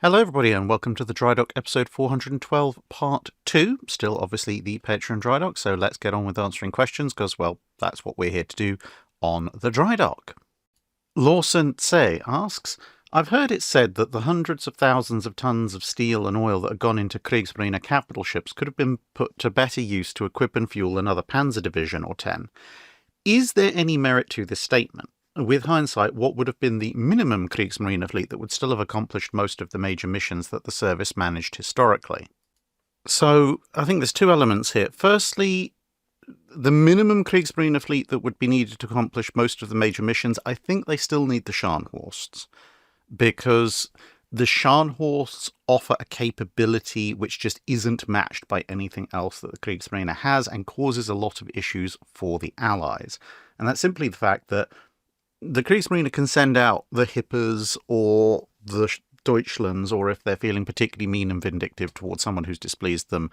Hello everybody and welcome to the Drydock episode 412 part 2. Still obviously the Patreon Drydock, so let's get on with answering questions because, well, that's what we're here to do on the Drydock. Lawson Tse asks, I've heard it said that the hundreds of thousands of tons of steel and oil that have gone into Kriegsmarine capital ships could have been put to better use to equip and fuel another Panzer Division or 10. Is there any merit to this statement? With hindsight, what would have been the minimum Kriegsmarine fleet that would still have accomplished most of the major missions that the service managed historically? So, I think there's two elements here. Firstly, the minimum Kriegsmarine fleet that would be needed to accomplish most of the major missions, I think they still need the Scharnhorsts, because the Scharnhorsts offer a capability which just isn't matched by anything else that the Kriegsmarine has and causes a lot of issues for the Allies. And that's simply the fact that the Kriegsmarine can send out the Hippers or the Deutschlands, or if they're feeling particularly mean and vindictive towards someone who's displeased them,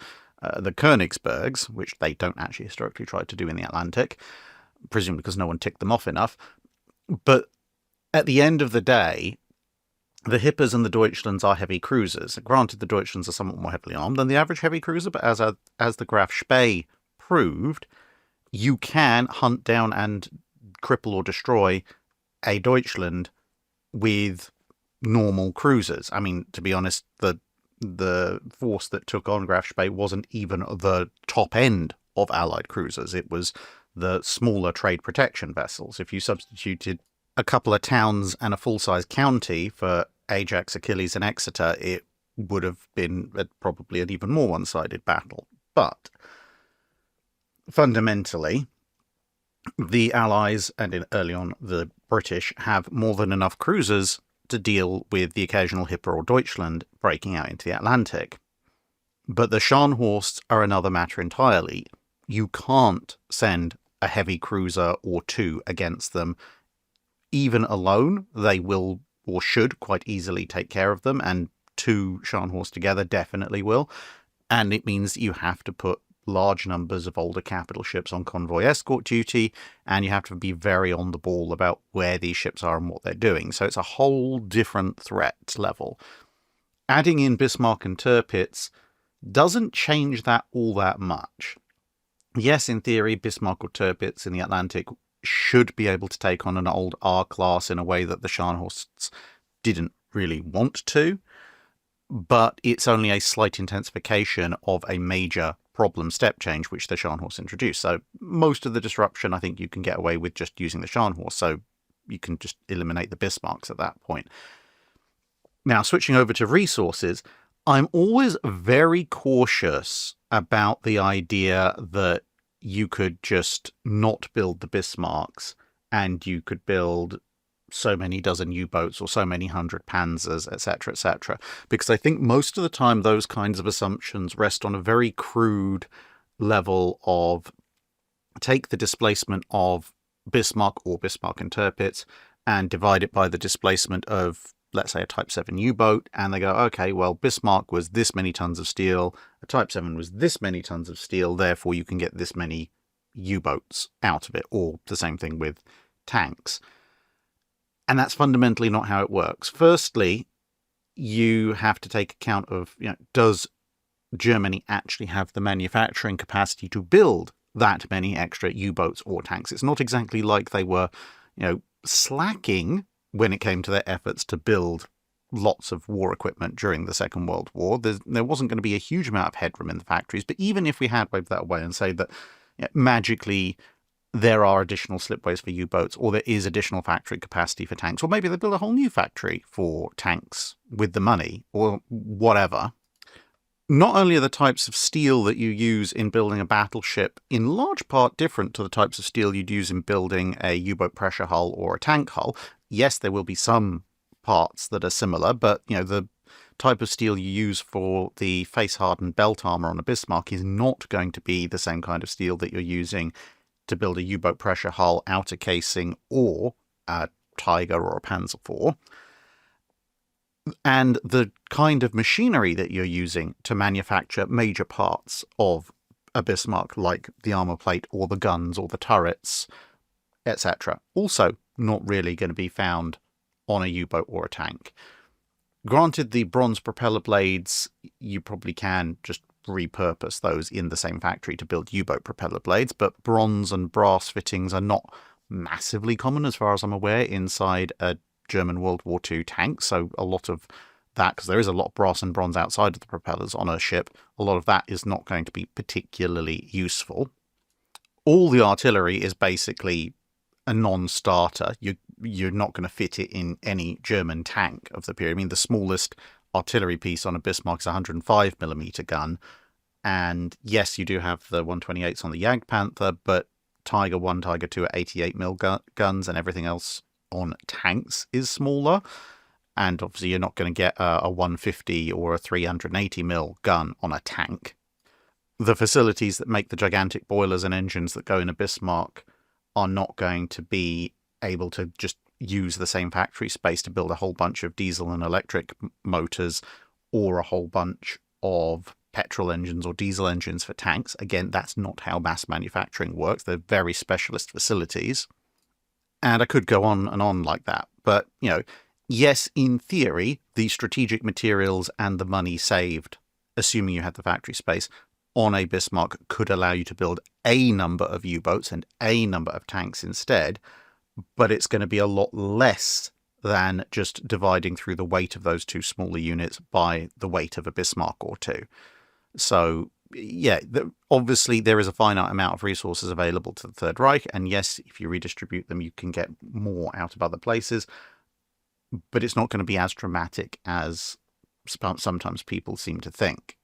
the Königsbergs, which they don't actually historically try to do in the Atlantic, presumably because no one ticked them off enough. But at the end of the day, the Hippers and the Deutschlands are heavy cruisers. Granted, the Deutschlands are somewhat more heavily armed than the average heavy cruiser, but as the Graf Spee proved, you can hunt down and cripple or destroy a Deutschland with normal cruisers. I mean, to be honest, the force that took on Graf Spee wasn't even the top end of Allied cruisers. It was the smaller trade protection vessels. If you substituted a couple of towns and a full-size county for Ajax, Achilles, and Exeter, it would have been probably an even more one-sided battle. But fundamentally, the Allies, and early on the British, have more than enough cruisers to deal with the occasional Hipper or Deutschland breaking out into the Atlantic. But the Scharnhorsts are another matter entirely. You can't send a heavy cruiser or two against them. Even alone, they will or should quite easily take care of them, and two Scharnhorsts together definitely will. And it means you have to put large numbers of older capital ships on convoy escort duty, and you have to be very on the ball about where these ships are and what they're doing. So it's a whole different threat level. Adding in Bismarck and Tirpitz doesn't change that all that much. Yes, in theory, Bismarck or Tirpitz in the Atlantic should be able to take on an old R-class in a way that the Scharnhorsts didn't really want to, but it's only a slight intensification of a major problem step change which the Scharnhorst introduced. So most of the disruption I think you can get away with just using the Scharnhorst, so you can just eliminate the Bismarcks at that point. Now, switching over to resources, I'm always very cautious about the idea that you could just not build the Bismarcks and you could build so many dozen U-boats or so many hundred Panzers, etc., because I think most of the time those kinds of assumptions rest on a very crude level of take the displacement of Bismarck or Bismarck and Tirpitz and divide it by the displacement of, let's say, a Type 7 U-boat, and they go, okay, well, Bismarck was this many tons of steel, a Type 7 was this many tons of steel, therefore you can get this many U-boats out of it, or the same thing with tanks. And that's fundamentally not how it works. Firstly, you have to take account of, does Germany actually have the manufacturing capacity to build that many extra U-boats or tanks? It's not exactly like they were, slacking when it came to their efforts to build lots of war equipment during the Second World War. There wasn't going to be a huge amount of headroom in the factories, but even if we had waved that away and say that magically there are additional slipways for U-boats, or there is additional factory capacity for tanks, or maybe they build a whole new factory for tanks with the money, or whatever. Not only are the types of steel that you use in building a battleship in large part different to the types of steel you'd use in building a U-boat pressure hull or a tank hull. Yes, there will be some parts that are similar, but the type of steel you use for the face-hardened belt armor on a Bismarck is not going to be the same kind of steel that you're using to build a U-boat pressure hull, outer casing, or a Tiger or a Panzer IV. And the kind of machinery that you're using to manufacture major parts of a Bismarck, like the armor plate or the guns or the turrets, etc., also not really going to be found on a U-boat or a tank. Granted, the bronze propeller blades, you probably can just repurpose those in the same factory to build U-boat propeller blades, but bronze and brass fittings are not massively common, as far as I'm aware, inside a German World War II tank. So a lot of that, because there is a lot of brass and bronze outside of the propellers on a ship, a lot of that is not going to be particularly useful. All the artillery is basically a non-starter. You're not going to fit it in any German tank of the period. I mean, the smallest artillery piece on a Bismarck is a 105mm gun. And yes, you do have the 128s on the Jagdpanther, but Tiger 1, Tiger 2 are 88mm guns, and everything else on tanks is smaller. And obviously you're not going to get a 150 or a 380mm gun on a tank. The facilities that make the gigantic boilers and engines that go in a Bismarck are not going to be able to just use the same factory space to build a whole bunch of diesel and electric motors or a whole bunch of petrol engines or diesel engines for tanks. Again, that's not how mass manufacturing works. They're very specialist facilities. And I could go on and on like that. But, yes, in theory, the strategic materials and the money saved, assuming you had the factory space, on a Bismarck could allow you to build a number of U-boats and a number of tanks instead, but it's going to be a lot less than just dividing through the weight of those two smaller units by the weight of a Bismarck or two. So, yeah, obviously there is a finite amount of resources available to the Third Reich, and yes, if you redistribute them, you can get more out of other places, but it's not going to be as dramatic as sometimes people seem to think.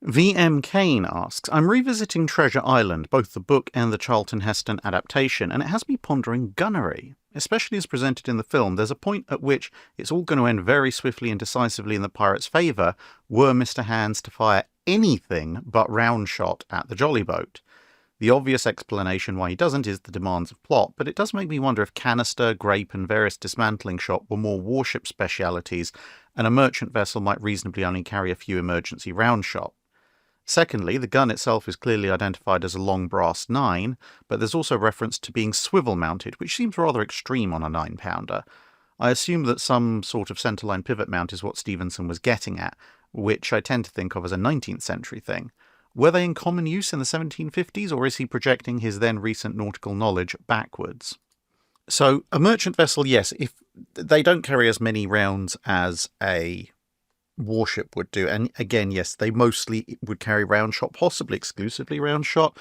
VM Kane asks, I'm revisiting Treasure Island, both the book and the Charlton Heston adaptation, and it has me pondering gunnery. Especially as presented in the film, there's a point at which it's all going to end very swiftly and decisively in the pirates' favour were Mr. Hands to fire anything but round shot at the jolly boat. The obvious explanation why he doesn't is the demands of plot, but it does make me wonder if canister, grape and various dismantling shot were more warship specialities, and a merchant vessel might reasonably only carry a few emergency round shot. Secondly, the gun itself is clearly identified as a long brass 9, but there's also reference to being swivel-mounted, which seems rather extreme on a 9-pounder. I assume that some sort of centerline pivot mount is what Stevenson was getting at, which I tend to think of as a 19th century thing. Were they in common use in the 1750s, or is he projecting his then recent nautical knowledge backwards? So, a merchant vessel, yes, if they don't carry as many rounds as a warship would do, and again, yes, they mostly would carry round shot, possibly exclusively round shot,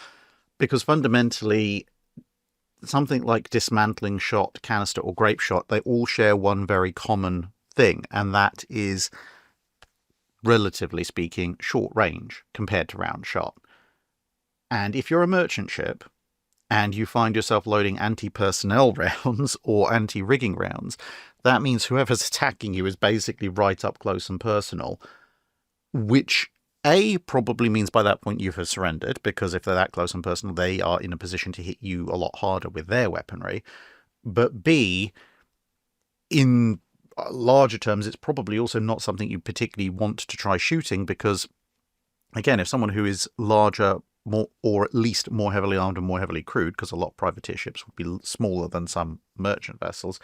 because fundamentally something like dismantling shot, canister or grape shot, they all share one very common thing, and that is, relatively speaking, short range compared to round shot. And if you're a merchant ship and you find yourself loading anti-personnel rounds or anti-rigging rounds, that means whoever's attacking you is basically right up close and personal, which A, probably means by that point you have surrendered, because if they're that close and personal, they are in a position to hit you a lot harder with their weaponry. But B, in larger terms, it's probably also not something you particularly want to try shooting, because, again, if someone who is larger, more, or at least more heavily armed and more heavily crewed, because a lot of privateer ships would be smaller than some merchant vessels,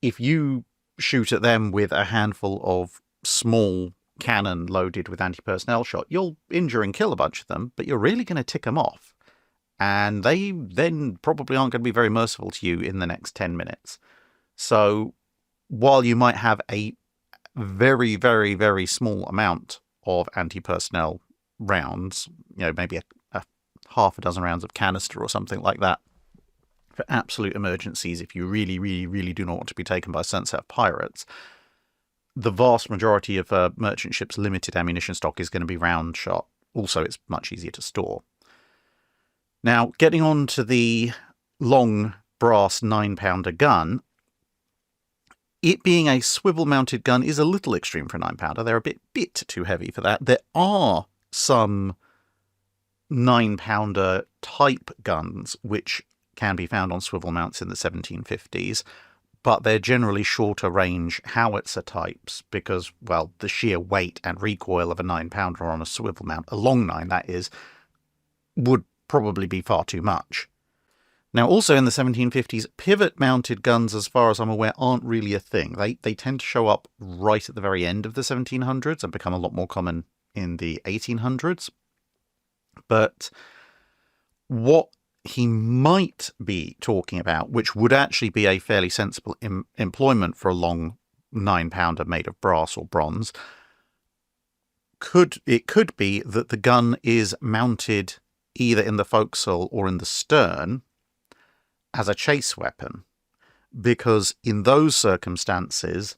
if you shoot at them with a handful of small cannon loaded with anti-personnel shot, you'll injure and kill a bunch of them, but you're really going to tick them off. And they then probably aren't going to be very merciful to you in the next 10 minutes. So while you might have a very, very, very small amount of anti-personnel rounds, maybe a half a dozen rounds of canister or something like that, for absolute emergencies, if you really, really, really do not want to be taken by a certain set of pirates, the vast majority of merchant ships' limited ammunition stock is going to be round shot. Also, it's much easier to store. Now, getting on to the long brass 9-pounder gun, it being a swivel-mounted gun is a little extreme for a 9-pounder. They're a bit too heavy for that. There are some 9-pounder type guns which can be found on swivel mounts in the 1750s, but they're generally shorter range howitzer types because, well, the sheer weight and recoil of a 9-pounder on a swivel mount, a long 9 that is, would probably be far too much. Now, also in the 1750s, pivot-mounted guns, as far as I'm aware, aren't really a thing. They tend to show up right at the very end of the 1700s and become a lot more common in the 1800s. But what he might be talking about, which would actually be a fairly sensible employment for a long 9-pounder made of brass or bronze, could be that the gun is mounted either in the forecastle or in the stern as a chase weapon, because in those circumstances,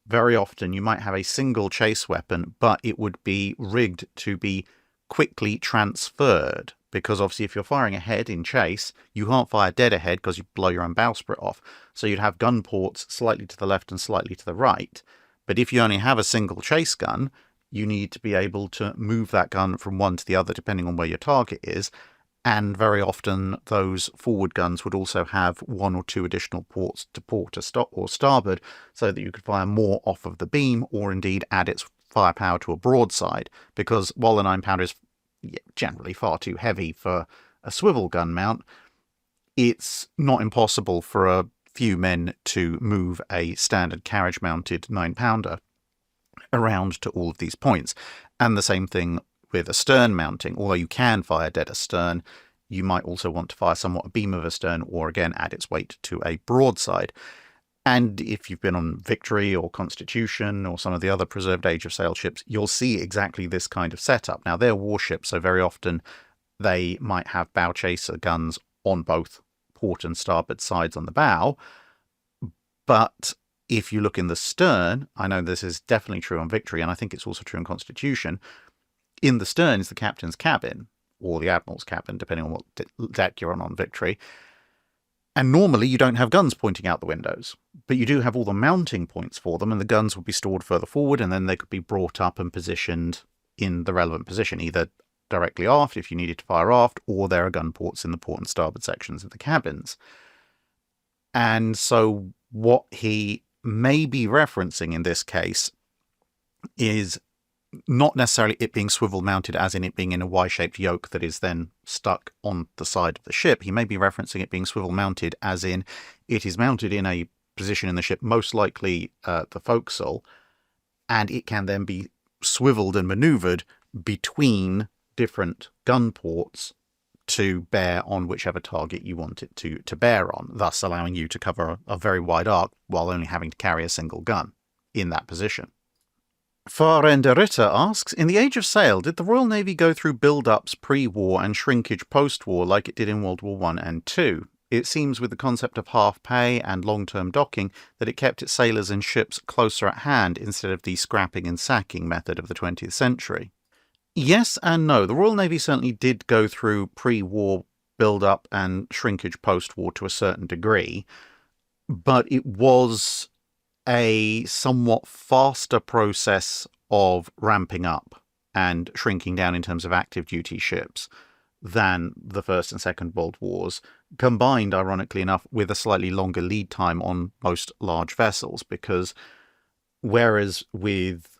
very often you might have a single chase weapon, but it would be rigged to be quickly transferred, because obviously if you're firing ahead in chase, you can't fire dead ahead because you blow your own bowsprit off. So you'd have gun ports slightly to the left and slightly to the right. But if you only have a single chase gun, you need to be able to move that gun from one to the other depending on where your target is. And very often those forward guns would also have 1 or 2 additional ports to port or starboard, so that you could fire more off of the beam, or indeed add its firepower to a broadside, because while the 9-pounder is generally far too heavy for a swivel gun mount, it's not impossible for a few men to move a standard carriage-mounted 9-pounder around to all of these points. And the same thing with a stern mounting. Although you can fire dead astern, you might also want to fire somewhat abeam of astern, or again add its weight to a broadside. And if you've been on Victory or Constitution or some of the other preserved Age of Sail ships, you'll see exactly this kind of setup. Now, they're warships, so very often they might have bow chaser guns on both port and starboard sides on the bow. But if you look in the stern, I know this is definitely true on Victory, and I think it's also true in Constitution, in the stern is the captain's cabin, or the admiral's cabin, depending on what deck you're on Victory. And normally you don't have guns pointing out the windows, but you do have all the mounting points for them, and the guns would be stored further forward, and then they could be brought up and positioned in the relevant position, either directly aft if you needed to fire aft, or there are gun ports in the port and starboard sections of the cabins. And so what he may be referencing in this case is not necessarily it being swivel mounted as in it being in a Y-shaped yoke that is then stuck on the side of the ship. He may be referencing it being swivel mounted as in it is mounted in a position in the ship, most likely the forecastle, and it can then be swiveled and maneuvered between different gun ports to bear on whichever target you want it to bear on, thus allowing you to cover a very wide arc while only having to carry a single gun in that position. Farender Ritter asks, in the Age of Sail, did the Royal Navy go through build-ups pre-war and shrinkage post-war like it did in World War I and II? It seems with the concept of half pay and long-term docking that it kept its sailors and ships closer at hand instead of the scrapping and sacking method of the 20th century. Yes and no. The Royal Navy certainly did go through pre-war build-up and shrinkage post-war to a certain degree, but it was a somewhat faster process of ramping up and shrinking down in terms of active duty ships than the First and Second World Wars, combined, ironically enough, with a slightly longer lead time on most large vessels, because whereas with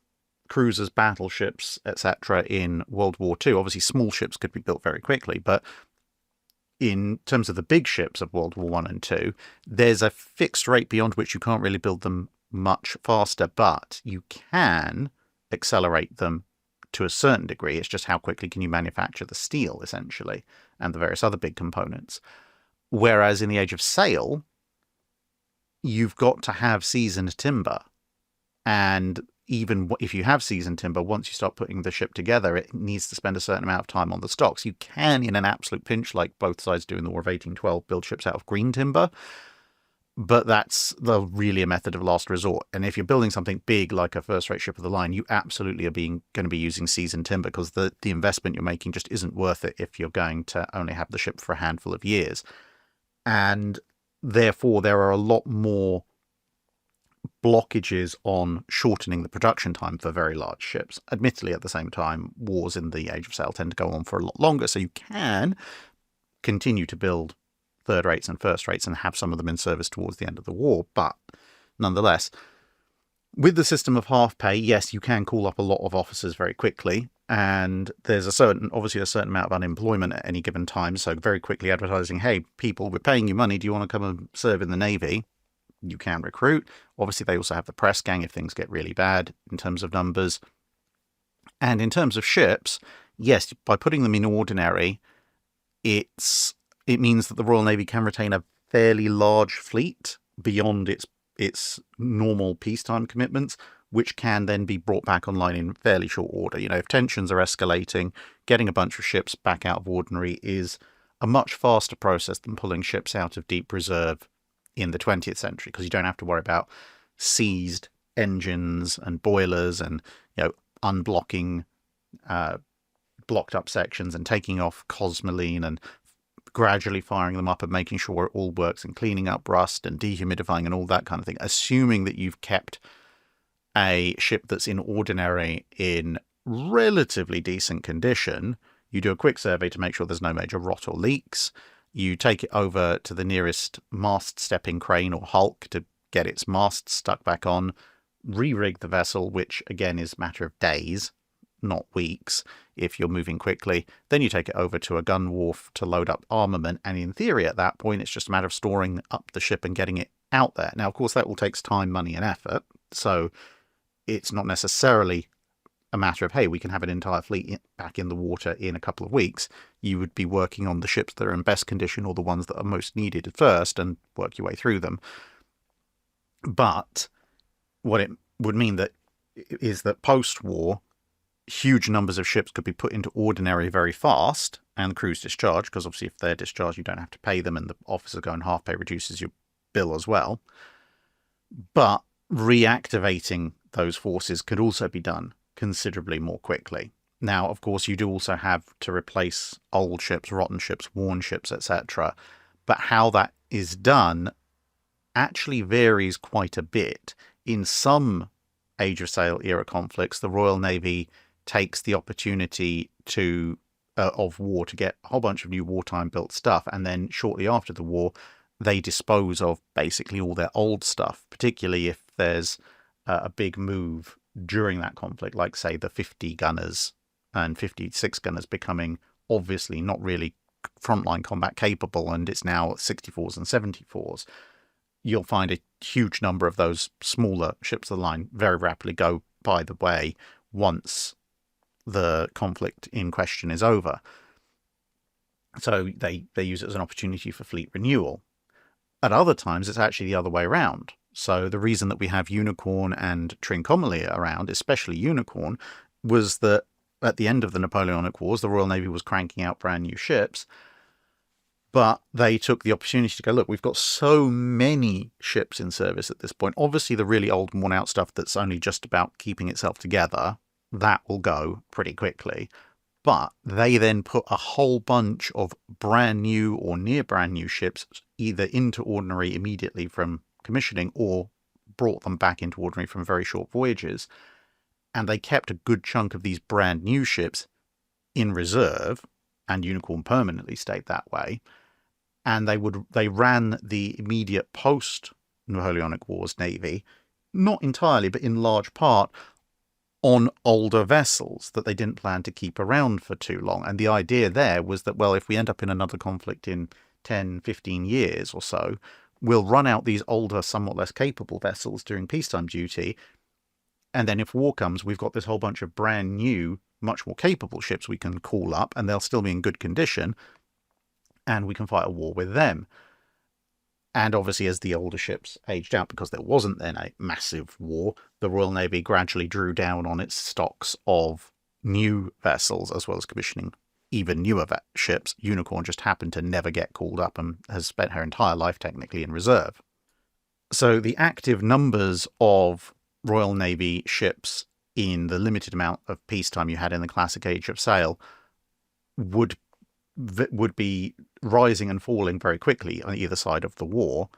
cruisers, battleships, etc. in World War II, obviously small ships could be built very quickly, but in terms of the big ships of World War I and II, there's a fixed rate beyond which you can't really build them much faster, but you can accelerate them to a certain degree. It's just how quickly can you manufacture the steel, essentially, and the various other big components. Whereas in the Age of Sail, you've got to have seasoned timber. And even if you have seasoned timber, once you start putting the ship together, it needs to spend a certain amount of time on the stocks. You can, in an absolute pinch, like both sides do in the War of 1812, build ships out of green timber, but that's really a method of last resort. And if you're building something big like a first-rate ship of the line, you absolutely are going to be using seasoned timber, because the investment you're making just isn't worth it if you're going to only have the ship for a handful of years. And therefore, there are a lot more blockages on shortening the production time for very large ships. Admittedly, at the same time, wars in the Age of Sail tend to go on for a lot longer, so you can continue to build third rates and first rates and have some of them in service towards the end of the war. But nonetheless, with the system of half pay, yes, you can call up a lot of officers very quickly, And there's obviously a certain amount of unemployment at any given time. So very quickly advertising, hey, people, we're paying you money. Do you want to come and serve in the Navy? You can recruit. Obviously, they also have the press gang if things get really bad in terms of numbers. And in terms of ships, yes, by putting them in ordinary, it means that the Royal Navy can retain a fairly large fleet beyond its normal peacetime commitments, which can then be brought back online in fairly short order. If tensions are escalating, getting a bunch of ships back out of ordinary is a much faster process than pulling ships out of deep reserve in the 20th century, because you don't have to worry about seized engines and boilers and unblocking blocked up sections and taking off cosmoline and gradually firing them up and making sure it all works and cleaning up rust and dehumidifying and all that kind of thing. Assuming that you've kept a ship that's in ordinary in relatively decent condition, you do a quick survey to make sure there's no major rot or leaks. You take it over to the nearest mast stepping crane or hulk to get its masts stuck back on, re-rig the vessel, which again is a matter of days, not weeks, if you're moving quickly. Then you take it over to a gun wharf to load up armament, and in theory at that point it's just a matter of storing up the ship and getting it out there. Now, of course, that all takes time, money and effort, so it's not necessarily a matter of, hey, we can have an entire fleet back in the water in a couple of weeks. You would be working on the ships that are in best condition or the ones that are most needed at first and work your way through them. But what it would mean is that post-war, huge numbers of ships could be put into ordinary very fast and crews discharged, because obviously if they're discharged you don't have to pay them, and the officers going half pay reduces your bill as well. But reactivating those forces could also be done considerably more quickly. Now, of course, you do also have to replace old ships, rotten ships, worn ships, etc. But how that is done actually varies quite a bit. In some Age of Sail era conflicts, the Royal Navy takes the opportunity of war to get a whole bunch of new wartime built stuff, and then shortly after the war they dispose of basically all their old stuff, particularly if there's a big move during that conflict, like say the 50 gunners and 56 gunners becoming obviously not really frontline combat capable, and it's now 64s and 74s. You'll find a huge number of those smaller ships of the line very rapidly go by the way once the conflict in question is over. So they use it as an opportunity for fleet renewal. At other times, it's actually the other way around. So the reason that we have Unicorn and Trincomalee around, especially Unicorn, was that at the end of the Napoleonic Wars, the Royal Navy was cranking out brand new ships, but they took the opportunity to go, look, we've got so many ships in service at this point. Obviously, the really old and worn-out stuff that's only just about keeping itself together, that will go pretty quickly. But they then put a whole bunch of brand new or near brand new ships either into ordinary immediately from commissioning or brought them back into ordinary from very short voyages. And they kept a good chunk of these brand new ships in reserve, and Unicorn permanently stayed that way. And they ran the immediate post-Napoleonic Wars Navy, not entirely, but in large part, on older vessels that they didn't plan to keep around for too long. And the idea there was that, well, if we end up in another conflict in 10, 15 years or so, we'll run out these older, somewhat less capable vessels during peacetime duty. And then if war comes, we've got this whole bunch of brand new, much more capable ships we can call up, and they'll still be in good condition, and we can fight a war with them. And obviously, as the older ships aged out, because there wasn't then a massive war, the Royal Navy gradually drew down on its stocks of new vessels, as well as commissioning even newer ships. Unicorn just happened to never get called up and has spent her entire life technically in reserve. So the active numbers of Royal Navy ships in the limited amount of peacetime you had in the classic Age of Sail would be rising and falling very quickly on either side of the war,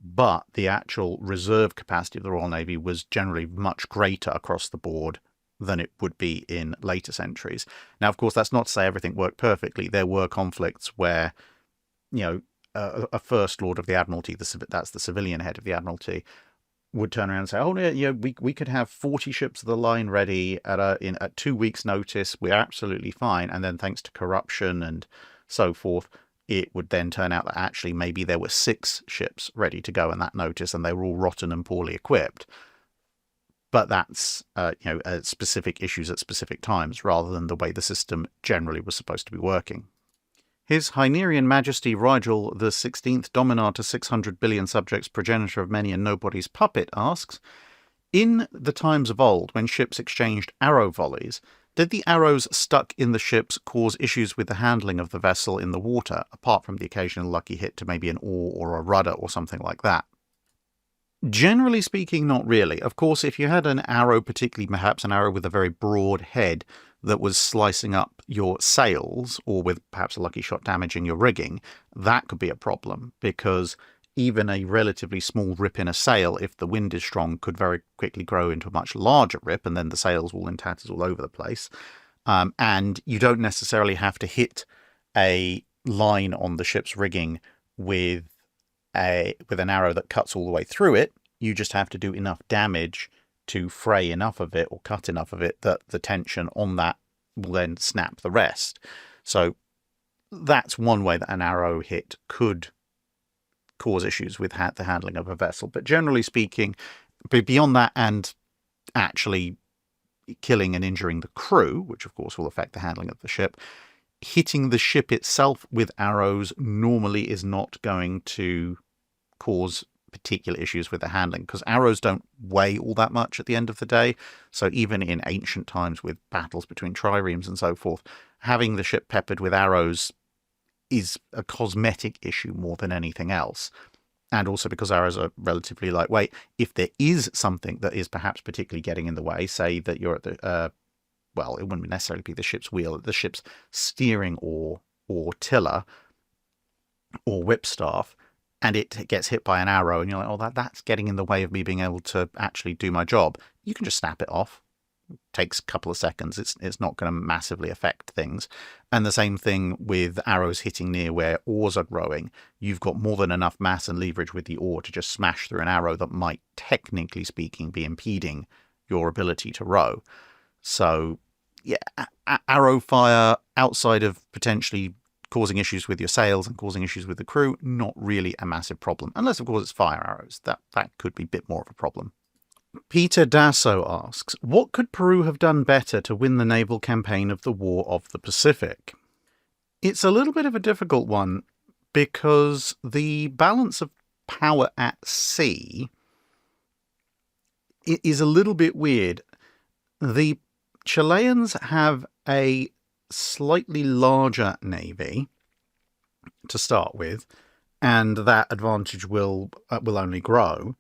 but the actual reserve capacity of the Royal Navy was generally much greater across the board than it would be in later centuries. Now, of course, that's not to say everything worked perfectly. There were conflicts where, a First Lord of the Admiralty, that's the civilian head of the Admiralty, would turn around and say, oh, yeah, we could have 40 ships of the line ready at 2 weeks' notice. We're absolutely fine. And then thanks to corruption and so forth, it would then turn out that actually maybe there were 6 ships ready to go in that notice and they were all rotten and poorly equipped. But that's specific issues at specific times rather than the way the system generally was supposed to be working. His Hynerian Majesty Rigel the 16th, Dominar to 600 billion subjects, progenitor of many and nobody's puppet, asks, in the times of old, when ships exchanged arrow volleys, did the arrows stuck in the ships cause issues with the handling of the vessel in the water, apart from the occasional lucky hit to maybe an oar or a rudder or something like that? Generally speaking, not really. Of course, if you had an arrow, particularly perhaps an arrow with a very broad head that was slicing up your sails, or with perhaps a lucky shot damaging your rigging, that could be a problem, because even a relatively small rip in a sail, if the wind is strong, could very quickly grow into a much larger rip, and then the sails will in tatters all over the place. And you don't necessarily have to hit a line on the ship's rigging with an arrow that cuts all the way through it. You just have to do enough damage to fray enough of it or cut enough of it that the tension on that will then snap the rest. So that's one way that an arrow hit could cause issues with the handling of a vessel. But generally speaking, beyond that and actually killing and injuring the crew, which of course will affect the handling of the ship, hitting the ship itself with arrows normally is not going to cause particular issues with the handling, because arrows don't weigh all that much at the end of the day. So even in ancient times with battles between triremes and so forth, having the ship peppered with arrows is a cosmetic issue more than anything else. And also because arrows are relatively lightweight, if there is something that is perhaps particularly getting in the way, say that you're at the well, it wouldn't necessarily be the ship's wheel, the ship's steering oar or tiller or whipstaff, and it gets hit by an arrow, and you're like, oh, that's getting in the way of me being able to actually do my job. You can just snap it off. It takes a couple of seconds. It's not going to massively affect things. And the same thing with arrows hitting near where oars are rowing. You've got more than enough mass and leverage with the oar to just smash through an arrow that might, technically speaking, be impeding your ability to row. So, yeah, arrow fire outside of potentially causing issues with your sails and causing issues with the crew, not really a massive problem. Unless, of course, it's fire arrows. That could be a bit more of a problem. Peter Dasso asks, what could Peru have done better to win the naval campaign of the War of the Pacific? It's a little bit of a difficult one because the balance of power at sea is a little bit weird. The Chileans have a slightly larger navy to start with, and that advantage will only grow.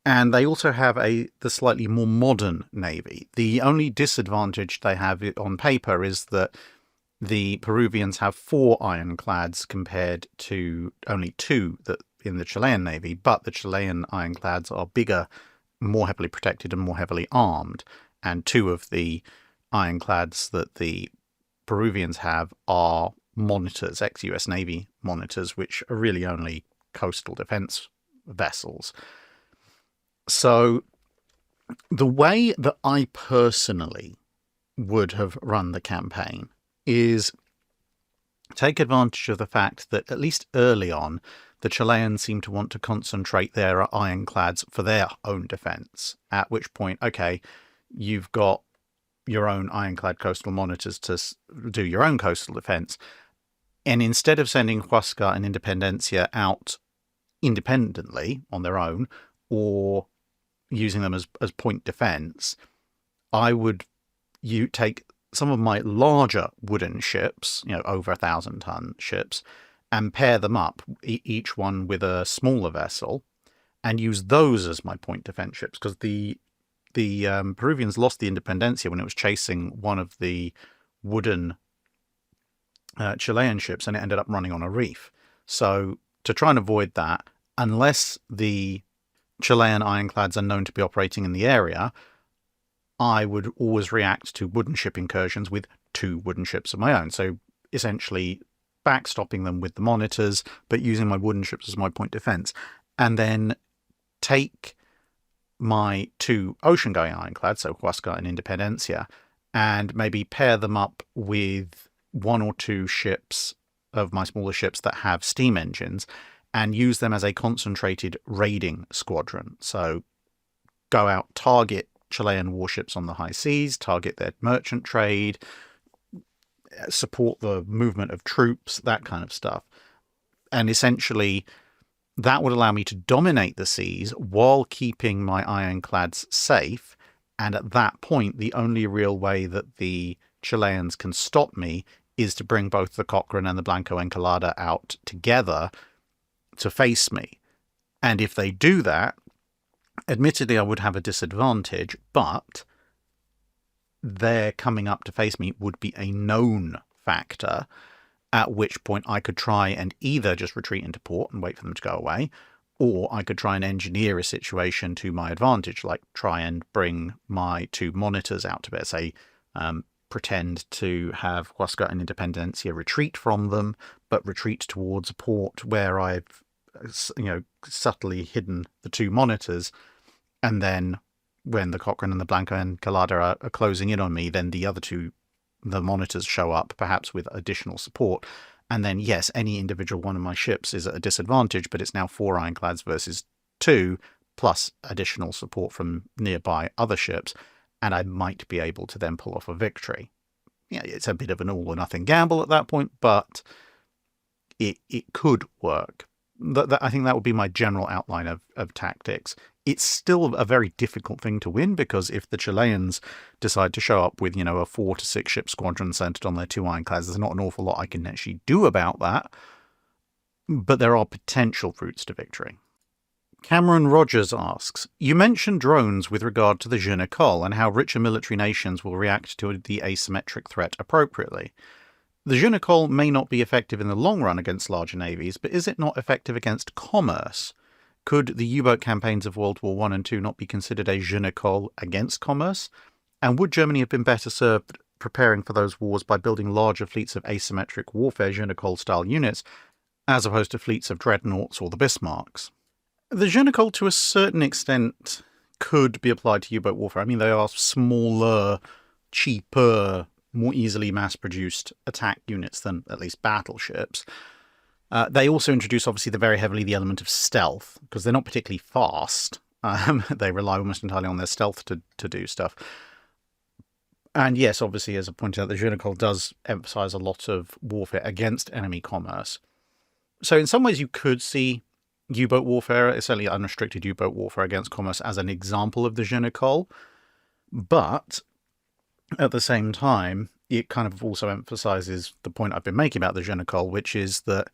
And they also have the slightly more modern navy. The only disadvantage they have on paper is that the Peruvians have 4 ironclads compared to only 2 in the Chilean navy, but the Chilean ironclads are bigger, more heavily protected and more heavily armed, and 2 of the ironclads that the Peruvians have are monitors, ex-US Navy monitors, which are really only coastal defense vessels. So the way that I personally would have run the campaign is take advantage of the fact that at least early on, the Chileans seem to want to concentrate their ironclads for their own defense, at which point, okay, you've got your own ironclad coastal monitors to do your own coastal defense. And instead of sending Huasca and Independencia out independently on their own or using them as point defense, I would take some of my larger wooden ships, over 1,000-ton ships, and pair them up, each one with a smaller vessel, and use those as my point defense ships, because the Peruvians lost the Independencia when it was chasing one of the wooden Chilean ships, and it ended up running on a reef. So to try and avoid that, unless the Chilean ironclads are known to be operating in the area, I would always react to wooden ship incursions with 2 wooden ships of my own. So essentially backstopping them with the monitors, but using my wooden ships as my point defense. And then take my 2 ocean-going ironclads, so Huascar and Independencia, and maybe pair them up with 1 or 2 ships of my smaller ships that have steam engines, and use them as a concentrated raiding squadron. So go out, target Chilean warships on the high seas, target their merchant trade, support the movement of troops, that kind of stuff. And essentially, that would allow me to dominate the seas while keeping my ironclads safe. And at that point, the only real way that the Chileans can stop me is to bring both the Cochrane and the Blanco Encalada out together to face me. And if they do that, admittedly, I would have a disadvantage, but their coming up to face me would be a known factor, at which point I could try and either just retreat into port and wait for them to go away, or I could try and engineer a situation to my advantage, like try and bring my 2 monitors out to bear, say, pretend to have Huascar and Independencia retreat from them, but retreat towards a port where I've, subtly hidden the 2 monitors, and then when the Cochrane and the Blanco Encalada are closing in on me, then the other 2, the monitors, show up, perhaps with additional support. And then, yes, any individual one of my ships is at a disadvantage, but it's now 4 ironclads versus 2, plus additional support from nearby other ships, and I might be able to then pull off a victory. Yeah, it's a bit of an all-or-nothing gamble at that point, but it could work. I think that would be my general outline of tactics. It's still a very difficult thing to win, because if the Chileans decide to show up with, a 4 to 6 ship squadron centered on their 2 ironclads, there's not an awful lot I can actually do about that, but there are potential routes to victory. Cameron Rogers asks, you mentioned drones with regard to the Jeune Ecole and how richer military nations will react to the asymmetric threat appropriately. The Jeune Ecole may not be effective in the long run against larger navies, but is it not effective against commerce? Could the U-boat campaigns of World War I and II not be considered a Jeune Ecole against commerce? And would Germany have been better served preparing for those wars by building larger fleets of asymmetric warfare Jeune Ecole-style units, as opposed to fleets of dreadnoughts or the Bismarcks? The Jeune Ecole, to a certain extent, could be applied to U-boat warfare. I mean, they are smaller, cheaper, more easily mass-produced attack units than at least battleships. They also introduce, obviously, the element of stealth, because they're not particularly fast. They rely almost entirely on their stealth to do stuff. And yes, obviously, as I pointed out, the Jeune Ecole does emphasize a lot of warfare against enemy commerce. So in some ways, you could see U-boat warfare, certainly unrestricted U-boat warfare against commerce, as an example of the Jeune Ecole. But at the same time, it kind of also emphasizes the point I've been making about the Jeune Ecole, which is that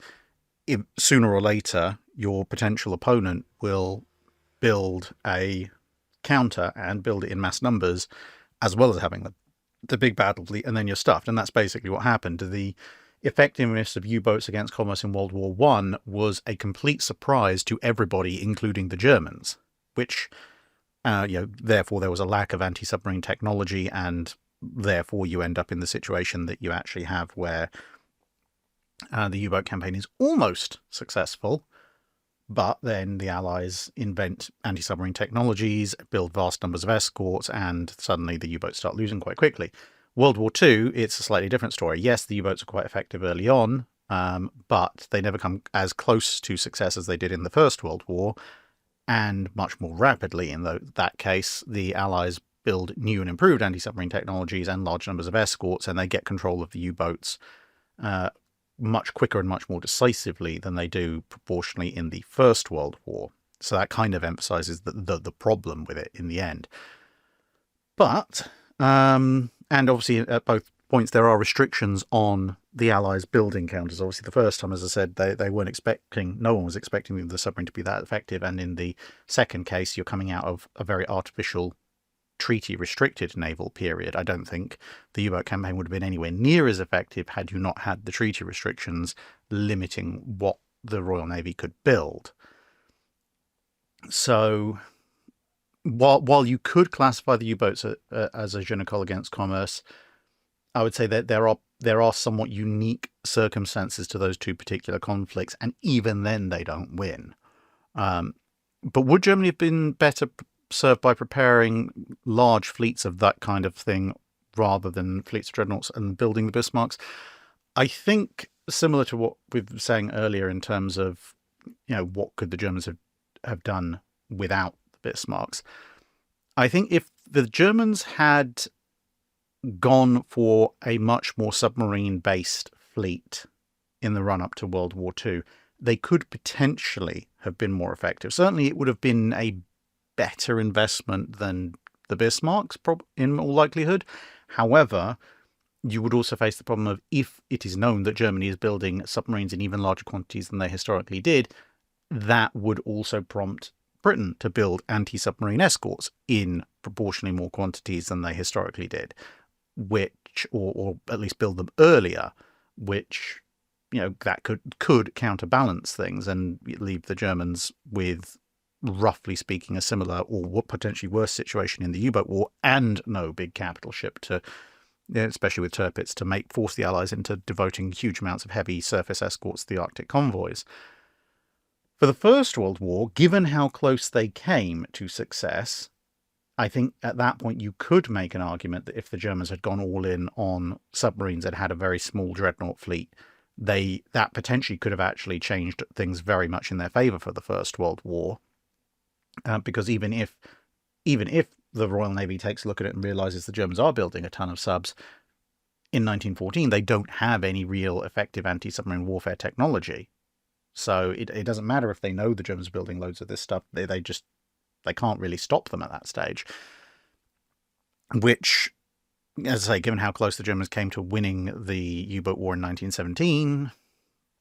sooner or later, your potential opponent will build a counter and build it in mass numbers, as well as having the big battle fleet, and then you're stuffed. And that's basically what happened. The effectiveness of U-boats against commerce in World War I was a complete surprise to everybody, including the Germans, which, therefore there was a lack of anti-submarine technology, and therefore you end up in the situation that you actually have where the U-boat campaign is almost successful, but then the Allies invent anti-submarine technologies, build vast numbers of escorts, and suddenly the U-boats start losing quite quickly. World War II, it's a slightly different story. Yes, the U-boats are quite effective early on, but they never come as close to success as they did in the First World War, and much more rapidly in that case. The Allies build new and improved anti-submarine technologies and large numbers of escorts, and they get control of the U-boats much quicker and much more decisively than they do proportionally in the First World War. So that kind of emphasizes the problem with it in the end. But, and obviously at both points there are restrictions on the Allies building counters. Obviously the first time, as I said, they weren't expecting, no one was expecting the submarine to be that effective. And in the second case, you're coming out of a very artificial treaty-restricted naval period. I don't think the U-boat campaign would have been anywhere near as effective had you not had the treaty restrictions limiting what the Royal Navy could build. So, while you could classify the U-boats as a Jeune Ecole against commerce, I would say that there are somewhat unique circumstances to those two particular conflicts, and even then they don't win. But would Germany have been better served by preparing large fleets of that kind of thing rather than fleets of dreadnoughts and building the Bismarcks. I think similar to what we were saying earlier in terms of, what could the Germans have done without the Bismarcks. I think if the Germans had gone for a much more submarine-based fleet in the run-up to World War II, they could potentially have been more effective. Certainly it would have been a better investment than the Bismarcks, in all likelihood. However, you would also face the problem of, if it is known that Germany is building submarines in even larger quantities than they historically did, that would also prompt Britain to build anti-submarine escorts in proportionally more quantities than they historically did, which, or at least build them earlier, which, that could counterbalance things and leave the Germans with, roughly speaking, a similar or potentially worse situation in the U-boat war, and no big capital ship to, especially with Tirpitz, to force the Allies into devoting huge amounts of heavy surface escorts to the Arctic convoys. For the First World War, given how close they came to success, I think at that point you could make an argument that if the Germans had gone all in on submarines and had a very small dreadnought fleet, that potentially could have actually changed things very much in their favour for the First World War. Because even if the Royal Navy takes a look at it and realises the Germans are building a ton of subs, in 1914 they don't have any real effective anti-submarine warfare technology. So it doesn't matter if they know the Germans are building loads of this stuff, they can't really stop them at that stage. Which, as I say, given how close the Germans came to winning the U-boat war in 1917,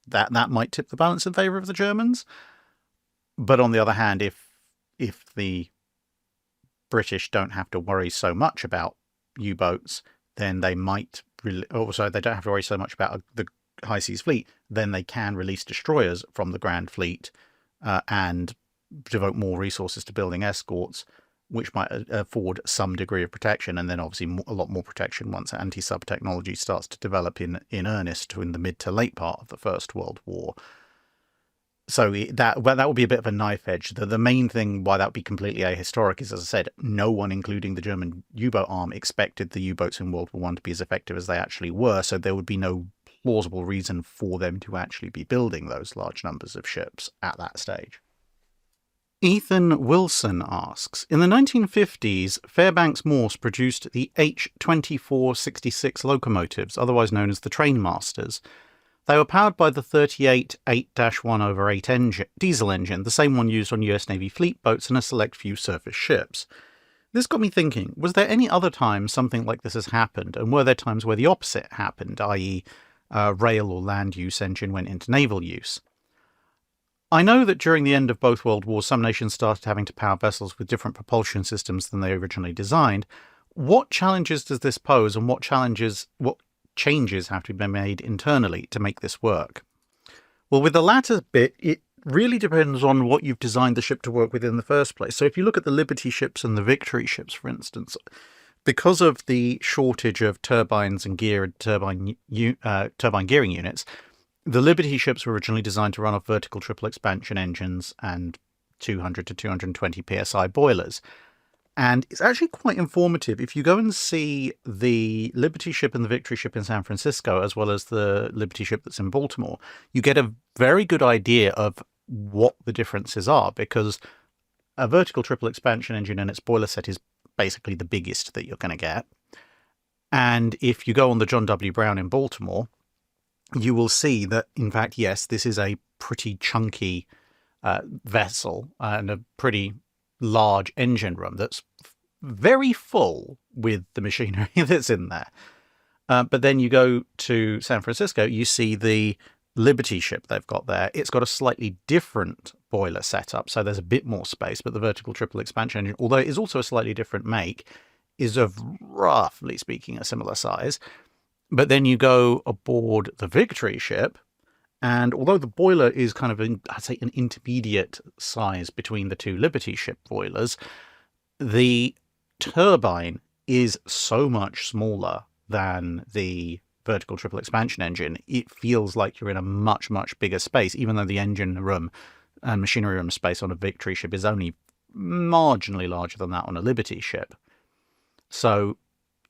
that might tip the balance in favour of the Germans. But on the other hand, if the British don't have to worry so much about U-boats, then they might they don't have to worry so much about the High Seas Fleet, then they can release destroyers from the Grand Fleet and devote more resources to building escorts, which might afford some degree of protection, and then obviously a lot more protection once anti-sub technology starts to develop in earnest in the mid to late part of the First World War. So that would be a bit of a knife edge. The main thing why that would be completely ahistoric is, as I said, no one, including the German U-boat arm, expected the U-boats in World War I to be as effective as they actually were, so there would be no plausible reason for them to actually be building those large numbers of ships at that stage. Ethan Wilson asks, in the 1950s, Fairbanks Morse produced the H-2466 locomotives, otherwise known as the Trainmasters. They were powered by the 38 8-1/8 diesel engine, the same one used on US Navy fleet boats and a select few surface ships. This got me thinking, was there any other time something like this has happened, and were there times where the opposite happened, i.e. rail or land use engine went into naval use? I know that during the end of both World Wars, some nations started having to power vessels with different propulsion systems than they originally designed. What challenges does this pose, and what changes have to be made internally to make this work? Well, with the latter bit, it really depends on what you've designed the ship to work with in the first place. So if you look at the Liberty ships and the Victory ships, for instance, because of the shortage of turbines and turbine gearing units, the Liberty ships were originally designed to run off vertical triple expansion engines and 200 to 220 psi boilers. And it's actually quite informative. If you go and see the Liberty ship and the Victory ship in San Francisco, as well as the Liberty ship that's in Baltimore, you get a very good idea of what the differences are, because a vertical triple expansion engine and its boiler set is basically the biggest that you're going to get. And if you go on the John W. Brown in Baltimore, you will see that, in fact, yes, this is a pretty chunky vessel and a pretty large engine room that's very full with the machinery that's in there. But then you go to San Francisco, you see the Liberty ship they've got there. It's got a slightly different boiler setup, so there's a bit more space, but the vertical triple expansion engine, although it is also a slightly different make, is of, roughly speaking, a similar size. But then you go aboard the Victory ship, and although the boiler is kind of, I'd say, an intermediate size between the two Liberty ship boilers, the turbine is so much smaller than the vertical triple expansion engine. It feels like you're in a much, much bigger space, even though the engine room and machinery room space on a Victory ship is only marginally larger than that on a Liberty ship. So,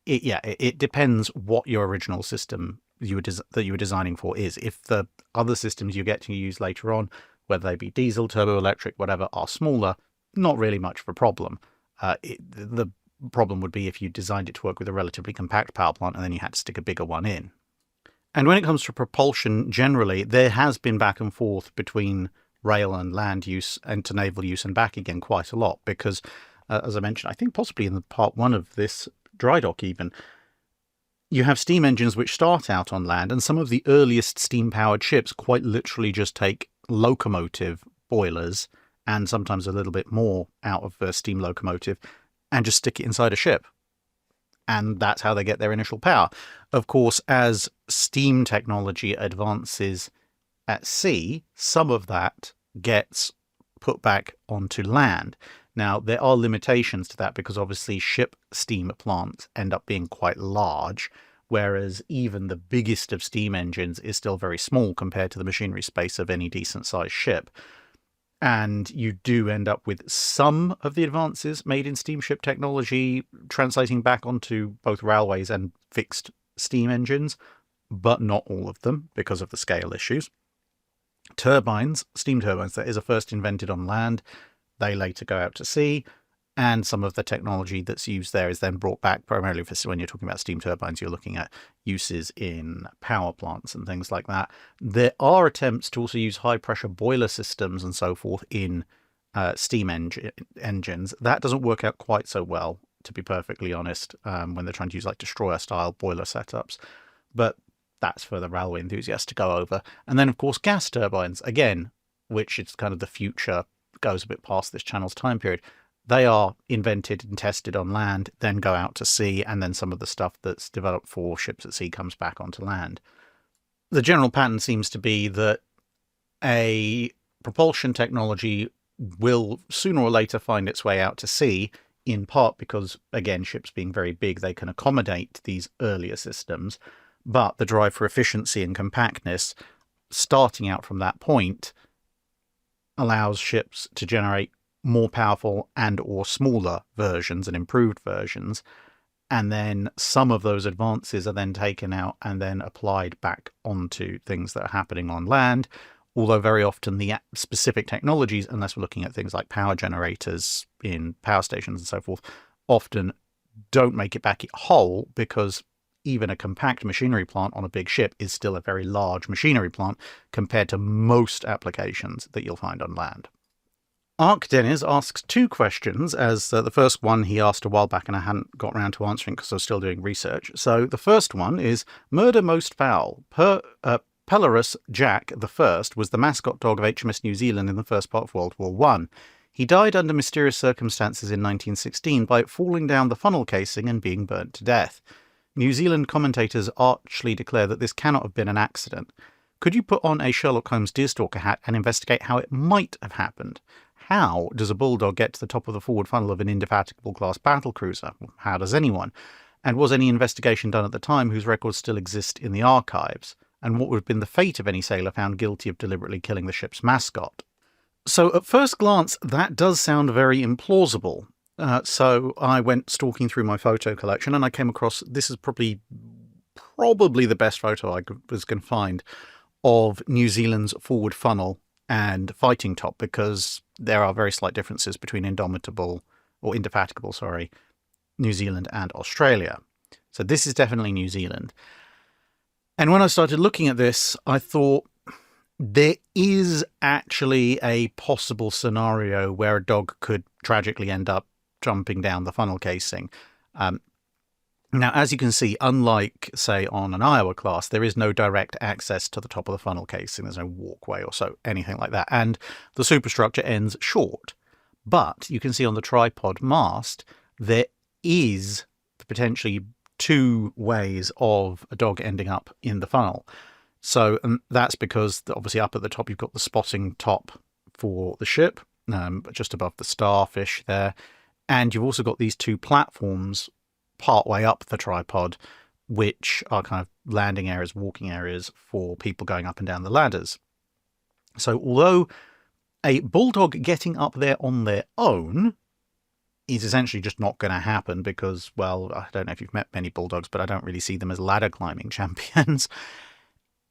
it depends what your original system that you were designing for is. If the other systems you get to use later on, whether they be diesel, turbo electric, whatever, are smaller, not really much of a problem. The problem would be if you designed it to work with a relatively compact power plant and then you had to stick a bigger one in. And when it comes to propulsion generally, there has been back and forth between rail and land use and to naval use and back again quite a lot because, as I mentioned, I think possibly in the part 1 of this Drydock even, you have steam engines which start out on land, and some of the earliest steam-powered ships quite literally just take locomotive boilers and sometimes a little bit more out of a steam locomotive and just stick it inside a ship. And that's how they get their initial power. Of course, as steam technology advances at sea, some of that gets put back onto land. Now, there are limitations to that because obviously ship steam plants end up being quite large, whereas even the biggest of steam engines is still very small compared to the machinery space of any decent-sized ship. And you do end up with some of the advances made in steamship technology translating back onto both railways and fixed steam engines, but not all of them because of the scale issues. Turbines, steam turbines, that is first invented on land. They later go out to sea, and some of the technology that's used there is then brought back primarily for when you're talking about steam turbines, you're looking at uses in power plants and things like that. There are attempts to also use high-pressure boiler systems and so forth in steam engines. That doesn't work out quite so well, to be perfectly honest, when they're trying to use like destroyer-style boiler setups. But that's for the railway enthusiasts to go over. And then, of course, gas turbines, again, which is kind of the future, goes a bit past this channel's time period. They are invented and tested on land, then go out to sea, and then some of the stuff that's developed for ships at sea comes back onto land. The general pattern seems to be that a propulsion technology will sooner or later find its way out to sea, in part because, again, ships being very big, they can accommodate these earlier systems, but the drive for efficiency and compactness, starting out from that point, allows ships to generate more powerful and or smaller versions and improved versions, and then some of those advances are then taken out and then applied back onto things that are happening on land, although very often the specific technologies, unless we're looking at things like power generators in power stations and so forth, often don't make it back whole because even a compact machinery plant on a big ship is still a very large machinery plant compared to most applications that you'll find on land. Ark Dennis asks 2 questions, as the first one he asked a while back and I hadn't got around to answering because I was still doing research. So the first one is, murder most foul. Pelorus Jack I was the mascot dog of HMS New Zealand in the first part of World War I. He died under mysterious circumstances in 1916 by falling down the funnel casing and being burnt to death. New Zealand commentators archly declare that this cannot have been an accident. Could you put on a Sherlock Holmes deerstalker hat and investigate how it might have happened? How does a bulldog get to the top of the forward funnel of an indefatigable class battlecruiser? How does anyone? And was any investigation done at the time whose records still exist in the archives? And what would have been the fate of any sailor found guilty of deliberately killing the ship's mascot? So at first glance, that does sound very implausible. So I went stalking through my photo collection and I came across, this is probably the best photo I was going to find of New Zealand's forward funnel and fighting top, because there are very slight differences between indefatigable, New Zealand and Australia. So this is definitely New Zealand. And when I started looking at this, I thought there is actually a possible scenario where a dog could tragically end up jumping down the funnel casing. Now, as you can see, unlike, say, on an Iowa class, there is no direct access to the top of the funnel casing. There's no walkway or so, anything like that. And the superstructure ends short. But you can see on the tripod mast, there is potentially 2 ways of a dog ending up in the funnel. So that's because, obviously, up at the top, you've got the spotting top for the ship, just above the starfish there. And you've also got these 2 platforms partway up the tripod, which are kind of landing areas, walking areas for people going up and down the ladders. So although A bulldog getting up there on their own is essentially just not going to happen because, well, I don't know if you've met many bulldogs, but I don't really see them as ladder climbing champions.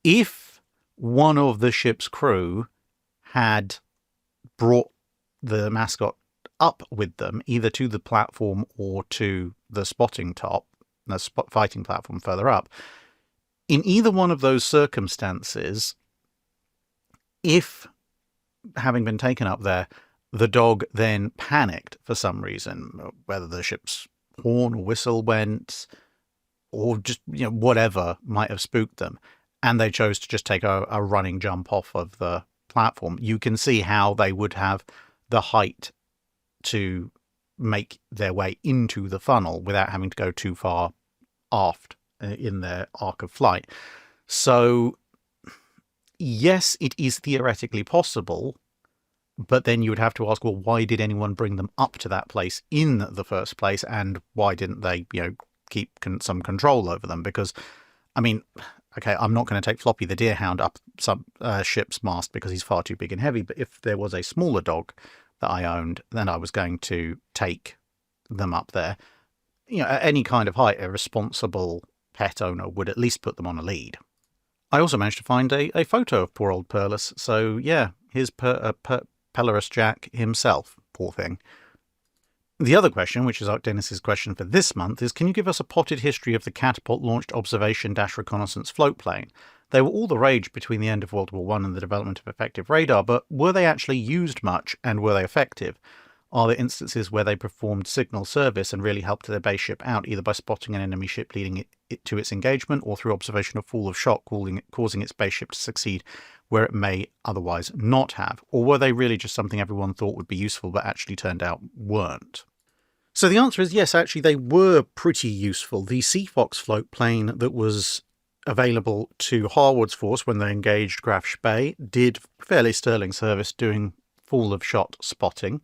If one of the ship's crew had brought the mascot up with them, either to the platform or to the spotting top, the fighting platform further up, in either one of those circumstances, if, having been taken up there, the dog then panicked for some reason, whether the ship's horn or whistle went, or just, whatever might have spooked them, and they chose to just take a running jump off of the platform, you can see how they would have the height to make their way into the funnel without having to go too far aft in their arc of flight. So, yes, it is theoretically possible, but then you would have to ask, well, why did anyone bring them up to that place in the first place, and why didn't they, keep some control over them? Because, okay, I'm not going to take Floppy the Deerhound up some ship's mast because he's far too big and heavy, but if there was a smaller dog that I owned, then I was going to take them up there. At any kind of height, a responsible pet owner would at least put them on a lead. I also managed to find a photo of poor old Perlis, so yeah, here's Pelorus Jack himself, poor thing. The other question, which is Dennis's question for this month, is can you give us a potted history of the Catapult-launched observation-reconnaissance float plane? They were all the rage between the end of World War I and the development of effective radar, but were they actually used much, and were they effective? Are there instances where they performed signal service and really helped their base ship out, either by spotting an enemy ship leading it to its engagement, or through observation of fall of shock, causing its base ship to succeed where it may otherwise not have? Or were they really just something everyone thought would be useful but actually turned out weren't? So the answer is yes, actually they were pretty useful. The Sea Fox float plane that was available to Harwood's force when they engaged Graf Spee did fairly sterling service doing fall of shot spotting,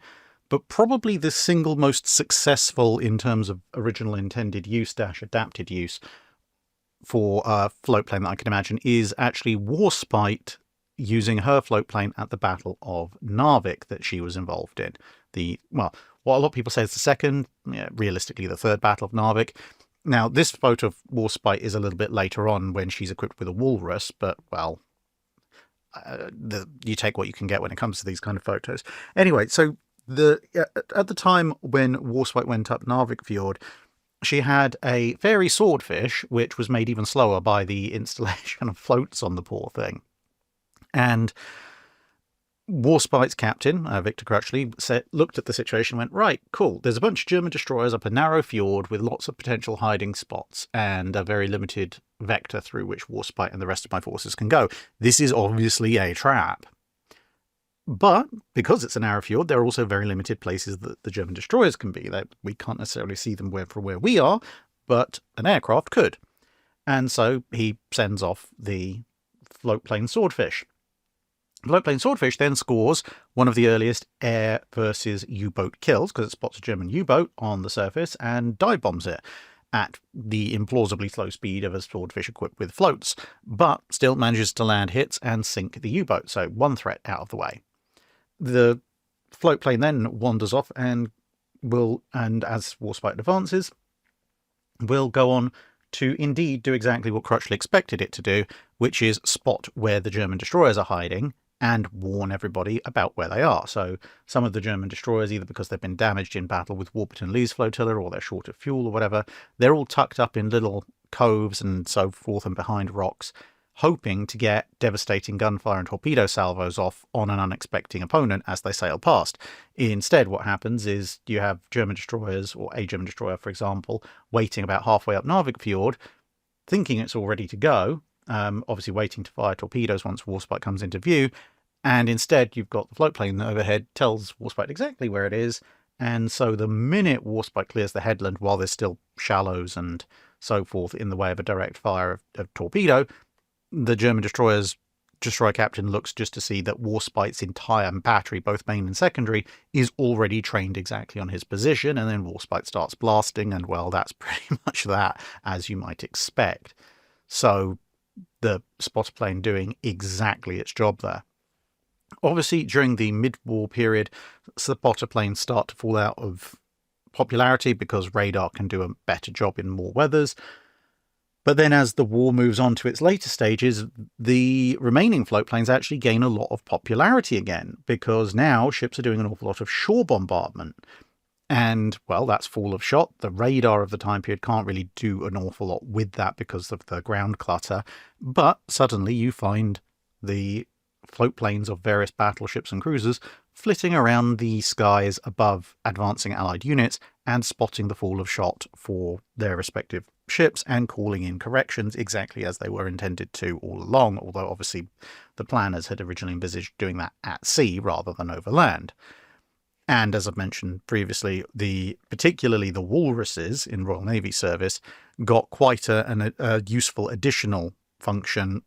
but probably the single most successful in terms of original intended use / adapted use for a float plane that I can imagine is actually Warspite using her float plane at the Battle of Narvik that she was involved in. What a lot of people say is the second, realistically the third Battle of Narvik. Now, this photo of Warspite is a little bit later on when she's equipped with a walrus, but, well, you take what you can get when it comes to these kind of photos. Anyway, so at the time when Warspite went up Narvik Fjord, she had a fairy swordfish, which was made even slower by the installation of floats on the poor thing. And Warspite's captain, Victor Crutchley, looked at the situation and went, right, cool, there's a bunch of German destroyers up a narrow fjord with lots of potential hiding spots and a very limited vector through which Warspite and the rest of my forces can go. This is obviously a trap. But because it's a narrow fjord, there are also very limited places that the German destroyers can be. We can't necessarily see them from where we are, but an aircraft could. And so he sends off the float plane Swordfish. Float plane Swordfish then scores one of the earliest air versus U-boat kills because it spots a German U-boat on the surface and dive bombs it at the implausibly slow speed of a Swordfish equipped with floats, but still manages to land hits and sink the U-boat, so one threat out of the way. The float plane then wanders off and as Warspite advances, will go on to indeed do exactly what Crutchley expected it to do, which is spot where the German destroyers are hiding and warn everybody about where they are. So some of the German destroyers, either because they've been damaged in battle with Warburton Lee's flotilla or they're short of fuel or whatever, they're all tucked up in little coves and so forth and behind rocks, hoping to get devastating gunfire and torpedo salvos off on an unexpected opponent as they sail past. Instead, what happens is you have German destroyers, or a German destroyer, for example, waiting about halfway up Narvik Fjord, thinking it's all ready to go, obviously waiting to fire torpedoes once Warspite comes into view, and instead you've got the float plane overhead, tells Warspite exactly where it is, and so the minute Warspite clears the headland while there's still shallows and so forth in the way of a direct fire of torpedo, the German destroyer captain looks just to see that Warspite's entire battery, both main and secondary, is already trained exactly on his position, and then Warspite starts blasting, and well, that's pretty much that, as you might expect. So the spotter plane doing exactly its job there. Obviously, during the mid-war period, spotter planes start to fall out of popularity because radar can do a better job in more weathers. But then as the war moves on to its later stages, the remaining float planes actually gain a lot of popularity again, because now ships are doing an awful lot of shore bombardment. And, well, that's full of shot. The radar of the time period can't really do an awful lot with that because of the ground clutter. But suddenly you find the float planes of various battleships and cruisers flitting around the skies above advancing Allied units and spotting the fall of shot for their respective ships and calling in corrections exactly as they were intended to all along, although obviously the planners had originally envisaged doing that at sea rather than over land. And as I've mentioned previously, particularly the walruses in Royal Navy service got quite a useful additional function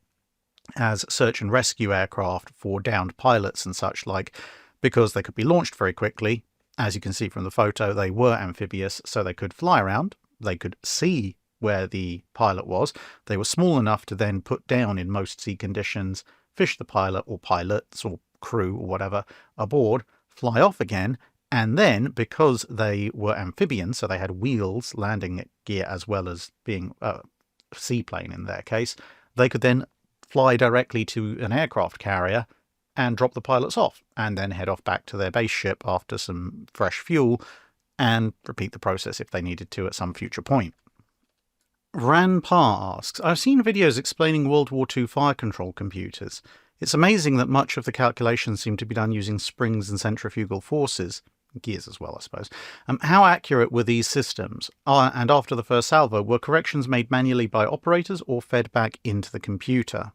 as search and rescue aircraft for downed pilots and such like, because they could be launched very quickly. As you can see from the photo, they were amphibious, so they could fly around, they could see where the pilot was, they were small enough to then put down in most sea conditions, fish the pilot or pilots or crew or whatever aboard, fly off again, and then, because they were amphibians, so they had wheels, landing gear, as well as being a seaplane in their case, they could then fly directly to an aircraft carrier and drop the pilots off, and then head off back to their base ship after some fresh fuel, and repeat the process if they needed to at some future point. Ranpa asks, I've seen videos explaining World War II fire control computers. It's amazing that much of the calculations seem to be done using springs and centrifugal forces. Gears as well, I suppose. How accurate were these systems? And after the first salvo, were corrections made manually by operators or fed back into the computer?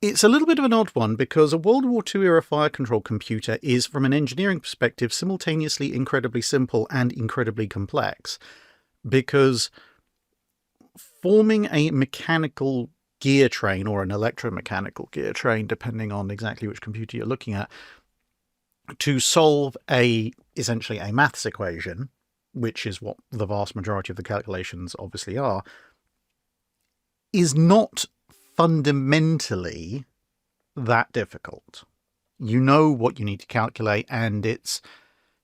It's a little bit of an odd one, because a World War II era fire control computer is, from an engineering perspective, simultaneously incredibly simple and incredibly complex. Because forming a mechanical gear train, or an electromechanical gear train, depending on exactly which computer you're looking at, to solve essentially a maths equation, which is what the vast majority of the calculations obviously are, is not fundamentally that difficult. You know what you need to calculate, and it's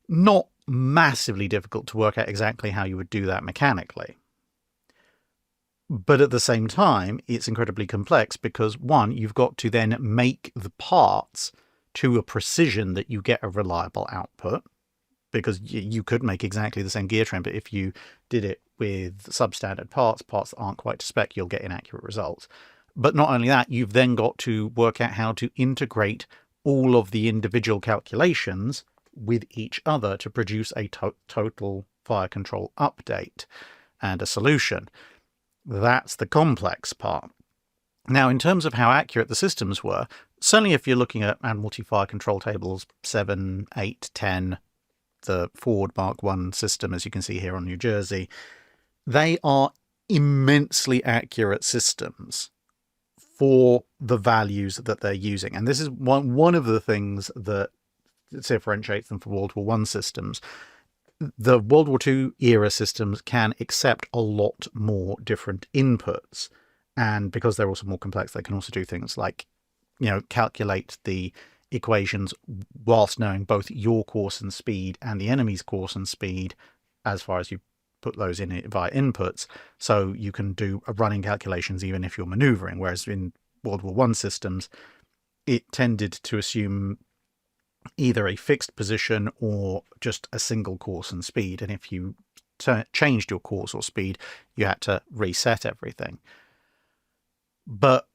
not massively difficult to work out exactly how you would do that mechanically. But at the same time, it's incredibly complex because, one, you've got to then make the parts to a precision that you get a reliable output, because you could make exactly the same gear train, but if you did it with substandard parts that aren't quite to spec, you'll get inaccurate results. But not only that, you've then got to work out how to integrate all of the individual calculations with each other to produce a total fire control update and a solution. That's the complex part. Now, in terms of how accurate the systems were, certainly if you're looking at Admiralty Fire Control Tables 7, 8, 10, the Ford Mark I system, as you can see here on New Jersey, they are immensely accurate systems for the values that they're using. And this is one of the things that differentiates them from World War I systems. The World War II era systems can accept a lot more different inputs. And because they're also more complex, they can also do things like, calculate the equations whilst knowing both your course and speed and the enemy's course and speed, as far as you put those in it via inputs. So you can do running calculations even if you're maneuvering. Whereas in World War I systems, it tended to assume either a fixed position or just a single course and speed. And if you changed your course or speed, you had to reset everything. But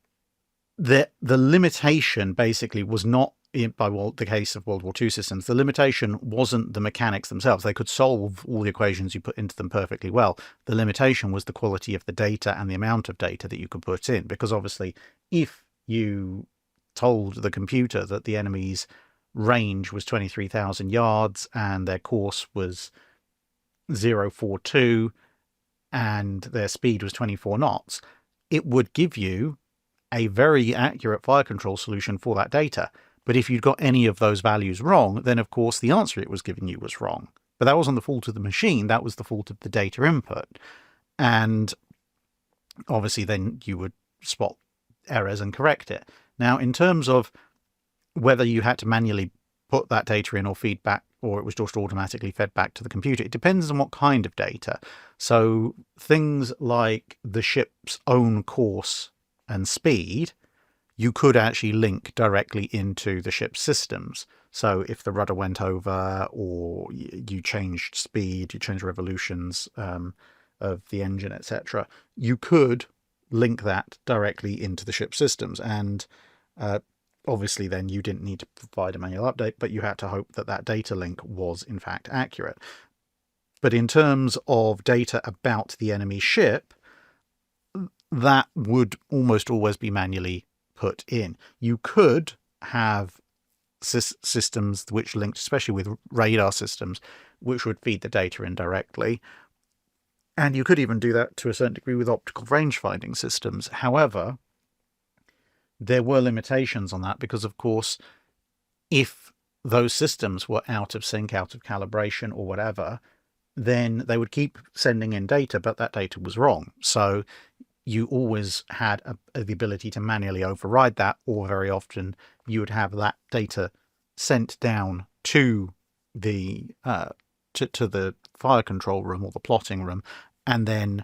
the limitation basically was not, by the case of World War II systems, the limitation wasn't the mechanics themselves. They could solve all the equations you put into them perfectly well. The limitation was the quality of the data and the amount of data that you could put in. Because obviously, if you told the computer that the enemy's range was 23,000 yards and their course was 042 and their speed was 24 knots, it would give you a very accurate fire control solution for that data. But if you'd got any of those values wrong, then of course the answer it was giving you was wrong. But that wasn't the fault of the machine, that was the fault of the data input. And obviously then you would spot errors and correct it. Now, in terms of whether you had to manually put that data in or feedback, or it was just automatically fed back to the computer. It depends on what kind of data. So things like the ship's own course and speed, you could actually link directly into the ship's systems. So if the rudder went over, or you changed speed, you changed revolutions of the engine, etc., you could link that directly into the ship's systems. And obviously then you didn't need to provide a manual update, but you had to hope that that data link was in fact accurate. But in terms of data about the enemy ship, that would almost always be manually put in. You could have systems which linked, especially with radar systems, which would feed the data in directly. And you could even do that to a certain degree with optical range finding systems. However, there were limitations on that because, of course, if those systems were out of sync, out of calibration or whatever, then they would keep sending in data, but that data was wrong. So you always had the ability to manually override that, or very often you would have that data sent down to the to the fire control room or the plotting room, and then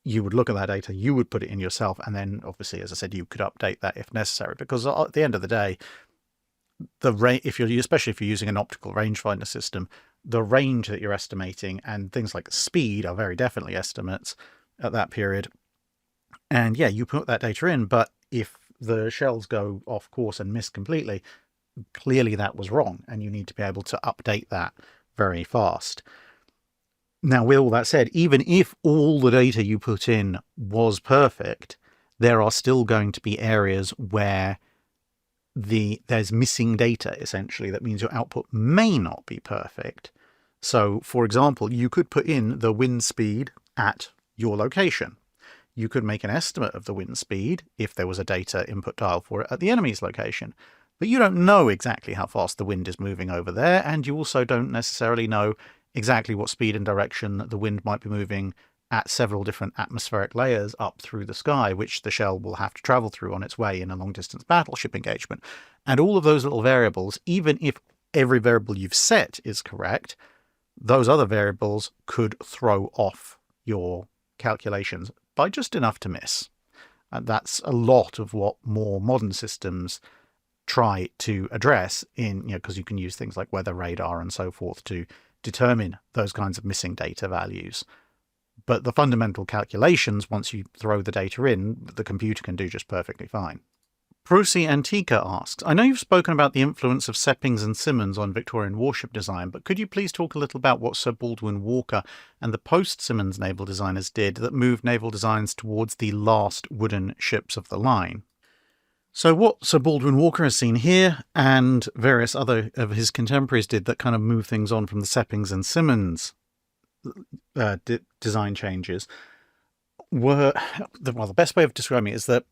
you would look at that data, you would put it in yourself, and then obviously, as I said, you could update that if necessary. Because at the end of the day, especially if you're using an optical rangefinder system, the range that you're estimating and things like speed are very definitely estimates at that period. And yeah, you put that data in, but if the shells go off course and miss completely, clearly that was wrong, and you need to be able to update that very fast. Now, with all that said, even if all the data you put in was perfect, there are still going to be areas where there's missing data, essentially. That means your output may not be perfect. So, for example, you could put in the wind speed at your location. You could make an estimate of the wind speed, if there was a data input dial for it, at the enemy's location. But you don't know exactly how fast the wind is moving over there, and you also don't necessarily know exactly what speed and direction the wind might be moving at several different atmospheric layers up through the sky, which the shell will have to travel through on its way in a long-distance battleship engagement. And all of those little variables, even if every variable you've set is correct, those other variables could throw off your calculations by just enough to miss. And that's a lot of what more modern systems try to address because you can use things like weather radar and so forth to determine those kinds of missing data values. But the fundamental calculations, once you throw the data in, the computer can do just perfectly fine. Prusi Antica asks, I know you've spoken about the influence of Seppings and Simmons on Victorian warship design, but could you please talk a little about what Sir Baldwin Walker and the post-Simmons naval designers did that moved naval designs towards the last wooden ships of the line? So what Sir Baldwin Walker has seen here, and various other of his contemporaries did that kind of move things on from the Seppings and Simmons design changes, were, the best way of describing it is that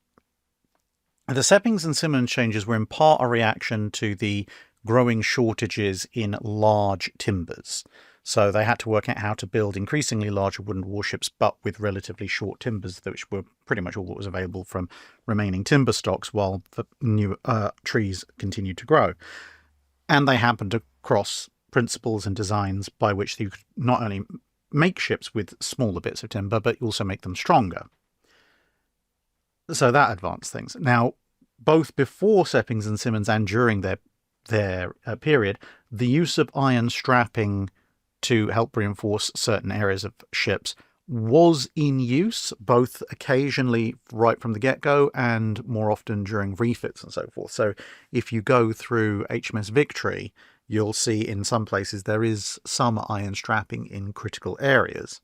the Seppings and Simmons changes were in part a reaction to the growing shortages in large timbers. So they had to work out how to build increasingly larger wooden warships, but with relatively short timbers, which were pretty much all that was available from remaining timber stocks while the new trees continued to grow. And they happened to cross principles and designs by which you could not only make ships with smaller bits of timber, but also make them stronger. So that advanced things. Now, both before Seppings and Simmons and during their period, the use of iron strapping to help reinforce certain areas of ships was in use, both occasionally right from the get-go and more often during refits and so forth. So if you go through HMS Victory, you'll see in some places there is some iron strapping in critical areas.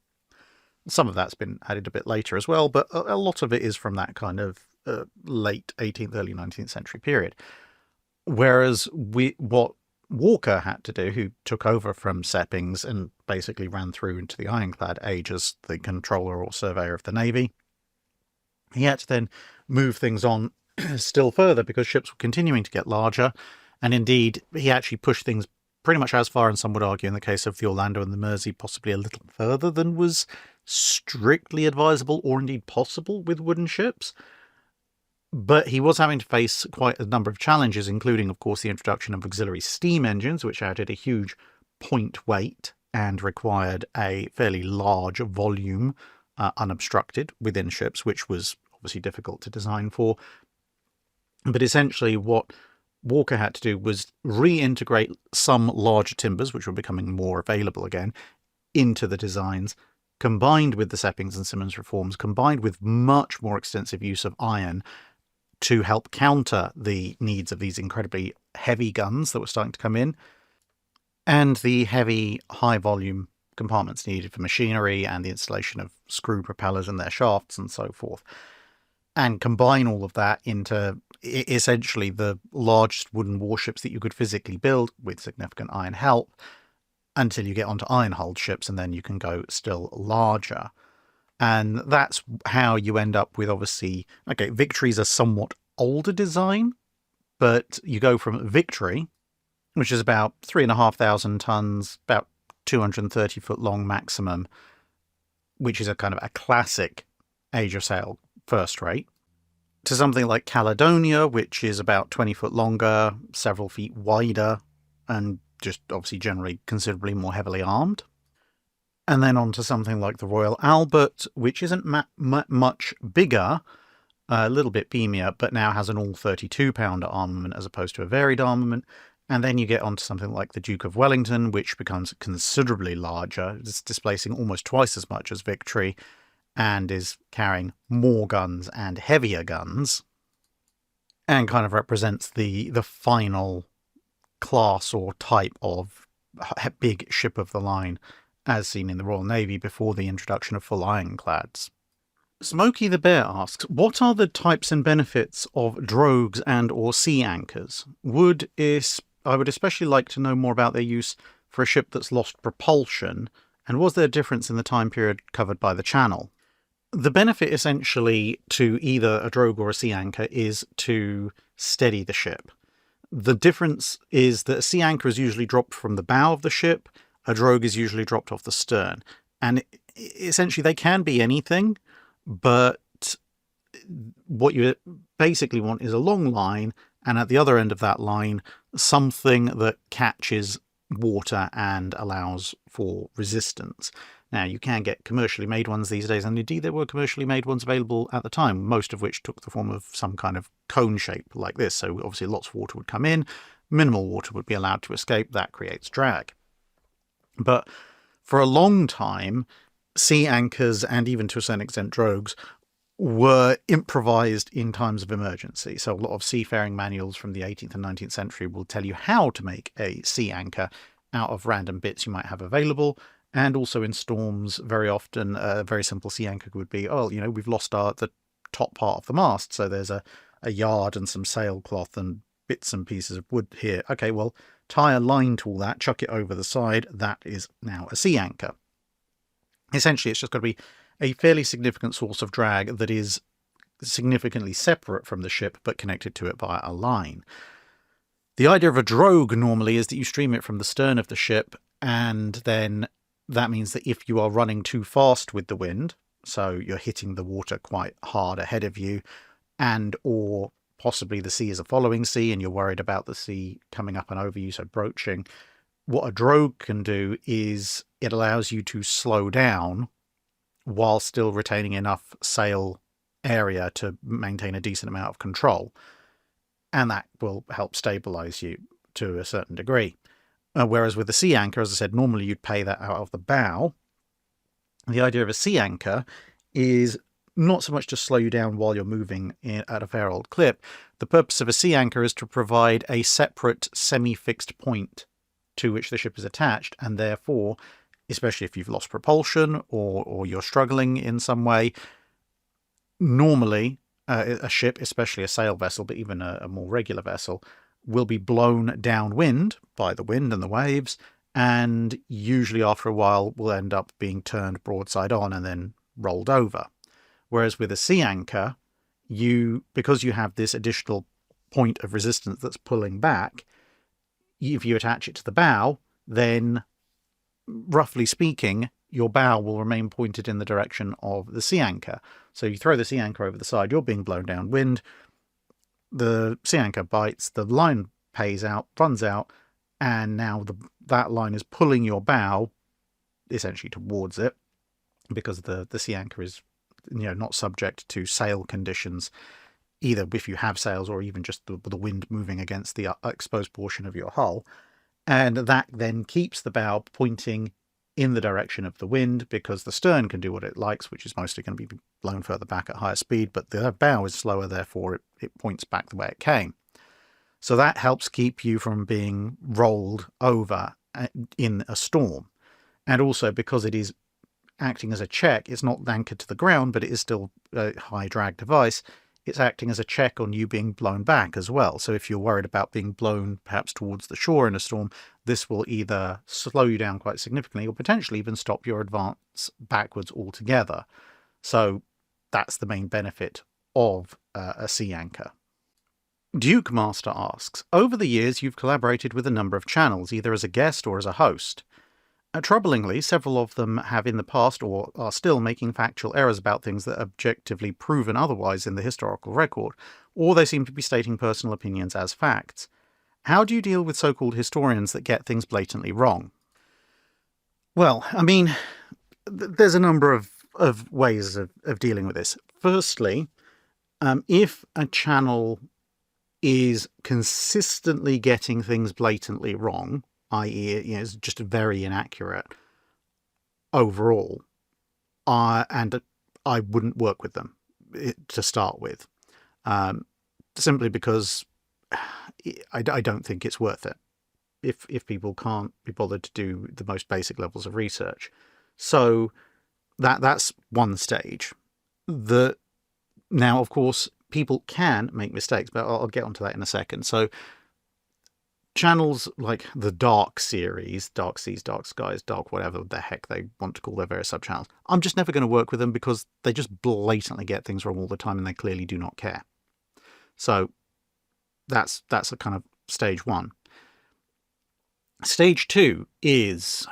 Some of that's been added a bit later as well, but a lot of it is from that kind of late 18th, early 19th century period. Whereas what Walker had to do, who took over from Seppings and basically ran through into the ironclad age as the controller or surveyor of the Navy, he had to then move things on still further because ships were continuing to get larger. And indeed, he actually pushed things pretty much as far, and some would argue in the case of the Orlando and the Mersey, possibly a little further than was strictly advisable or indeed possible with wooden ships. But he was having to face quite a number of challenges, including, of course, the introduction of auxiliary steam engines, which added a huge point weight and required a fairly large volume unobstructed within ships, which was obviously difficult to design for. But essentially what Walker had to do was reintegrate some larger timbers, which were becoming more available again, into the designs, combined with the Seppings and Simmons reforms, combined with much more extensive use of iron to help counter the needs of these incredibly heavy guns that were starting to come in, and the heavy, high-volume compartments needed for machinery and the installation of screw propellers in their shafts and so forth. And combine all of that into essentially the largest wooden warships that you could physically build with significant iron help, until you get onto iron-hulled ships, and then you can go still larger. And that's how you end up with, obviously, okay, Victory's a somewhat older design, but you go from Victory, which is about 3,500 tons, about 230 foot long maximum, which is a kind of a classic age of sail first rate, to something like Caledonia, which is about 20 foot longer, several feet wider, and just obviously generally considerably more heavily armed. And then on to something like the Royal Albert, which isn't much bigger, a little bit beamier, but now has an all 32-pounder armament as opposed to a varied armament. And then you get onto something like the Duke of Wellington, which becomes considerably larger. It's displacing almost twice as much as Victory and is carrying more guns and heavier guns, and kind of represents the final class or type of big ship of the line as seen in the Royal Navy before the introduction of full ironclads. Smokey the Bear asks, what are the types and benefits of drogues and or sea anchors? I would especially like to know more about their use for a ship that's lost propulsion, and was there a difference in the time period covered by the channel? The benefit essentially to either a drogue or a sea anchor is to steady the ship. The difference is that a sea anchor is usually dropped from the bow of the ship, a drogue is usually dropped off the stern. And essentially they can be anything, but what you basically want is a long line, and at the other end of that line, something that catches water and allows for resistance. Now, you can get commercially made ones these days, and indeed there were commercially made ones available at the time, most of which took the form of some kind of cone shape like this. So obviously lots of water would come in, minimal water would be allowed to escape, that creates drag. But for a long time, sea anchors and even to a certain extent drogues were improvised in times of emergency. So a lot of seafaring manuals from the 18th and 19th century will tell you how to make a sea anchor out of random bits you might have available. And also in storms, very often a very simple sea anchor would be, oh, you know, we've lost the top part of the mast, so there's a yard and some sailcloth and bits and pieces of wood here. Okay, well, tie a line to all that, chuck it over the side, that is now a sea anchor. Essentially, it's just got to be a fairly significant source of drag that is significantly separate from the ship but connected to it via a line. The idea of a drogue normally is that you stream it from the stern of the ship, and then that means that if you are running too fast with the wind, so you're hitting the water quite hard ahead of you, and or possibly the sea is a following sea and you're worried about the sea coming up and over you, so broaching, what a drogue can do is it allows you to slow down while still retaining enough sail area to maintain a decent amount of control. And that will help stabilize you to a certain degree. Whereas with a sea anchor, as I said, normally you'd pay that out of the bow. The idea of a sea anchor is not so much to slow you down while you're moving at a fair old clip. The purpose of a sea anchor is to provide a separate semi-fixed point to which the ship is attached, and therefore, especially if you've lost propulsion or you're struggling in some way, normally a ship, especially a sail vessel, but even a more regular vessel, will be blown downwind by the wind and the waves, and usually after a while will end up being turned broadside on and then rolled over. Whereas with a sea anchor, because you have this additional point of resistance that's pulling back, if you attach it to the bow, then roughly speaking, your bow will remain pointed in the direction of the sea anchor. So you throw the sea anchor over the side, you're being blown downwind, the sea anchor bites, the line pays out, runs out, and now that line is pulling your bow essentially towards it, because the sea anchor is not subject to sail conditions, either if you have sails or even just the wind moving against the exposed portion of your hull. And that then keeps the bow pointing in the direction of the wind, because the stern can do what it likes, which is mostly going to be blown further back at higher speed, but the bow is slower, therefore it points back the way it came. So that helps keep you from being rolled over in a storm. And also, because it is acting as a check, it's not anchored to the ground, but it is still a high drag device. It's acting as a check on you being blown back as well. So if you're worried about being blown perhaps towards the shore in a storm, this will either slow you down quite significantly or potentially even stop your advance backwards altogether. So that's the main benefit of a sea anchor. Duke Master asks, over the years you've collaborated with a number of channels, either as a guest or as a host. Troublingly, several of them have in the past or are still making factual errors about things that are objectively proven otherwise in the historical record, or they seem to be stating personal opinions as facts. How do you deal with so-called historians that get things blatantly wrong? Well, I mean, there's a number of ways of dealing with this. Firstly, if a channel is consistently getting things blatantly wrong, i.e., it's just very inaccurate overall, and I wouldn't work with them to start with, simply because I don't think it's worth it if people can't be bothered to do the most basic levels of research. So that's one stage. Now, of course, people can make mistakes, but I'll get onto that in a second. So channels like the Dark series, Dark Seas, Dark Skies, Dark whatever the heck they want to call their various sub-channels, I'm just never going to work with them because they just blatantly get things wrong all the time and they clearly do not care. So that's a kind of stage one. Stage two is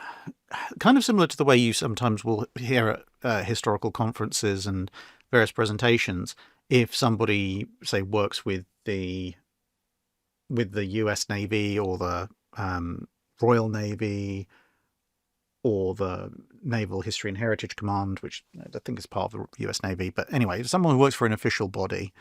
kind of similar to the way you sometimes will hear at historical conferences and various presentations. If somebody, say, works with the US Navy or the Royal Navy or the Naval History and Heritage Command, which I think is part of the US Navy. But anyway, someone who works for an official body,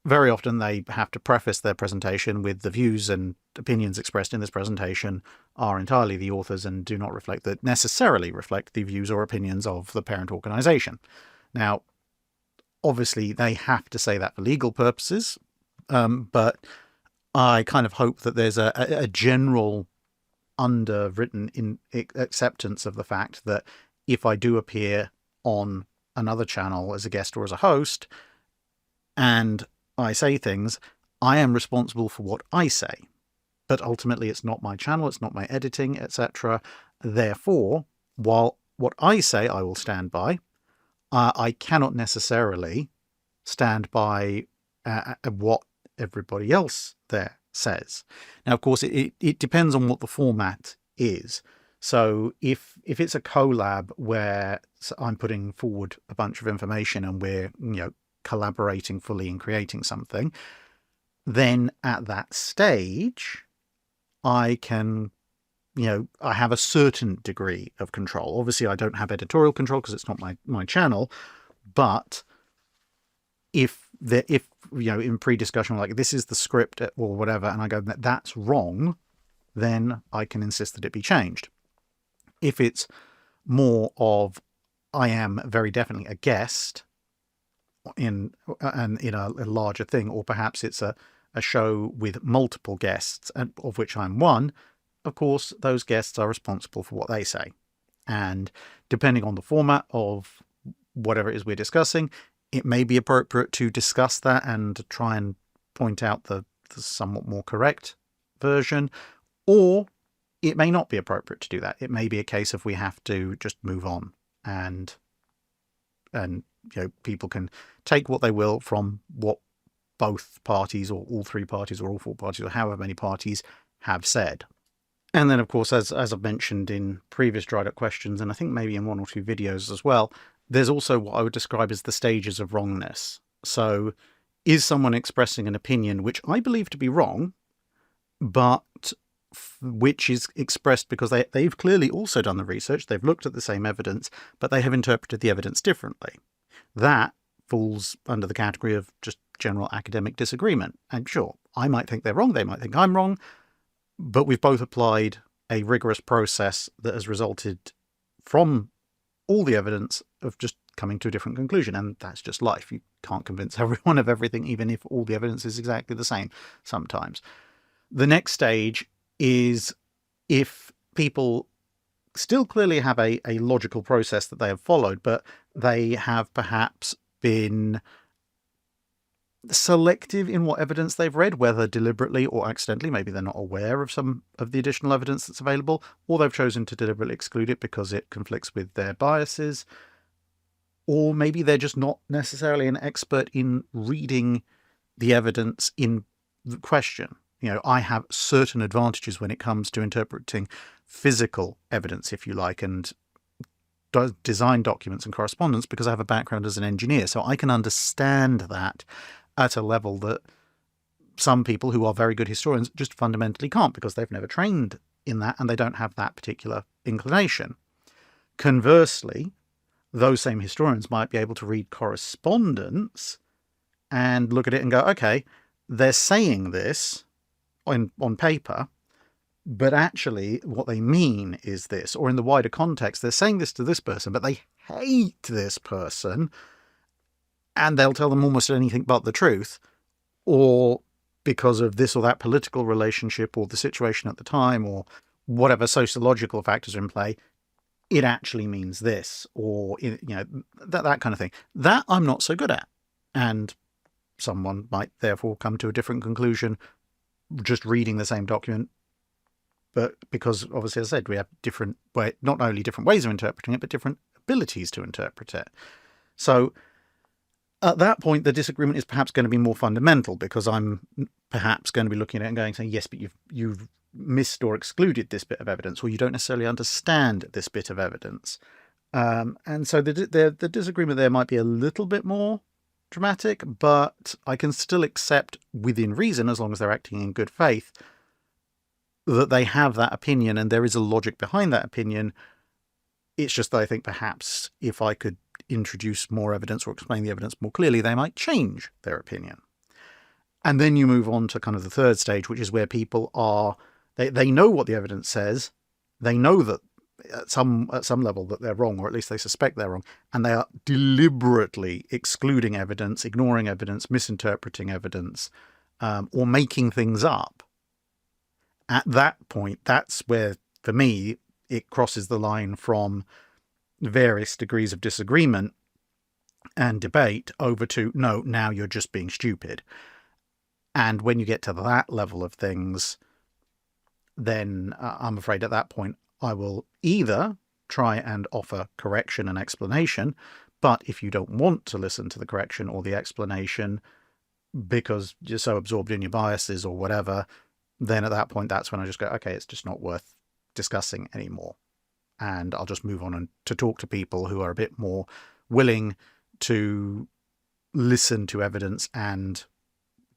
very often they have to preface their presentation with the views and opinions expressed in this presentation are entirely the author's and do not necessarily reflect the views or opinions of the parent organization. Now, obviously, they have to say that for legal purposes, but I kind of hope that there's a general underwritten acceptance of the fact that if I do appear on another channel as a guest or as a host, and I say things, I am responsible for what I say. But ultimately, it's not my channel, it's not my editing, etc. Therefore, while what I say I will stand by, I cannot necessarily stand by what everybody else there says. Now, of course, it depends on what the format is. So if it's a collab where I'm putting forward a bunch of information and we're collaborating fully in creating something, then at that stage I can I have a certain degree of control. Obviously I don't have editorial control because it's not my channel, but if in pre-discussion, like, this is the script or whatever, and I go, that's wrong, then I can insist that it be changed. If it's more of, I am very definitely a guest in a larger thing, or perhaps it's a show with multiple guests, and of which I'm one, of course, those guests are responsible for what they say. And depending on the format of whatever it is we're discussing, it may be appropriate to discuss that and try and point out the somewhat more correct version, or it may not be appropriate to do that. It may be a case of we have to just move on, and people can take what they will from what both parties, or all three parties, or all four parties, or however many parties have said. And then, of course, as I've mentioned in previous Drydock questions, and I think maybe in one or two videos as well, there's also what I would describe as the stages of wrongness. So is someone expressing an opinion which I believe to be wrong, but which is expressed because they've clearly also done the research, they've looked at the same evidence, but they have interpreted the evidence differently. That falls under the category of just general academic disagreement. And sure, I might think they're wrong, they might think I'm wrong, but we've both applied a rigorous process that has resulted from all the evidence of just coming to a different conclusion. And that's just life. You can't convince everyone of everything, even if all the evidence is exactly the same sometimes. The next stage is if people still clearly have a logical process that they have followed, but they have perhaps been selective in what evidence they've read, whether deliberately or accidentally. Maybe they're not aware of some of the additional evidence that's available, or they've chosen to deliberately exclude it because it conflicts with their biases, or maybe they're just not necessarily an expert in reading the evidence in the question. I have certain advantages when it comes to interpreting physical evidence, if you like, and design documents and correspondence because I have a background as an engineer. So I can understand that at a level that some people who are very good historians just fundamentally can't because they've never trained in that and they don't have that particular inclination. Conversely, those same historians might be able to read correspondence and look at it and go, okay, they're saying this on paper, but actually what they mean is this, or in the wider context, they're saying this to this person, but they hate this person, and they'll tell them almost anything but the truth, or because of this or that political relationship or the situation at the time or whatever sociological factors are in play, it actually means this, or that kind of thing. That I'm not so good at, and someone might therefore come to a different conclusion just reading the same document, but because obviously, as I said, we have not only different ways of interpreting it, but different abilities to interpret it. So at that point, the disagreement is perhaps going to be more fundamental because I'm perhaps going to be looking at it and going, saying, yes, but you've missed or excluded this bit of evidence, or you don't necessarily understand this bit of evidence. And so the disagreement there might be a little bit more dramatic, but I can still accept within reason, as long as they're acting in good faith, that they have that opinion and there is a logic behind that opinion. It's just that I think perhaps if I could introduce more evidence or explain the evidence more clearly, they might change their opinion. And then you move on to kind of the third stage, which is where people are, they know what the evidence says, they know that at some level that they're wrong, or at least they suspect they're wrong, and they are deliberately excluding evidence, ignoring evidence, misinterpreting evidence, or making things up. At that point, that's where, for me, it crosses the line from various degrees of disagreement and debate over to, no, now you're just being stupid. And when you get to that level of things, then I'm afraid at that point, I will either try and offer correction and explanation, but if you don't want to listen to the correction or the explanation because you're so absorbed in your biases or whatever, then at that point, that's when I just go, okay, it's just not worth discussing anymore. And I'll just move on to talk to people who are a bit more willing to listen to evidence and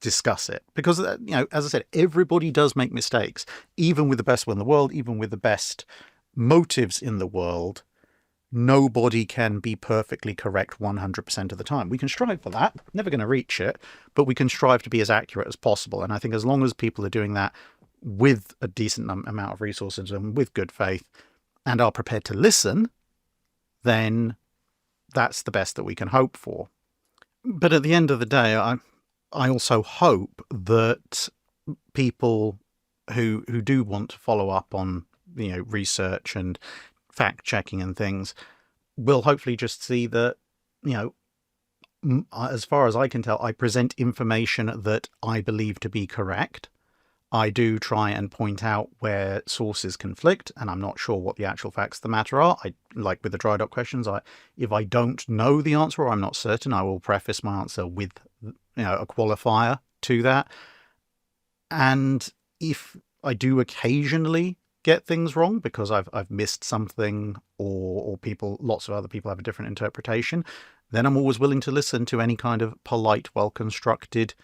discuss it. Because, as I said, everybody does make mistakes, even with the best one in the world, even with the best motives in the world. Nobody can be perfectly correct 100% of the time. We can strive for that, never going to reach it, but we can strive to be as accurate as possible. And I think as long as people are doing that with a decent amount of resources and with good faith and are prepared to listen, then that's the best that we can hope for. But at the end of the day, I also hope that people who do want to follow up on research and fact checking and things will hopefully just see that as far as I can tell, I present information that I believe to be correct. I do try and point out where sources conflict, and I'm not sure what the actual facts of the matter are. Like with the Drydock questions, if I don't know the answer or I'm not certain, I will preface my answer with a qualifier to that. And if I do occasionally get things wrong because I've missed something or lots of other people have a different interpretation, then I'm always willing to listen to any kind of polite, well-constructed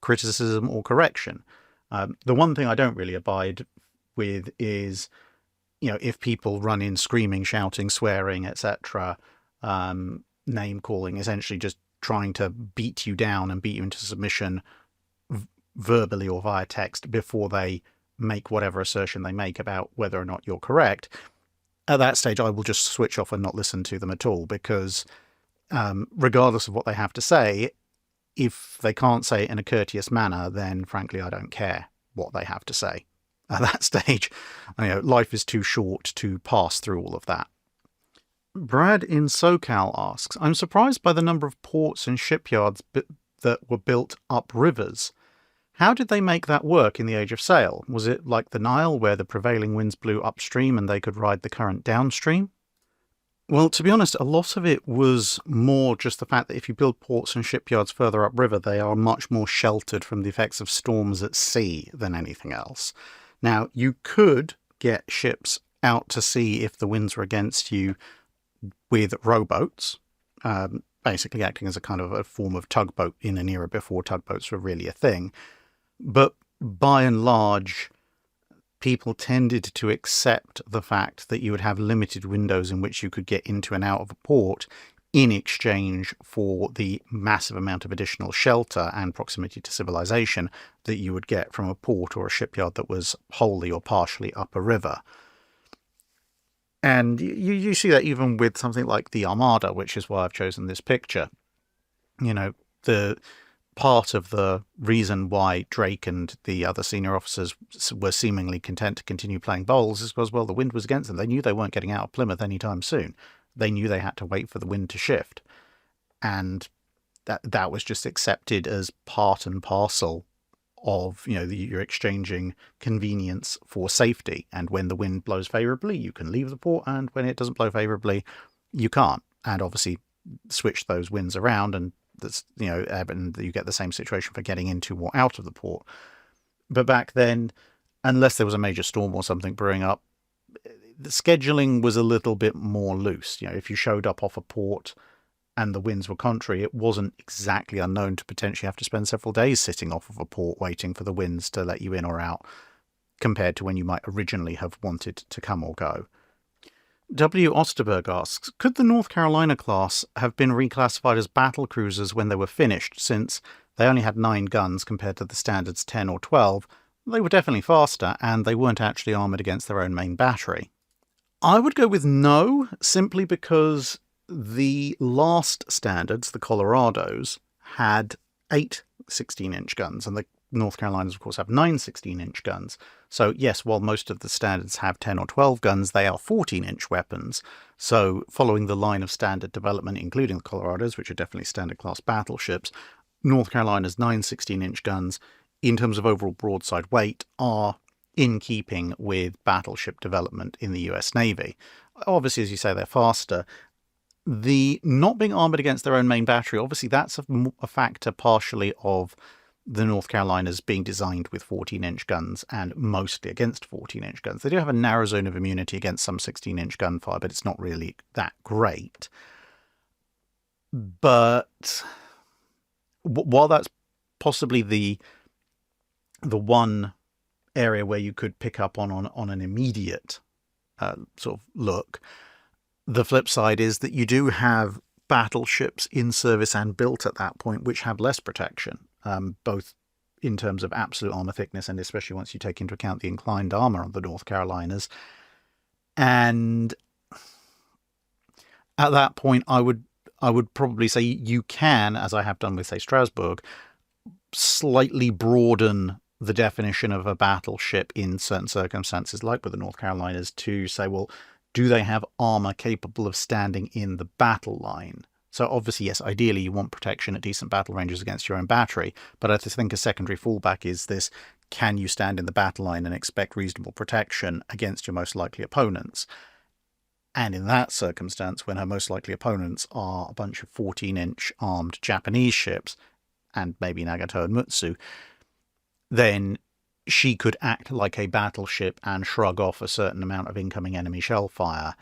criticism or correction. The one thing I don't really abide with is, if people run in screaming, shouting, swearing, etc., name-calling, essentially just trying to beat you down and beat you into submission verbally or via text before they make whatever assertion they make about whether or not you're correct. At that stage, I will just switch off and not listen to them at all, because regardless of what they have to say, if they can't say it in a courteous manner, then frankly, I don't care what they have to say. At that stage, life is too short to pass through all of that. Brad in SoCal asks, I'm surprised by the number of ports and shipyards that were built up rivers. How did they make that work in the age of sail? Was it like the Nile, where the prevailing winds blew upstream and they could ride the current downstream? Well, to be honest, a lot of it was more just the fact that if you build ports and shipyards further upriver, they are much more sheltered from the effects of storms at sea than anything else. Now, you could get ships out to sea if the winds were against you with rowboats, basically acting as a kind of a form of tugboat in an era before tugboats were really a thing. But by and large, people tended to accept the fact that you would have limited windows in which you could get into and out of a port in exchange for the massive amount of additional shelter and proximity to civilization that you would get from a port or a shipyard that was wholly or partially up a river. And you see that even with something like the Armada, which is why I've chosen this picture. The part of the reason why Drake and the other senior officers were seemingly content to continue playing bowls is because, well, the wind was against them. They knew they weren't getting out of Plymouth anytime soon. They knew they had to wait for the wind to shift. And that was just accepted as part and parcel of, you're exchanging convenience for safety. And when the wind blows favourably, you can leave the port, and when it doesn't blow favourably, you can't. And obviously switch those winds around, and that's, and you get the same situation for getting into or out of the port. But back then, unless there was a major storm or something brewing up, the scheduling was a little bit more loose. If you showed up off a port and the winds were contrary, it wasn't exactly unknown to potentially have to spend several days sitting off of a port waiting for the winds to let you in or out, compared to when you might originally have wanted to come or go. W. Osterberg asks, could the North Carolina class have been reclassified as battlecruisers when they were finished, since they only had 9 guns compared to the standard's 10 or 12? They were definitely faster, and they weren't actually armoured against their own main battery. I would go with no, simply because the last standards, the Colorados, had 8 16-inch guns, and the North Carolinas, of course, have 9 16-inch guns. So, yes, while most of the standards have 10 or 12 guns, they are 14-inch weapons. So, following the line of standard development, including the Colorados, which are definitely standard-class battleships, North Carolina's 9 16-inch guns, in terms of overall broadside weight, are in keeping with battleship development in the US Navy. Obviously, as you say, they're faster. The not being armoured against their own main battery, obviously that's a factor partially of the North Carolinas being designed with 14-inch guns and mostly against 14-inch guns. They do have a narrow zone of immunity against some 16-inch gunfire, but it's not really that great. But while that's possibly the one area where you could pick up on an immediate sort of look, the flip side is that you do have battleships in service and built at that point which have less protection, both in terms of absolute armour thickness and especially once you take into account the inclined armour on the North Carolinas. And at that point, I would probably say you can, as I have done with, say, Strasbourg, slightly broaden the definition of a battleship in certain circumstances, like with the North Carolinas, to say, well, do they have armour capable of standing in the battle line? So obviously, yes, ideally you want protection at decent battle ranges against your own battery, but I think a secondary fallback is this: can you stand in the battle line and expect reasonable protection against your most likely opponents? And in that circumstance, when her most likely opponents are a bunch of 14-inch armed Japanese ships, and maybe Nagato and Mutsu, then she could act like a battleship and shrug off a certain amount of incoming enemy shell fire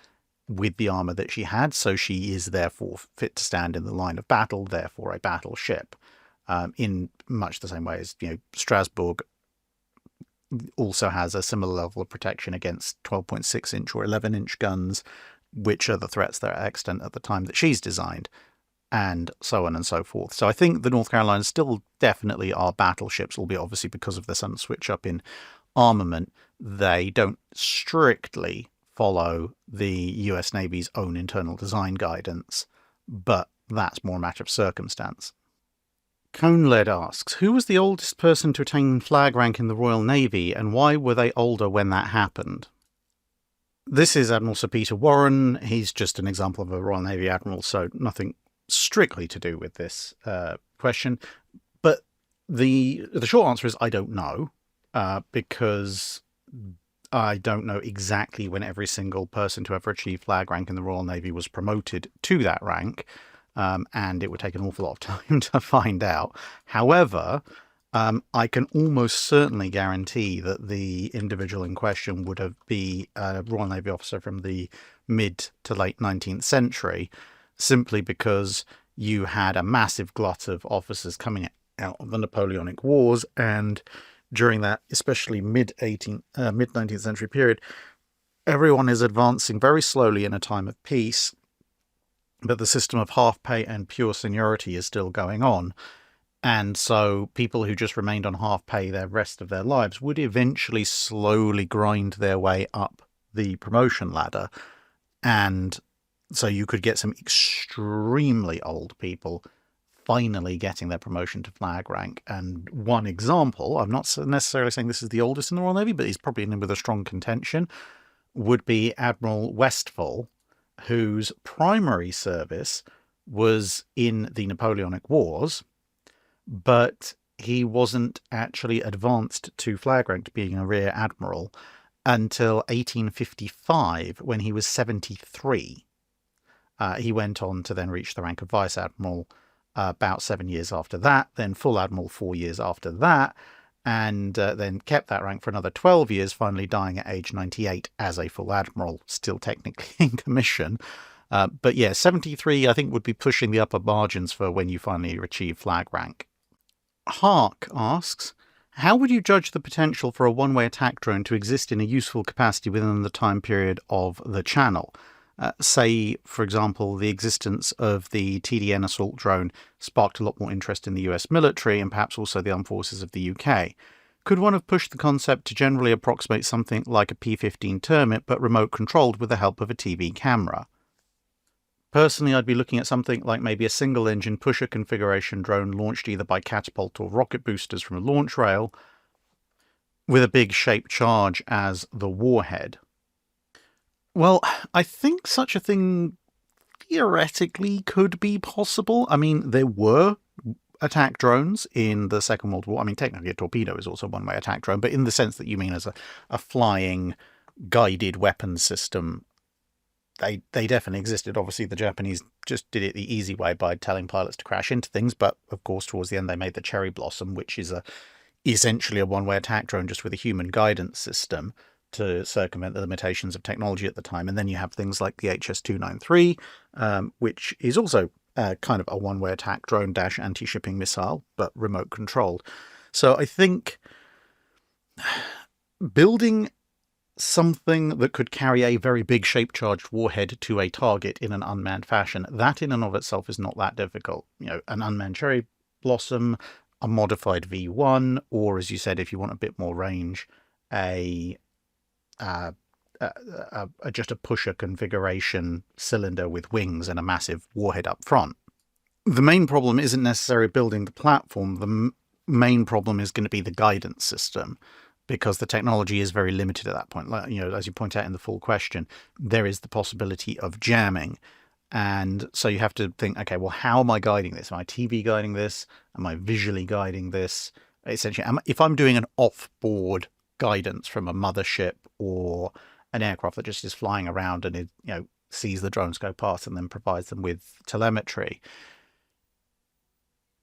with the armour that she had, so she is therefore fit to stand in the line of battle, therefore a battleship. In much the same way as, Strasbourg also has a similar level of protection against 12.6-inch or 11-inch guns, which are the threats that are extant at the time that she's designed, and so on and so forth. So I think the North Carolinas still definitely are battleships, albeit obviously because of the sudden switch up in armament, they don't strictly follow the US Navy's own internal design guidance, but that's more a matter of circumstance. Coneled asks, who was the oldest person to attain flag rank in the Royal Navy, and why were they older when that happened? This is Admiral Sir Peter Warren. He's just an example of a Royal Navy admiral, so nothing strictly to do with this question. But the short answer is I don't know, because I don't know exactly when every single person to ever achieve flag rank in the Royal Navy was promoted to that rank. And it would take an awful lot of time to find out. However, I can almost certainly guarantee that the individual in question would have been a Royal Navy officer from the mid to late 19th century, simply because you had a massive glut of officers coming out of the Napoleonic Wars, and during that, especially mid-19th century period, everyone is advancing very slowly in a time of peace, but the system of half pay and pure seniority is still going on. And so people who just remained on half pay the rest of their lives would eventually slowly grind their way up the promotion ladder. And so you could get some extremely old people finally getting their promotion to flag rank. And one example, I'm not necessarily saying this is the oldest in the Royal Navy, but he's probably in with a strong contention, would be Admiral Westphal, whose primary service was in the Napoleonic Wars, but he wasn't actually advanced to flag rank to being a rear admiral until 1855, when he was 73. He went on to then reach the rank of vice admiral about 7 years after that, then full admiral 4 years after that, and then kept that rank for another 12 years, finally dying at age 98 as a full admiral, still technically in commission. But yeah, 73, I think, would be pushing the upper margins for when you finally achieve flag rank. Hark asks, how would you judge the potential for a one-way attack drone to exist in a useful capacity within the time period of the Channel? Say, for example, the existence of the TDN assault drone sparked a lot more interest in the US military and perhaps also the armed forces of the UK. Could one have pushed the concept to generally approximate something like a P-15 Termit, but remote controlled with the help of a TV camera? Personally, I'd be looking at something like maybe a single-engine pusher configuration drone launched either by catapult or rocket boosters from a launch rail, with a big shaped charge as the warhead. Well, I think such a thing theoretically could be possible. I mean, there were attack drones in the Second World War. I mean, technically a torpedo is also a one-way attack drone, but in the sense that you mean as a flying guided weapons system, they definitely existed. Obviously, the Japanese just did it the easy way by telling pilots to crash into things, but of course, towards the end, they made the Cherry Blossom, which is essentially a one-way attack drone just with a human guidance system to circumvent the limitations of technology at the time. And then you have things like the HS-293, which is also kind of a one-way attack drone dash anti-shipping missile, but remote controlled. So I think building something that could carry a very big shape-charged warhead to a target in an unmanned fashion, that in and of itself is not that difficult. You know, an unmanned Cherry Blossom, a modified V1, or as you said, if you want a bit more range, just a pusher configuration cylinder with wings and a massive warhead up front. The main problem isn't necessarily building the platform. The main problem is going to be the guidance system, because the technology is very limited at that point. Like, you know, as you point out in the full question, there is the possibility of jamming. And so you have to think, okay, well, how am I guiding this? Am I TV guiding this? Am I visually guiding this? Essentially, if I'm doing an off-board guidance from a mothership or an aircraft that just is flying around and it, you know, sees the drones go past and then provides them with telemetry,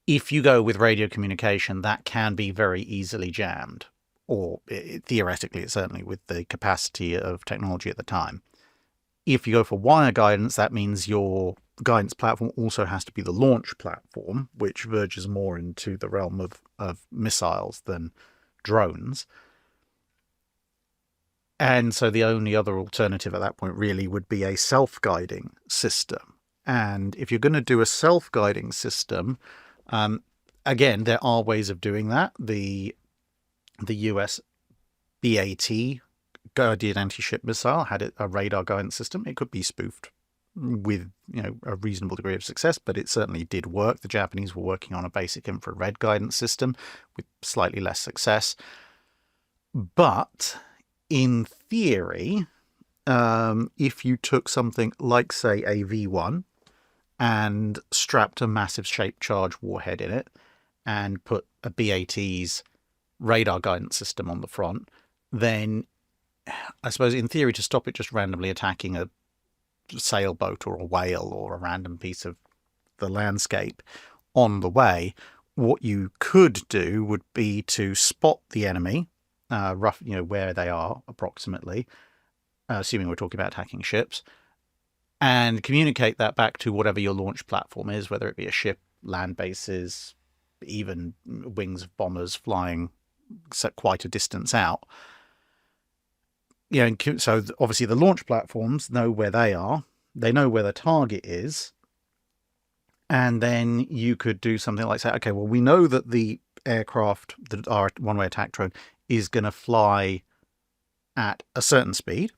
if you go with radio communication, that can be very easily jammed, or theoretically, certainly with the capacity of technology at the time. If you go for wire guidance, that means your guidance platform also has to be the launch platform, which verges more into the realm of missiles than drones. And so the only other alternative at that point really would be a self-guiding system. And if you're going to do a self-guiding system, again, there are ways of doing that. The US BAT guided anti-ship missile had a radar guidance system. It could be spoofed with a reasonable degree of success, but it certainly did work. The Japanese were working on a basic infrared guidance system with slightly less success. But in theory, if you took something like, say, a V1 and strapped a massive shaped charge warhead in it and put a BAT's radar guidance system on the front, then I suppose in theory to stop it just randomly attacking a sailboat or a whale or a random piece of the landscape on the way, what you could do would be to spot the enemy, where they are approximately, assuming we're talking about attacking ships, and communicate that back to whatever your launch platform is, whether it be a ship, land bases, even wings of bombers flying quite a distance out. So obviously the launch platforms know where they are. They know where the target is. And then you could do something like say, okay, well, we know that the aircraft, our one-way attack drone, is going to fly at a certain speed.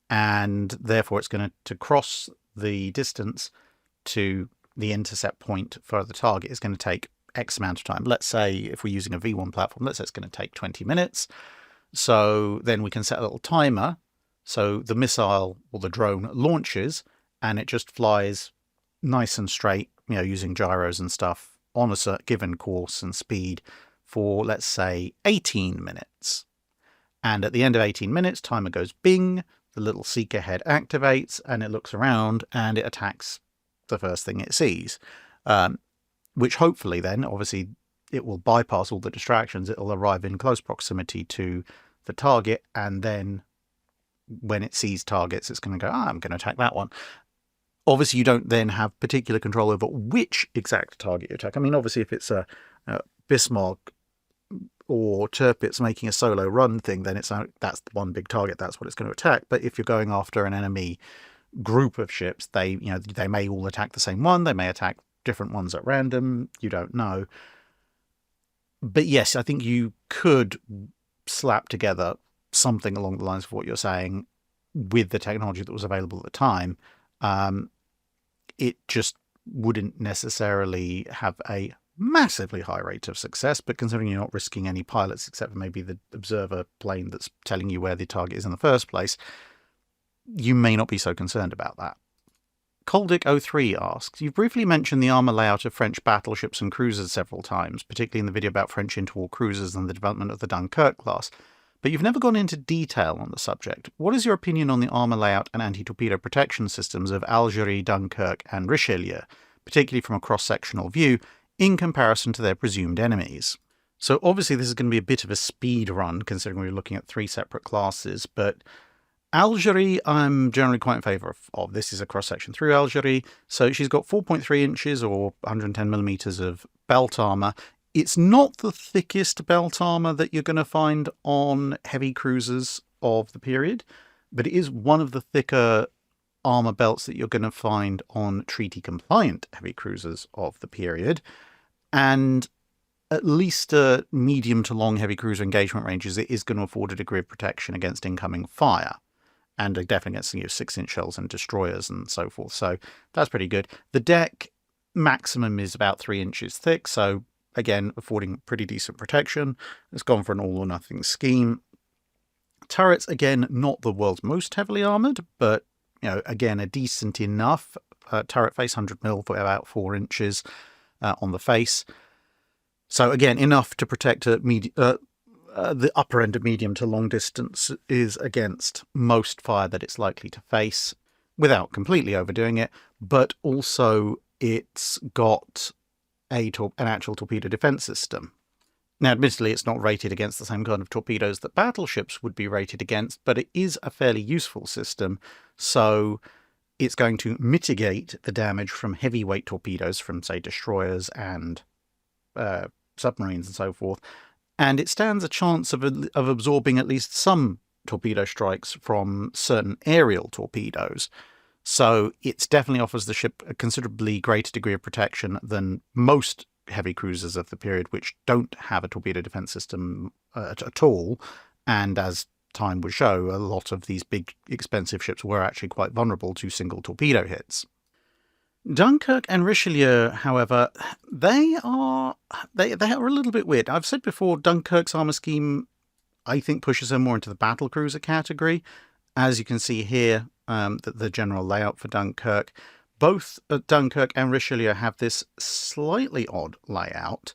And therefore it's going to cross the distance to the intercept point for the target is going to take X amount of time. Let's say if we're using a V1 platform, let's say it's going to take 20 minutes. So then we can set a little timer. So the missile or the drone launches and it just flies nice and straight, using gyros and stuff on a given course and speed for, let's say, 18 minutes. And at the end of 18 minutes, timer goes bing, the little seeker head activates and it looks around and it attacks the first thing it sees. Which hopefully then, obviously, it will bypass all the distractions. It'll arrive in close proximity to the target. And then when it sees targets, it's going to go, I'm going to attack that one. Obviously, you don't then have particular control over which exact target you attack. I mean, obviously, if it's a Bismarck or Tirpitz making a solo run thing, then that's the one big target. That's what it's going to attack. But if you're going after an enemy group of ships, they may all attack the same one. They may attack different ones at random. You don't know. But yes, I think you could slap together something along the lines of what you're saying with the technology that was available at the time. It just wouldn't necessarily have a massively high rate of success, but considering you're not risking any pilots except for maybe the observer plane that's telling you where the target is in the first place, you may not be so concerned about that. Coldick03 asks, you've briefly mentioned the armour layout of French battleships and cruisers several times, particularly in the video about French interwar cruisers and the development of the Dunkerque class, but you've never gone into detail on the subject. What is your opinion on the armour layout and anti-torpedo protection systems of Algérie, Dunkerque and Richelieu, particularly from a cross-sectional view, in comparison to their presumed enemies? So obviously this is going to be a bit of a speed run, considering we're looking at 3 separate classes, but Algérie, I'm generally quite in favour of. This is a cross-section through Algérie. So she's got 4.3 inches or 110 millimetres of belt armour. It's not the thickest belt armour that you're going to find on heavy cruisers of the period, but it is one of the thicker armour belts that you're going to find on treaty-compliant heavy cruisers of the period. And at least a medium to long heavy cruiser engagement ranges, it is going to afford a degree of protection against incoming fire. And definitely against 6-inch shells and destroyers and so forth. So that's pretty good. The deck maximum is about 3 inches thick. So again, affording pretty decent protection. It's gone for an all or nothing scheme. Turrets, again, not the world's most heavily armoured, but again, a decent enough turret face, 100mm for about 4 inches on the face. So again, enough to protect the upper end of medium to long distance is against most fire that it's likely to face without completely overdoing it, but also it's got an actual torpedo defense system. Now, admittedly, it's not rated against the same kind of torpedoes that battleships would be rated against, but it is a fairly useful system, so it's going to mitigate the damage from heavyweight torpedoes from, say, destroyers and submarines and so forth, and it stands a chance of absorbing at least some torpedo strikes from certain aerial torpedoes. So it definitely offers the ship a considerably greater degree of protection than most heavy cruisers of the period, which don't have a torpedo defense system at all. And as time would show, a lot of these big, expensive ships were actually quite vulnerable to single torpedo hits. Dunkirk and Richelieu, however, they are a little bit weird. I've said before, Dunkirk's armour scheme, I think, pushes her more into the battlecruiser category. As you can see here, the general layout for Dunkirk. Both Dunkirk and Richelieu have this slightly odd layout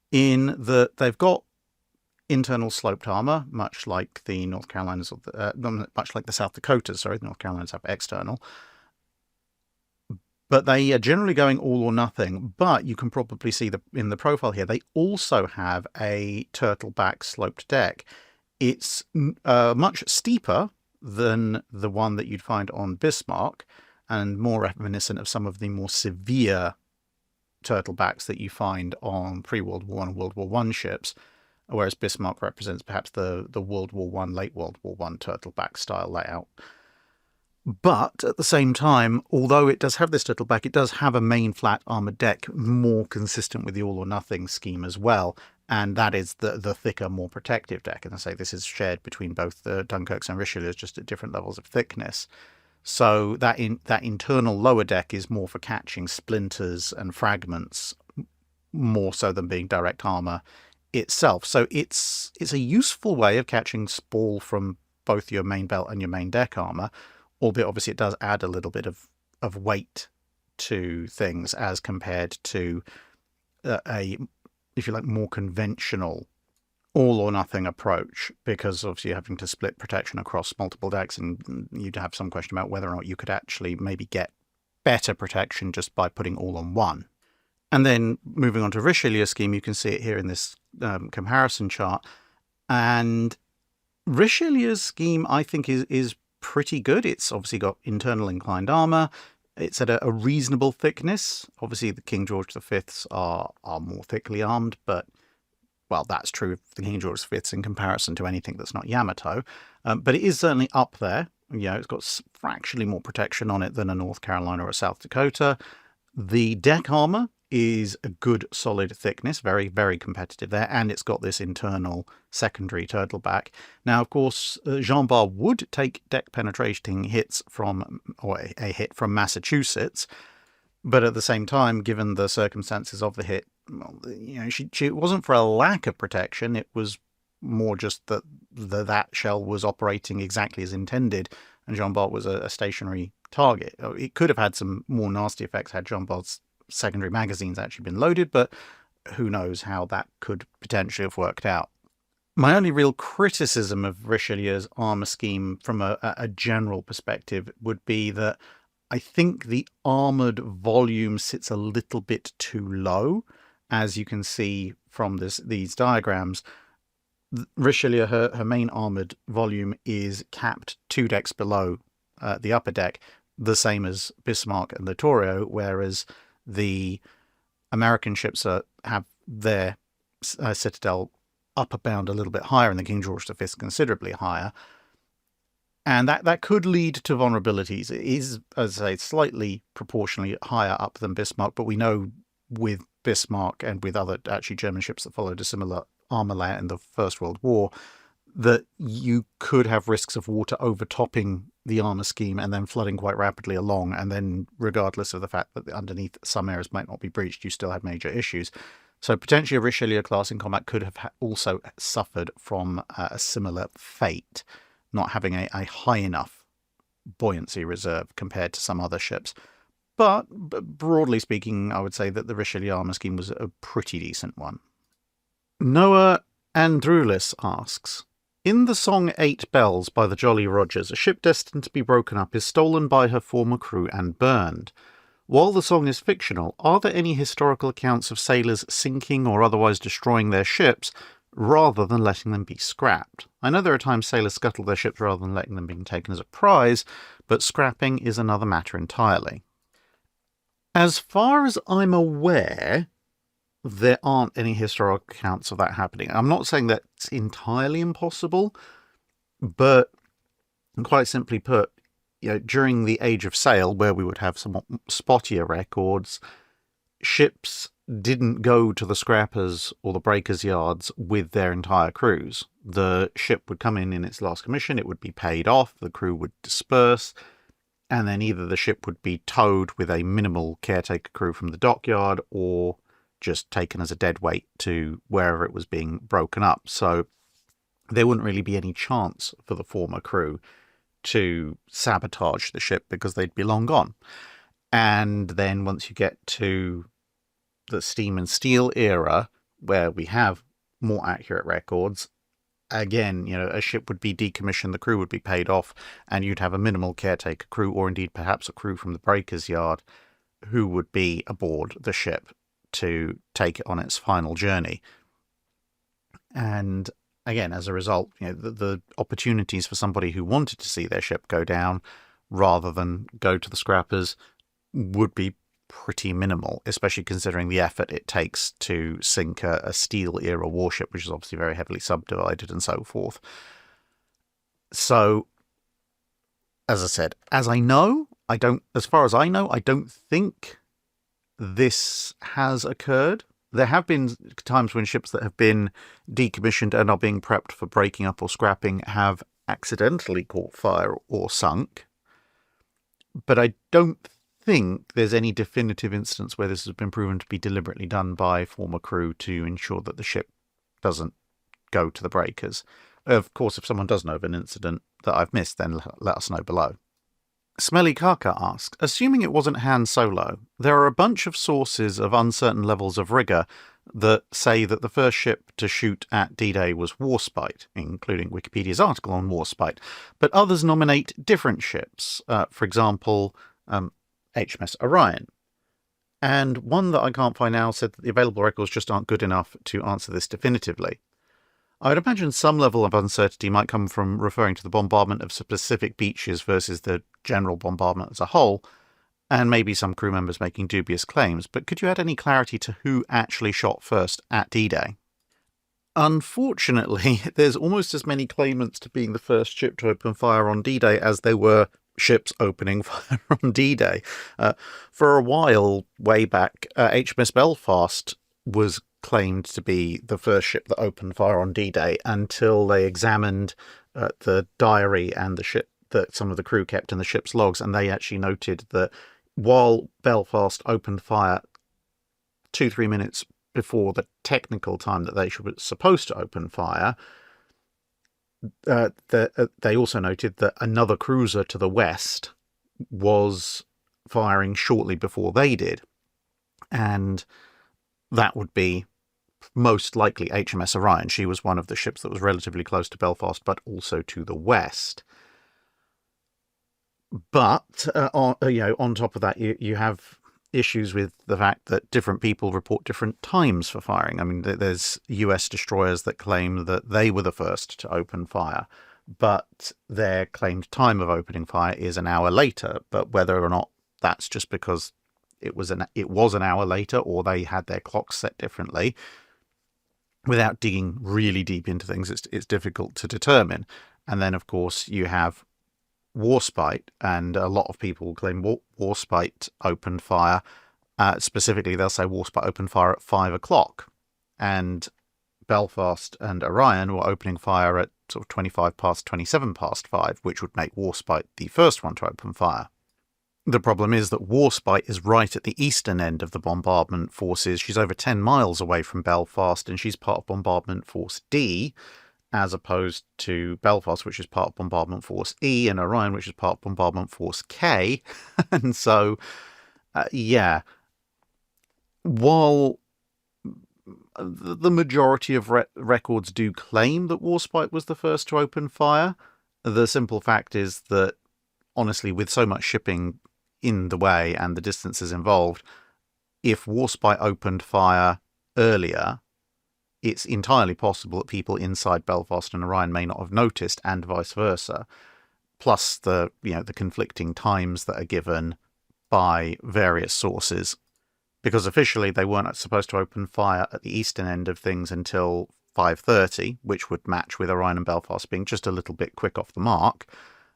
in that they've got internal sloped armour, much like the North Carolinas, much like the South Dakotas. Sorry, the North Carolinas have external. But they are generally going all or nothing. But you can probably see in the profile here, they also have a turtle-back sloped deck. It's much steeper than the one that you'd find on Bismarck, and more reminiscent of some of the more severe turtlebacks that you find on pre-World War I and World War I ships, whereas Bismarck represents perhaps the World War I, late World War I turtleback style layout. But at the same time, although it does have this turtleback, it does have a main flat armoured deck more consistent with the all-or-nothing scheme as well, and that is the thicker, more protective deck. And I say this is shared between both the Dunkirks and Richelieus, just at different levels of thickness. So that internal lower deck is more for catching splinters and fragments, more so than being direct armour itself. So it's a useful way of catching spall from both your main belt and your main deck armour, albeit obviously it does add a little bit of weight to things as compared to if you like, more conventional all-or-nothing approach, because obviously you're having to split protection across multiple decks, and you'd have some question about whether or not you could actually maybe get better protection just by putting all on one. And then moving on to Richelieu's scheme, you can see it here in this comparison chart, and Richelieu's scheme, I think, is pretty good. It's obviously got internal inclined armour. It's at a reasonable thickness. Obviously, the King George V's are more thickly armed, but, well, that's true of the King George V's in comparison to anything that's not Yamato. But it is certainly up there. You know, it's got fractionally more protection on it than a North Carolina or a South Dakota. The deck armour is a good solid thickness, very, very competitive there, and it's got this internal secondary turtleback. Now, of course, Jean Bart would take deck penetrating hits from, or a hit from Massachusetts, but at the same time, given the circumstances of the hit, well, you know, it wasn't for a lack of protection, it was more just that that shell was operating exactly as intended, and Jean Bart was a stationary target. It could have had some more nasty effects had Jean Bart's secondary magazines actually been loaded, but who knows how that could potentially have worked out. My only real criticism of Richelieu's armour scheme from a general perspective would be that I think the armoured volume sits a little bit too low. As you can see from these diagrams, Richelieu, her main armoured volume is capped 2 decks below the upper deck, the same as Bismarck and Littorio, whereas the American ships have their citadel upper bound a little bit higher, and the King George V considerably higher. And that could lead to vulnerabilities. It is, as I say, slightly proportionally higher up than Bismarck, but we know with Bismarck and with other actually German ships that followed a similar armour layout in the First World War, that you could have risks of water overtopping the armour scheme and then flooding quite rapidly along, and then regardless of the fact that underneath some areas might not be breached, you still have major issues. So potentially a Richelieu class in combat could have also suffered from a similar fate, not having a high enough buoyancy reserve compared to some other ships. But broadly speaking, I would say that the Richelieu armour scheme was a pretty decent one. Noah Androulis asks, in the song 8 Bells by the Jolly Rogers, a ship destined to be broken up is stolen by her former crew and burned. While the song is fictional, are there any historical accounts of sailors sinking or otherwise destroying their ships rather than letting them be scrapped? I know there are times sailors scuttle their ships rather than letting them be taken as a prize, but scrapping is another matter entirely. As far as I'm aware, there aren't any historical accounts of that happening. I'm not saying that's entirely impossible, but quite simply put, during the Age of Sail, where we would have somewhat spottier records, ships didn't go to the scrappers or the breakers' yards with their entire crews. The ship would come in its last commission, it would be paid off, the crew would disperse, and then either the ship would be towed with a minimal caretaker crew from the dockyard or just taken as a dead weight to wherever it was being broken up. So there wouldn't really be any chance for the former crew to sabotage the ship because they'd be long gone. And then once you get to the steam and steel era, where we have more accurate records, again, a ship would be decommissioned, the crew would be paid off, and you'd have a minimal caretaker crew, or indeed perhaps a crew from the breakers' yard, who would be aboard the ship to take it on its final journey. And again, as a result, the opportunities for somebody who wanted to see their ship go down rather than go to the scrappers would be pretty minimal, especially considering the effort it takes to sink a steel-era warship, which is obviously very heavily subdivided and so forth. So, as I said, as far as I know, I don't think this has occurred. There have been times when ships that have been decommissioned and are being prepped for breaking up or scrapping have accidentally caught fire or sunk. But I don't think there's any definitive instance where this has been proven to be deliberately done by former crew to ensure that the ship doesn't go to the breakers. Of course, if someone does know of an incident that I've missed, then let us know below. Smelly Kaka asks, assuming it wasn't Han Solo, there are a bunch of sources of uncertain levels of rigour that say that the first ship to shoot at D-Day was Warspite, including Wikipedia's article on Warspite, but others nominate different ships, for example, HMS Orion. And one that I can't find now said that the available records just aren't good enough to answer this definitively. I would imagine some level of uncertainty might come from referring to the bombardment of specific beaches versus the general bombardment as a whole, and maybe some crew members making dubious claims, but could you add any clarity to who actually shot first at D-Day? Unfortunately, there's almost as many claimants to being the first ship to open fire on D-Day as there were ships opening fire on D-Day. For a while, way back, HMS Belfast was claimed to be the first ship that opened fire on D-Day until they examined the diary and the ship that some of the crew kept in the ship's logs, and they actually noted that while Belfast opened fire 2-3 minutes before the technical time that they were supposed to open fire, they also noted that another cruiser to the west was firing shortly before they did, and that would be most likely HMS Orion. She was one of the ships that was relatively close to Belfast, but also to the west. But on top of that, you have issues with the fact that different people report different times for firing. I mean, there's US destroyers that claim that they were the first to open fire, but their claimed time of opening fire is an hour later. But whether or not that's just because it was an hour later, or they had their clocks set differently, without digging really deep into things, it's difficult to determine. And then, of course, you have Warspite, and a lot of people claim Warspite opened fire. Specifically, they'll say Warspite opened fire at 5 o'clock, and Belfast and Orion were opening fire at sort of 25 past, 27 past 5, which would make Warspite the first one to open fire. The problem is that Warspite is right at the eastern end of the bombardment forces. She's over 10 miles away from Belfast, and she's part of Bombardment Force D, as opposed to Belfast, which is part of Bombardment Force E, and Orion, which is part of Bombardment Force K. And so, while the majority of records do claim that Warspite was the first to open fire, the simple fact is that, honestly, with so much shipping in the way and the distances involved, if Warspite opened fire earlier, it's entirely possible that people inside Belfast and Orion may not have noticed, and vice versa. Plus the conflicting times that are given by various sources, because officially they weren't supposed to open fire at the eastern end of things until 5:30, which would match with Orion and Belfast being just a little bit quick off the mark,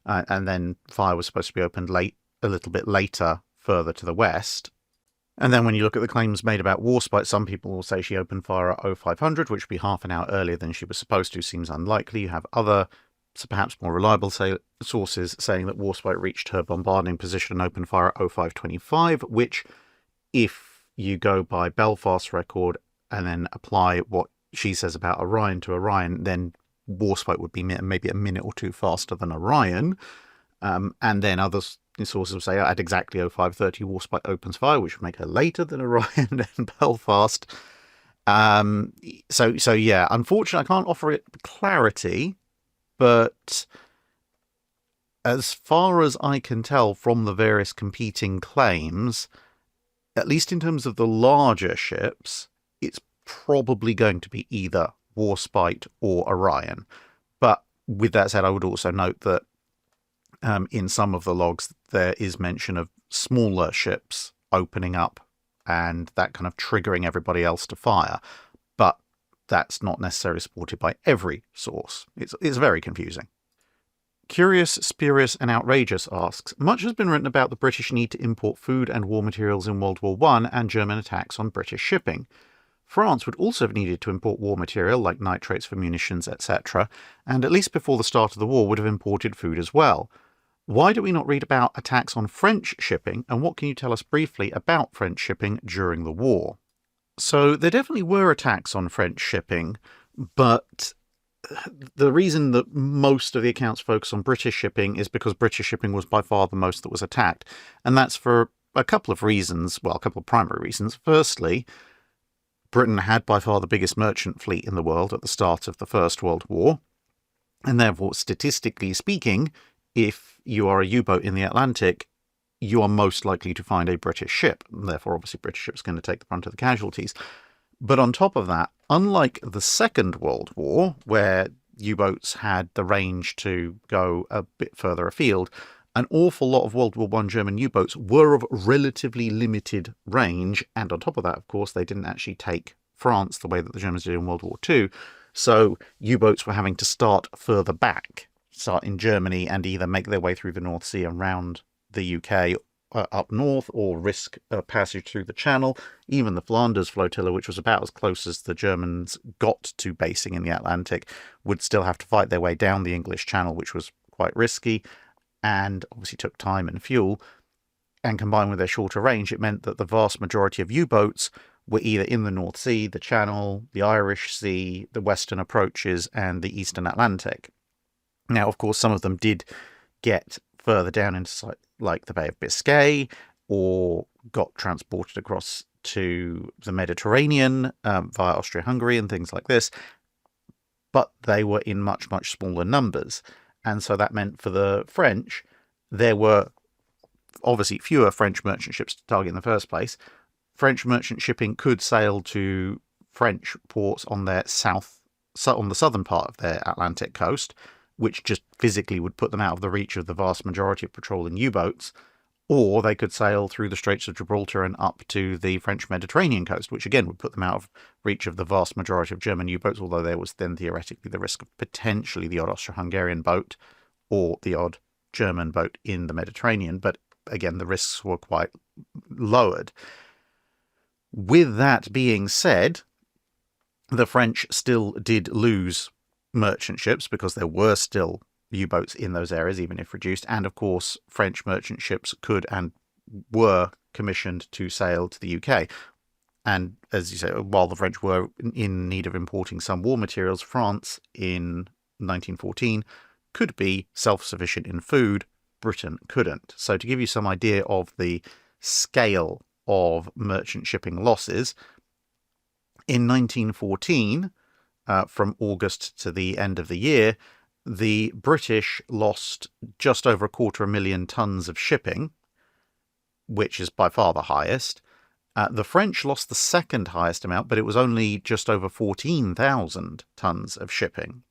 and then fire was supposed to be opened a little bit later, further to the west. And then when you look at the claims made about Warspite, some people will say she opened fire at 0500, which would be half an hour earlier than she was supposed to. Seems unlikely. You have other, perhaps more reliable sources saying that Warspite reached her bombarding position and opened fire at 0525, which, if you go by Belfast's record and then apply what she says about Orion to Orion, then Warspite would be maybe a minute or two faster than Orion. And then others sources will say at exactly 0530 Warspite opens fire, which would make her later than Orion and Belfast. So yeah, unfortunately I can't offer it clarity, but as far as I can tell from the various competing claims, at least in terms of the larger ships, it's probably going to be either Warspite or Orion. But with that said, I would also note that in some of the logs, there is mention of smaller ships opening up and that kind of triggering everybody else to fire. But that's not necessarily supported by every source. It's very confusing. Curious, Spurious and Outrageous asks, much has been written about the British need to import food and war materials in World War I and German attacks on British shipping. France would also have needed to import war material like nitrates for munitions, etc., and at least before the start of the war would have imported food as well. Why do we not read about attacks on French shipping, and what can you tell us briefly about French shipping during the war? So there definitely were attacks on French shipping, but the reason that most of the accounts focus on British shipping is because British shipping was by far the most that was attacked, and that's for a couple of reasons, well, a couple of primary reasons. Firstly, Britain had by far the biggest merchant fleet in the world at the start of the First World War, and therefore, statistically speaking, if you are a U-boat in the Atlantic, you are most likely to find a British ship. Therefore, obviously, British ships are going to take the brunt of the casualties. But on top of that, unlike the Second World War, where U-boats had the range to go a bit further afield, an awful lot of World War I German U-boats were of relatively limited range. And on top of that, of course, they didn't actually take France the way that the Germans did in World War II. So U-boats were having to start further back, start in Germany and either make their way through the North Sea and round the UK up north, or risk a passage through the Channel. Even the Flanders flotilla, which was about as close as the Germans got to basing in the Atlantic, would still have to fight their way down the English Channel, which was quite risky and obviously took time and fuel. And combined with their shorter range, it meant that the vast majority of U-boats were either in the North Sea, the Channel, the Irish Sea, the Western approaches, and the Eastern Atlantic. Now, of course, some of them did get further down into like the Bay of Biscay, or got transported across to the Mediterranean via Austria-Hungary and things like this, but they were in much, much smaller numbers. And so that meant for the French, there were obviously fewer French merchant ships to target in the first place. French merchant shipping could sail to French ports on the southern part of their Atlantic coast, which just physically would put them out of the reach of the vast majority of patrolling U-boats, or they could sail through the Straits of Gibraltar and up to the French Mediterranean coast, which again would put them out of reach of the vast majority of German U-boats, although there was then theoretically the risk of potentially the odd Austro-Hungarian boat or the odd German boat in the Mediterranean, but again, the risks were quite lowered. With that being said, the French still did lose merchant ships because there were still U-boats in those areas, even if reduced. And of course, French merchant ships could and were commissioned to sail to the UK. And as you say, while the French were in need of importing some war materials, France in 1914 could be self-sufficient in food. Britain couldn't. So to give you some idea of the scale of merchant shipping losses, in 1914, from August to the end of the year, the British lost just over 250,000 tons of shipping, which is by far the highest. The French lost the second highest amount, but it was only just over 14,000 tons of shipping.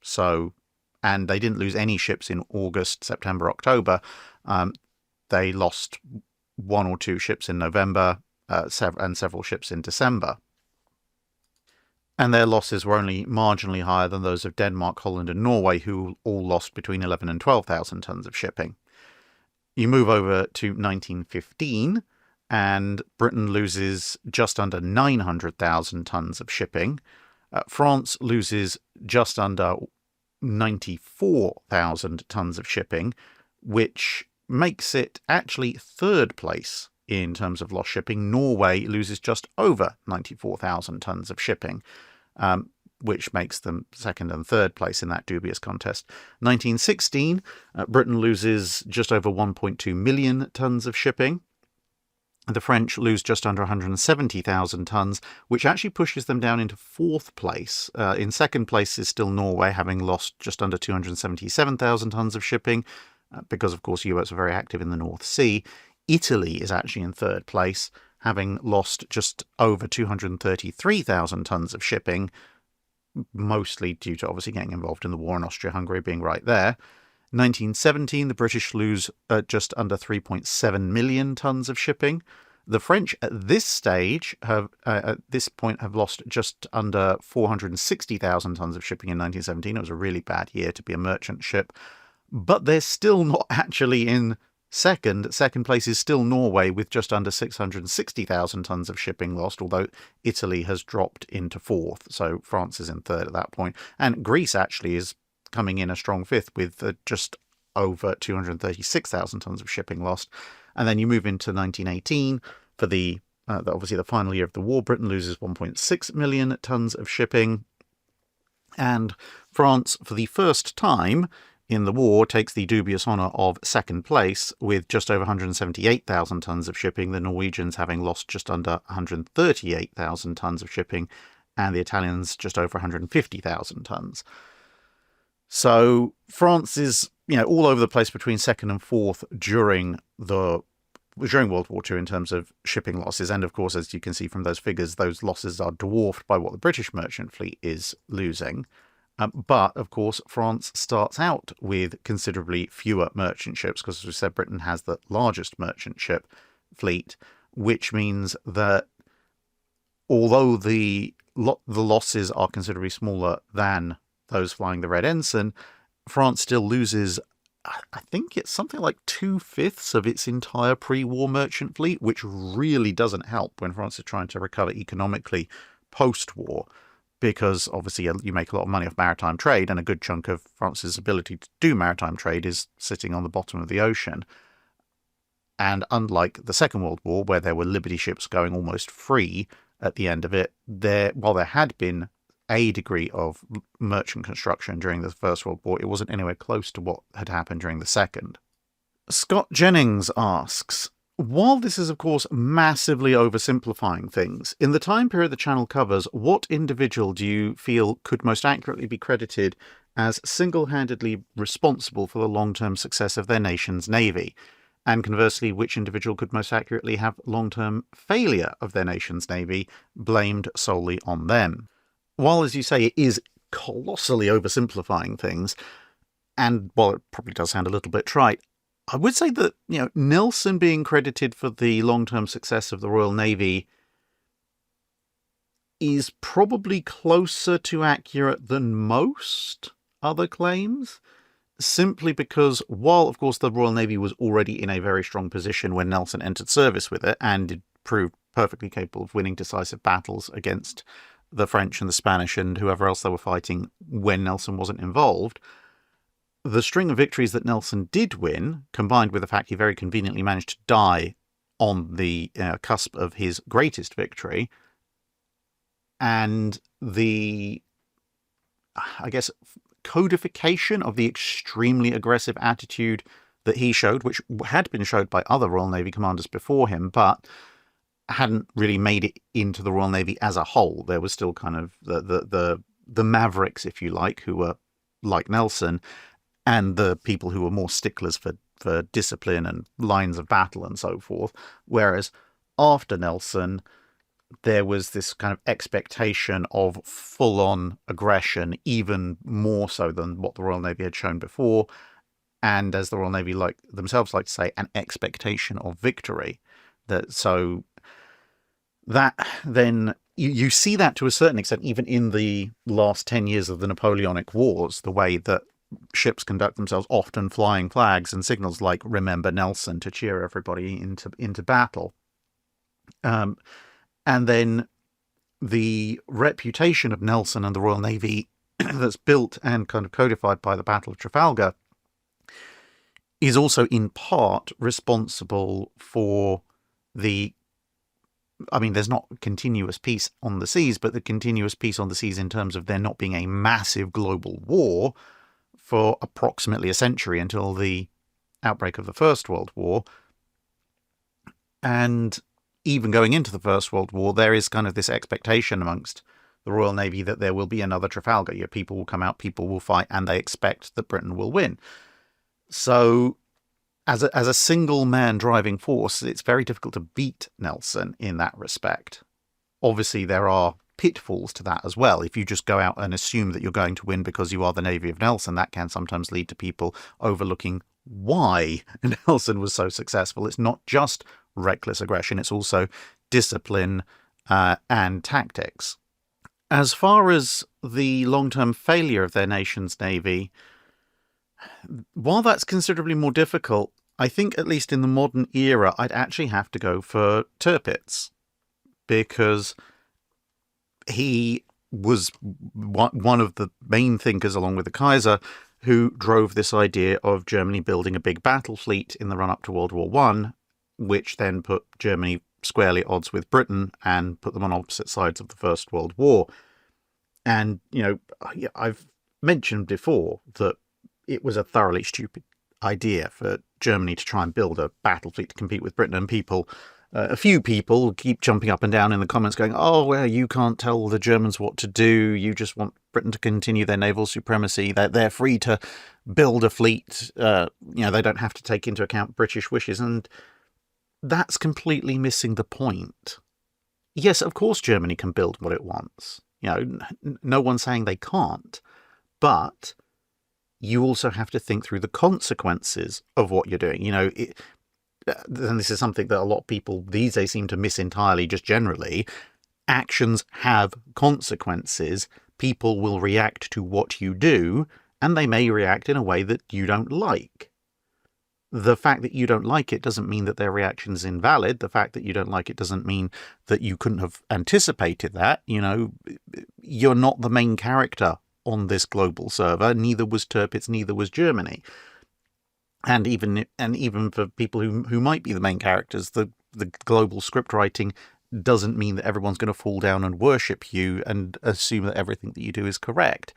And they didn't lose any ships in August, September, October. They lost one or two ships in November and several ships in December. And their losses were only marginally higher than those of Denmark, Holland and Norway, who all lost between 11 and 12,000 tons of shipping. You move over to 1915, and Britain loses just under 900,000 tons of shipping. France loses just under 94,000 tons of shipping, which makes it actually third place in terms of lost shipping. Norway loses just over 94,000 tons of shipping, which makes them second and third place in that dubious contest. 1916, Britain loses just over 1.2 million tons of shipping. The French lose just under 170,000 tons, which actually pushes them down into fourth place. In second place is still Norway, having lost just under 277,000 tons of shipping, because, of course, US are very active in the North Sea. Italy is actually in third place, having lost just over 233,000 tons of shipping, mostly due to obviously getting involved in the war in Austria-Hungary, being right there. 1917, the British lose just under 3.7 million tons of shipping. The French at this stage at this point have lost just under 460,000 tons of shipping in 1917. It was a really bad year to be a merchant ship, but they're still not actually in second. Second place is still Norway with just under 660,000 tons of shipping lost, although Italy has dropped into fourth, so France is in third at that point. And Greece actually is coming in a strong fifth with just over 236,000 tons of shipping lost. And then you move into 1918 for obviously the final year of the war. Britain loses 1.6 million tons of shipping. And France, for the first time in the war, takes the dubious honour of second place with just over 178,000 tons of shipping, the Norwegians having lost just under 138,000 tons of shipping, and the Italians just over 150,000 tons. So France is, all over the place between second and fourth during World War II in terms of shipping losses. And of course, as you can see from those figures, those losses are dwarfed by what the British merchant fleet is losing. But, of course, France starts out with considerably fewer merchant ships because, as we said, Britain has the largest merchant ship fleet, which means that although the losses are considerably smaller than those flying the Red Ensign, France still loses, I think it's something like 2/5 of its entire pre-war merchant fleet, which really doesn't help when France is trying to recover economically post-war, because obviously you make a lot of money off maritime trade, and a good chunk of France's ability to do maritime trade is sitting on the bottom of the ocean. And unlike the Second World War, where there were Liberty ships going almost free at the end of it, while there had been a degree of merchant construction during the First World War, it wasn't anywhere close to what had happened during the Second. Scott Jennings asks, while this is of course massively oversimplifying things, in the time period the channel covers, what individual do you feel could most accurately be credited as single-handedly responsible for the long-term success of their nation's navy? And conversely, which individual could most accurately have long-term failure of their nation's navy blamed solely on them? While, as you say, it is colossally oversimplifying things, and while it probably does sound a little bit trite, I would say that, Nelson being credited for the long-term success of the Royal Navy is probably closer to accurate than most other claims, simply because while, of course, the Royal Navy was already in a very strong position when Nelson entered service with it, and it proved perfectly capable of winning decisive battles against the French and the Spanish and whoever else they were fighting when Nelson wasn't involved, the string of victories that Nelson did win, combined with the fact he very conveniently managed to die on the cusp of his greatest victory, and the, I guess, codification of the extremely aggressive attitude that he showed, which had been showed by other Royal Navy commanders before him, but hadn't really made it into the Royal Navy as a whole. There was still kind of the mavericks, if you like, who were like Nelson, and the people who were more sticklers for for discipline and lines of battle and so forth. Whereas after Nelson, there was this kind of expectation of full-on aggression, even more so than what the Royal Navy had shown before. And as the Royal Navy themselves like to say, an expectation of victory. So that then, you see that to a certain extent, even in the last 10 years of the Napoleonic Wars, the way that ships conduct themselves, often flying flags and signals like "Remember Nelson" to cheer everybody into battle. And then the reputation of Nelson and the Royal Navy that's built and kind of codified by the Battle of Trafalgar is also in part responsible for there's not continuous peace on the seas, but the continuous peace on the seas in terms of there not being a massive global war for approximately a century until the outbreak of the First World War. And even going into the First World War, there is kind of this expectation amongst the Royal Navy that there will be another Trafalgar. People will come out, people will fight, and they expect that Britain will win. So as a single man driving force, it's very difficult to beat Nelson in that respect. Obviously, there are pitfalls to that as well. If you just go out and assume that you're going to win because you are the Navy of Nelson, that can sometimes lead to people overlooking why Nelson was so successful. It's not just reckless aggression, it's also discipline and tactics. As far as the long-term failure of their nation's navy, while that's considerably more difficult, I think at least in the modern era, I'd actually have to go for Tirpitz, because he was one of the main thinkers, along with the Kaiser, who drove this idea of Germany building a big battle fleet in the run-up to World War I, which then put Germany squarely at odds with Britain and put them on opposite sides of the First World War. And, I've mentioned before that it was a thoroughly stupid idea for Germany to try and build a battle fleet to compete with Britain, and a few people keep jumping up and down in the comments going, oh, well, you can't tell the Germans what to do. You just want Britain to continue their naval supremacy. They're free to build a fleet. They don't have to take into account British wishes. And that's completely missing the point. Yes, of course, Germany can build what it wants. No one's saying they can't. But you also have to think through the consequences of what you're doing. And this is something that a lot of people these days seem to miss entirely, just generally. Actions have consequences. People will react to what you do, and they may react in a way that you don't like. The fact that you don't like it doesn't mean that their reaction is invalid. The fact that you don't like it doesn't mean that you couldn't have anticipated that. You're not the main character on this global server. Neither was Tirpitz, neither was Germany. And even for people who might be the main characters, the global script writing doesn't mean that everyone's going to fall down and worship you and assume that everything that you do is correct.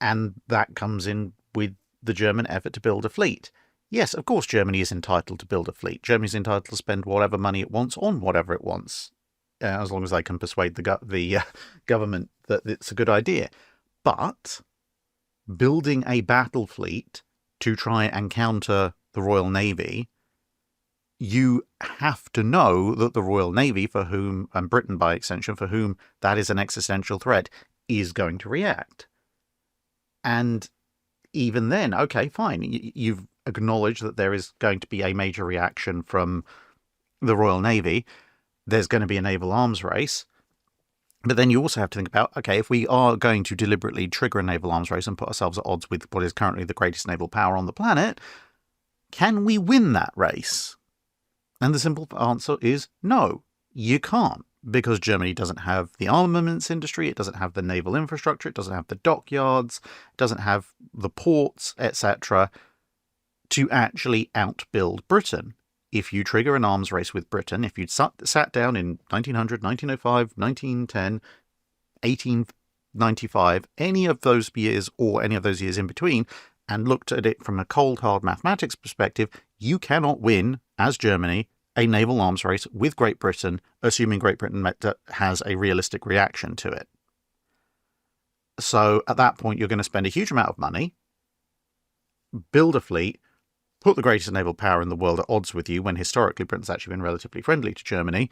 And that comes in with the German effort to build a fleet. Yes, of course, Germany is entitled to build a fleet. Germany's entitled to spend whatever money it wants on whatever it wants, as long as they can persuade the government that it's a good idea. But building a battle fleet to try and counter the Royal Navy, you have to know that the Royal Navy, for whom, and Britain by extension, for whom that is an existential threat, is going to react. And even then, okay, fine, you've acknowledged that there is going to be a major reaction from the Royal Navy. There's going to be a naval arms race. But then you also have to think about, okay, if we are going to deliberately trigger a naval arms race and put ourselves at odds with what is currently the greatest naval power on the planet, can we win that race? And the simple answer is no, you can't, because Germany doesn't have the armaments industry, it doesn't have the naval infrastructure, it doesn't have the dockyards, it doesn't have the ports, etc., to actually outbuild Britain. If you trigger an arms race with Britain, if you'd sat down in 1900, 1905, 1910, 1895, any of those years or any of those years in between, and looked at it from a cold, hard mathematics perspective, you cannot win, as Germany, a naval arms race with Great Britain, assuming Great Britain has a realistic reaction to it. So at that point, you're going to spend a huge amount of money, build a fleet, put the greatest naval power in the world at odds with you, when historically Britain's actually been relatively friendly to Germany,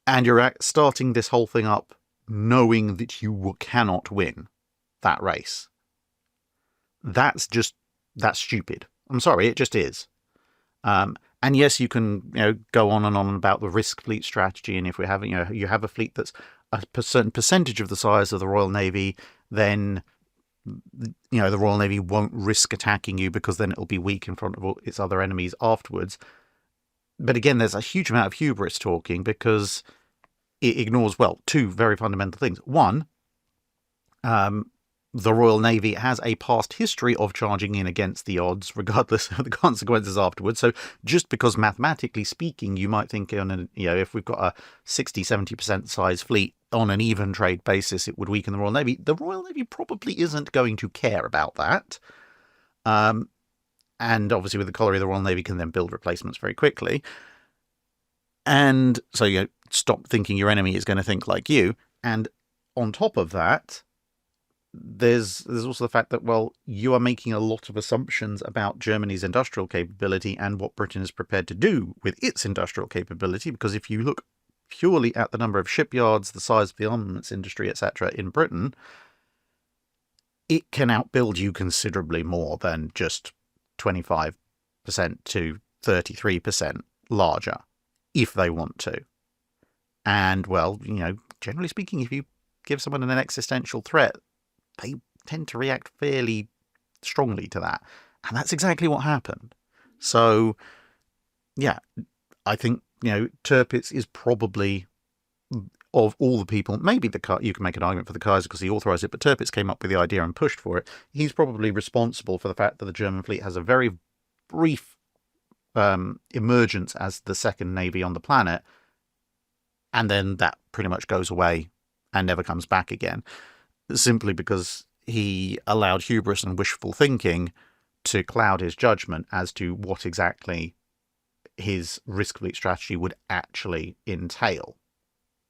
and you're starting this whole thing up knowing that you cannot win that race. That's stupid. I'm sorry, it just is. And yes, you can go on and on about the risk fleet strategy, and if we have you have a fleet that's a certain percentage of the size of the Royal Navy, then the Royal Navy won't risk attacking you because then it'll be weak in front of all its other enemies afterwards. But again, there's a huge amount of hubris talking, because it ignores, well, two very fundamental things. One, the Royal Navy has a past history of charging in against the odds, regardless of the consequences afterwards. So just because mathematically speaking, you might think if we've got a 60-70% size fleet on an even trade basis, it would weaken the Royal Navy. The Royal Navy probably isn't going to care about that. And obviously with the colliery, the Royal Navy can then build replacements very quickly. And so stop thinking your enemy is going to think like you. And on top of that, there's also the fact that, well, you are making a lot of assumptions about Germany's industrial capability and what Britain is prepared to do with its industrial capability, because if you look purely at the number of shipyards, the size of the armaments industry, etc. in Britain, it can outbuild you considerably more than just 25% to 33% larger, if they want to. And, well, generally speaking, if you give someone an existential threat, they tend to react fairly strongly to that. And that's exactly what happened. So, yeah, I think, Tirpitz is probably, of all the people, maybe you can make an argument for the Kaiser because he authorised it, but Tirpitz came up with the idea and pushed for it. He's probably responsible for the fact that the German fleet has a very brief emergence as the second navy on the planet, and then that pretty much goes away and never comes back again, simply because he allowed hubris and wishful thinking to cloud his judgment as to what exactly his risk fleet strategy would actually entail.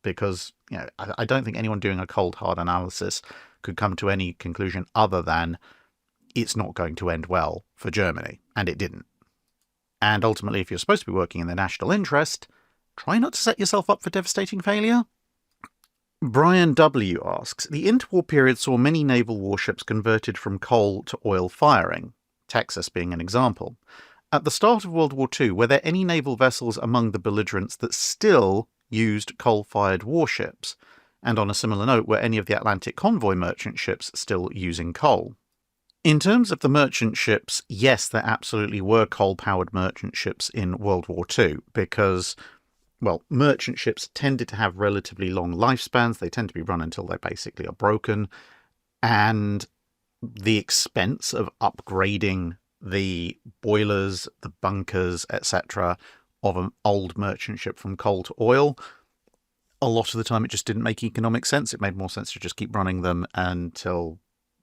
Because, I don't think anyone doing a cold, hard analysis could come to any conclusion other than it's not going to end well for Germany, and it didn't. And ultimately, if you're supposed to be working in the national interest, try not to set yourself up for devastating failure. Brian W. asks, the interwar period saw many naval warships converted from coal to oil firing, Texas being an example. At the start of World War II, were there any naval vessels among the belligerents that still used coal-fired warships? And on a similar note, were any of the Atlantic convoy merchant ships still using coal? In terms of the merchant ships, yes, there absolutely were coal-powered merchant ships in World War II, because, well, merchant ships tended to have relatively long lifespans. They tend to be run until they basically are broken. And the expense of upgrading the boilers, the bunkers, etc. of an old merchant ship from coal to oil, a lot of the time it just didn't make economic sense. It made more sense to just keep running them until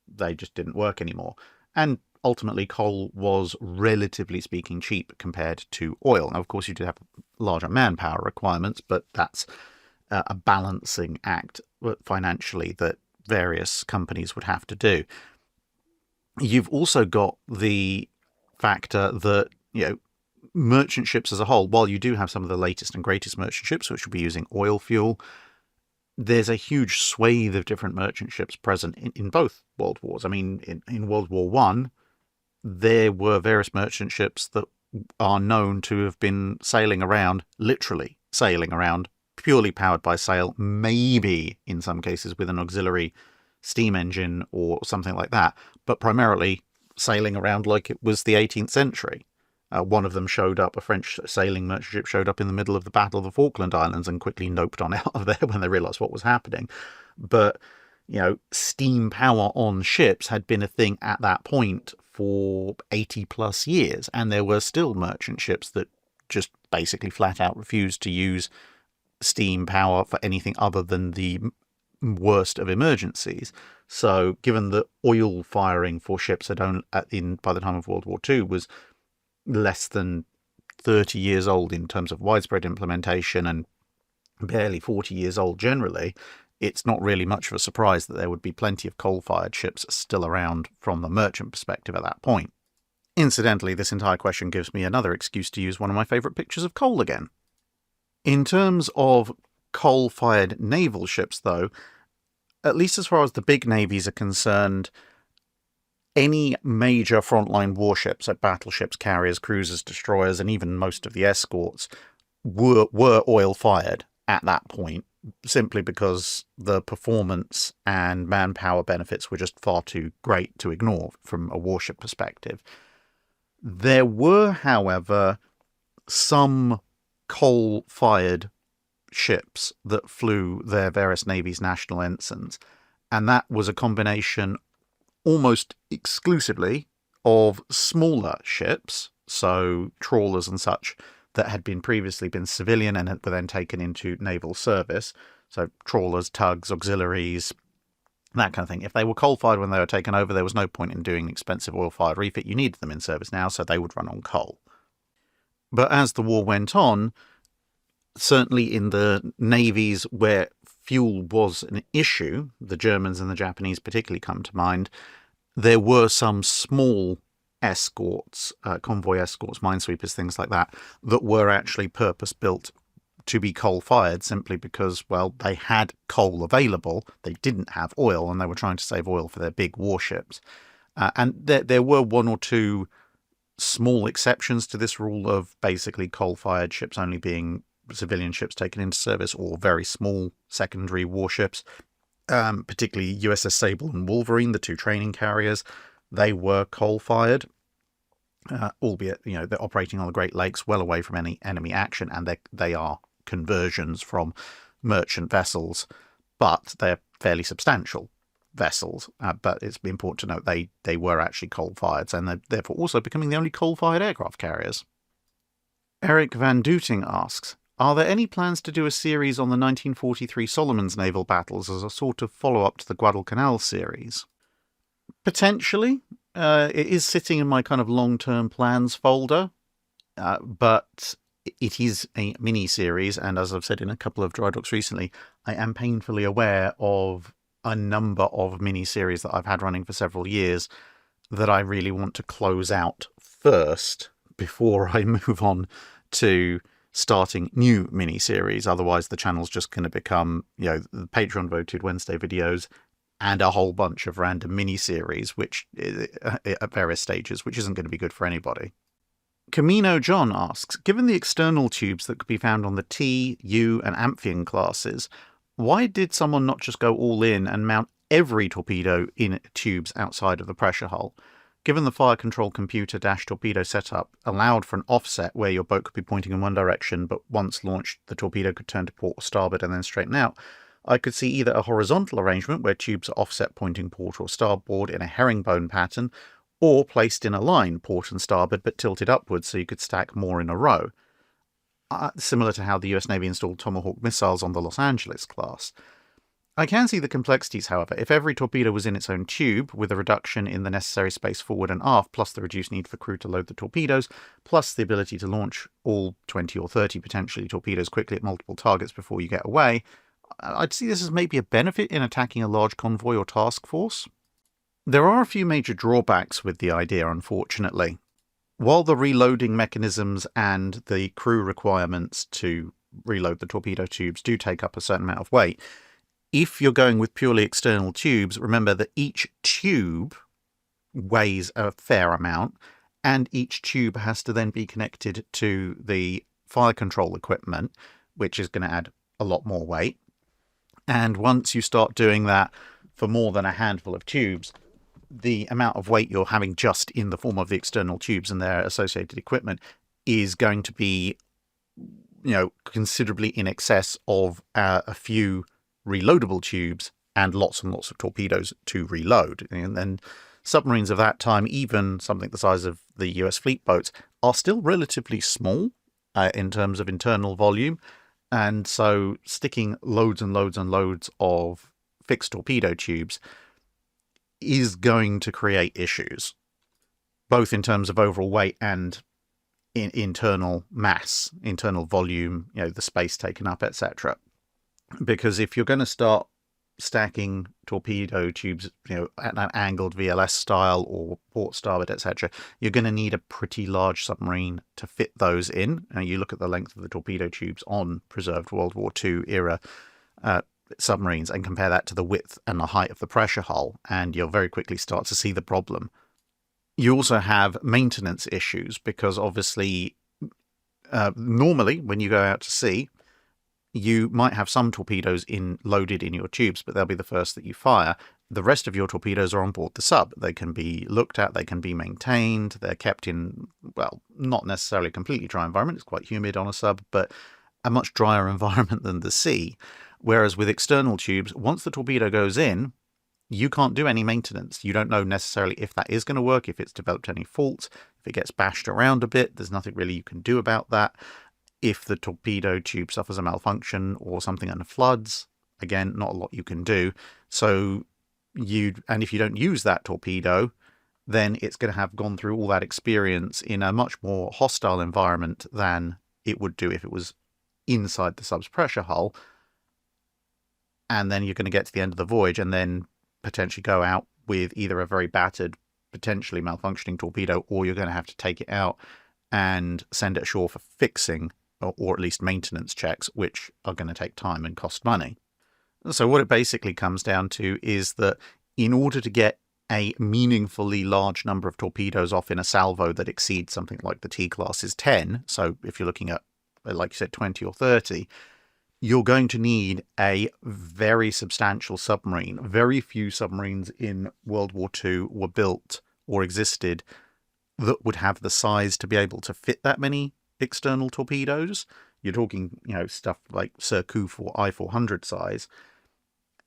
they just didn't work anymore. And ultimately, coal was, relatively speaking, cheap compared to oil. Now, of course, you did have larger manpower requirements, but that's a balancing act financially that various companies would have to do. You've also got the factor that, merchant ships as a whole, while you do have some of the latest and greatest merchant ships, which will be using oil fuel, there's a huge swathe of different merchant ships present in both world wars. I mean, in World War I, there were various merchant ships that are known to have been sailing around, literally sailing around, purely powered by sail, maybe in some cases with an auxiliary steam engine or something like that, but primarily sailing around like it was the 18th century. One of them showed up, a French sailing merchant ship showed up in the middle of the Battle of the Falkland Islands and quickly noped on out of there when they realised what was happening. But, steam power on ships had been a thing at that point for 80 plus years, and there were still merchant ships that just basically flat out refused to use steam power for anything other than the worst of emergencies. So given that oil firing for ships had only, by the time of World War II, was less than 30 years old in terms of widespread implementation and barely 40 years old generally, it's not really much of a surprise that there would be plenty of coal-fired ships still around from the merchant perspective at that point. Incidentally, this entire question gives me another excuse to use one of my favourite pictures of coal again. In terms of coal-fired naval ships, though, at least as far as the big navies are concerned, any major frontline warships, like battleships, carriers, cruisers, destroyers, and even most of the escorts, were oil-fired at that point, simply because the performance and manpower benefits were just far too great to ignore from a warship perspective. There were, however, some coal-fired ships that flew their various navies' national ensigns, and that was a combination almost exclusively of smaller ships, so trawlers and such, that had previously been civilian and were then taken into naval service. So trawlers, tugs, auxiliaries, that kind of thing. If they were coal-fired when they were taken over, there was no point in doing expensive oil-fired refit. You needed them in service now, so they would run on coal. But as the war went on, certainly in the navies where fuel was an issue, the Germans and the Japanese particularly come to mind, there were some small escorts, convoy escorts, minesweepers, things like that, that were actually purpose-built to be coal-fired simply because, well, they had coal available, they didn't have oil, and they were trying to save oil for their big warships. And there were one or two small exceptions to this rule of basically coal-fired ships only being civilian ships taken into service or very small secondary warships, particularly USS Sable and Wolverine, the two training carriers. They were coal-fired, albeit, they're operating on the Great Lakes well away from any enemy action, and they are conversions from merchant vessels, but they're fairly substantial vessels. But it's important to note they were actually coal-fired, and they're therefore also becoming the only coal-fired aircraft carriers. Eric Van Dooting asks, are there any plans to do a series on the 1943 Solomons naval battles as a sort of follow-up to the Guadalcanal series? Potentially. It is sitting in my kind of long-term plans folder, but it is a mini-series, and as I've said in a couple of Drydocks recently, I am painfully aware of a number of mini-series that I've had running for several years that I really want to close out first before I move on to starting new mini-series. Otherwise, the channel's just going to become, the Patreon-voted Wednesday videos and a whole bunch of random mini-series, which at various stages, which isn't going to be good for anybody. Camino John asks, given the external tubes that could be found on the T, U, and Amphion classes, why did someone not just go all in and mount every torpedo in tubes outside of the pressure hull? Given the fire control computer torpedo setup allowed for an offset where your boat could be pointing in one direction, but once launched, the torpedo could turn to port or starboard and then straighten out, I could see either a horizontal arrangement where tubes are offset pointing port or starboard in a herringbone pattern, or placed in a line, port and starboard, but tilted upwards so you could stack more in a row. Similar to how the US Navy installed Tomahawk missiles on the Los Angeles class. I can see the complexities, however. If every torpedo was in its own tube, with a reduction in the necessary space forward and aft, plus the reduced need for crew to load the torpedoes, plus the ability to launch all 20 or 30 potentially torpedoes quickly at multiple targets before you get away, I'd see this as maybe a benefit in attacking a large convoy or task force. There are a few major drawbacks with the idea, unfortunately. While the reloading mechanisms and the crew requirements to reload the torpedo tubes do take up a certain amount of weight, if you're going with purely external tubes, remember that each tube weighs a fair amount, and each tube has to then be connected to the fire control equipment, which is going to add a lot more weight. And once you start doing that for more than a handful of tubes, the amount of weight you're having just in the form of the external tubes and their associated equipment is going to be, considerably in excess of a few reloadable tubes and lots of torpedoes to reload. And then submarines of that time, even something the size of the US fleet boats, are still relatively small in terms of internal volume. And so sticking loads and loads and loads of fixed torpedo tubes is going to create issues, both in terms of overall weight and in internal mass, internal volume, the space taken up, etc. Because if you're going to start stacking torpedo tubes, at an angled VLS style or port starboard, etc., you're going to need a pretty large submarine to fit those in. And you look at the length of the torpedo tubes on preserved World War II era submarines and compare that to the width and the height of the pressure hull, and you'll very quickly start to see the problem. You also have maintenance issues because obviously, normally when you go out to sea, you might have some torpedoes loaded in your tubes, but they'll be the first that you fire. The rest of your torpedoes are on board the sub. They can be looked at, they can be maintained, they're kept in, well, not necessarily a completely dry environment, it's quite humid on a sub, but a much drier environment than the sea. Whereas with external tubes, once the torpedo goes in, you can't do any maintenance. You don't know necessarily if that is going to work, if it's developed any faults, if it gets bashed around a bit, there's nothing really you can do about that. If the torpedo tube suffers a malfunction or something and floods, again, not a lot you can do. So and if you don't use that torpedo, then it's going to have gone through all that experience in a much more hostile environment than it would do if it was inside the sub's pressure hull. And then you're going to get to the end of the voyage and then potentially go out with either a very battered, potentially malfunctioning torpedo, or you're going to have to take it out and send it ashore for fixing, or at least maintenance checks, which are going to take time and cost money. So what it basically comes down to is that in order to get a meaningfully large number of torpedoes off in a salvo that exceeds something like the T-class's 10, so if you're looking at, like you said, 20 or 30, you're going to need a very substantial submarine. Very few submarines in World War II were built or existed that would have the size to be able to fit that many external torpedoes. You're talking, stuff like Surcouf or I-400 size.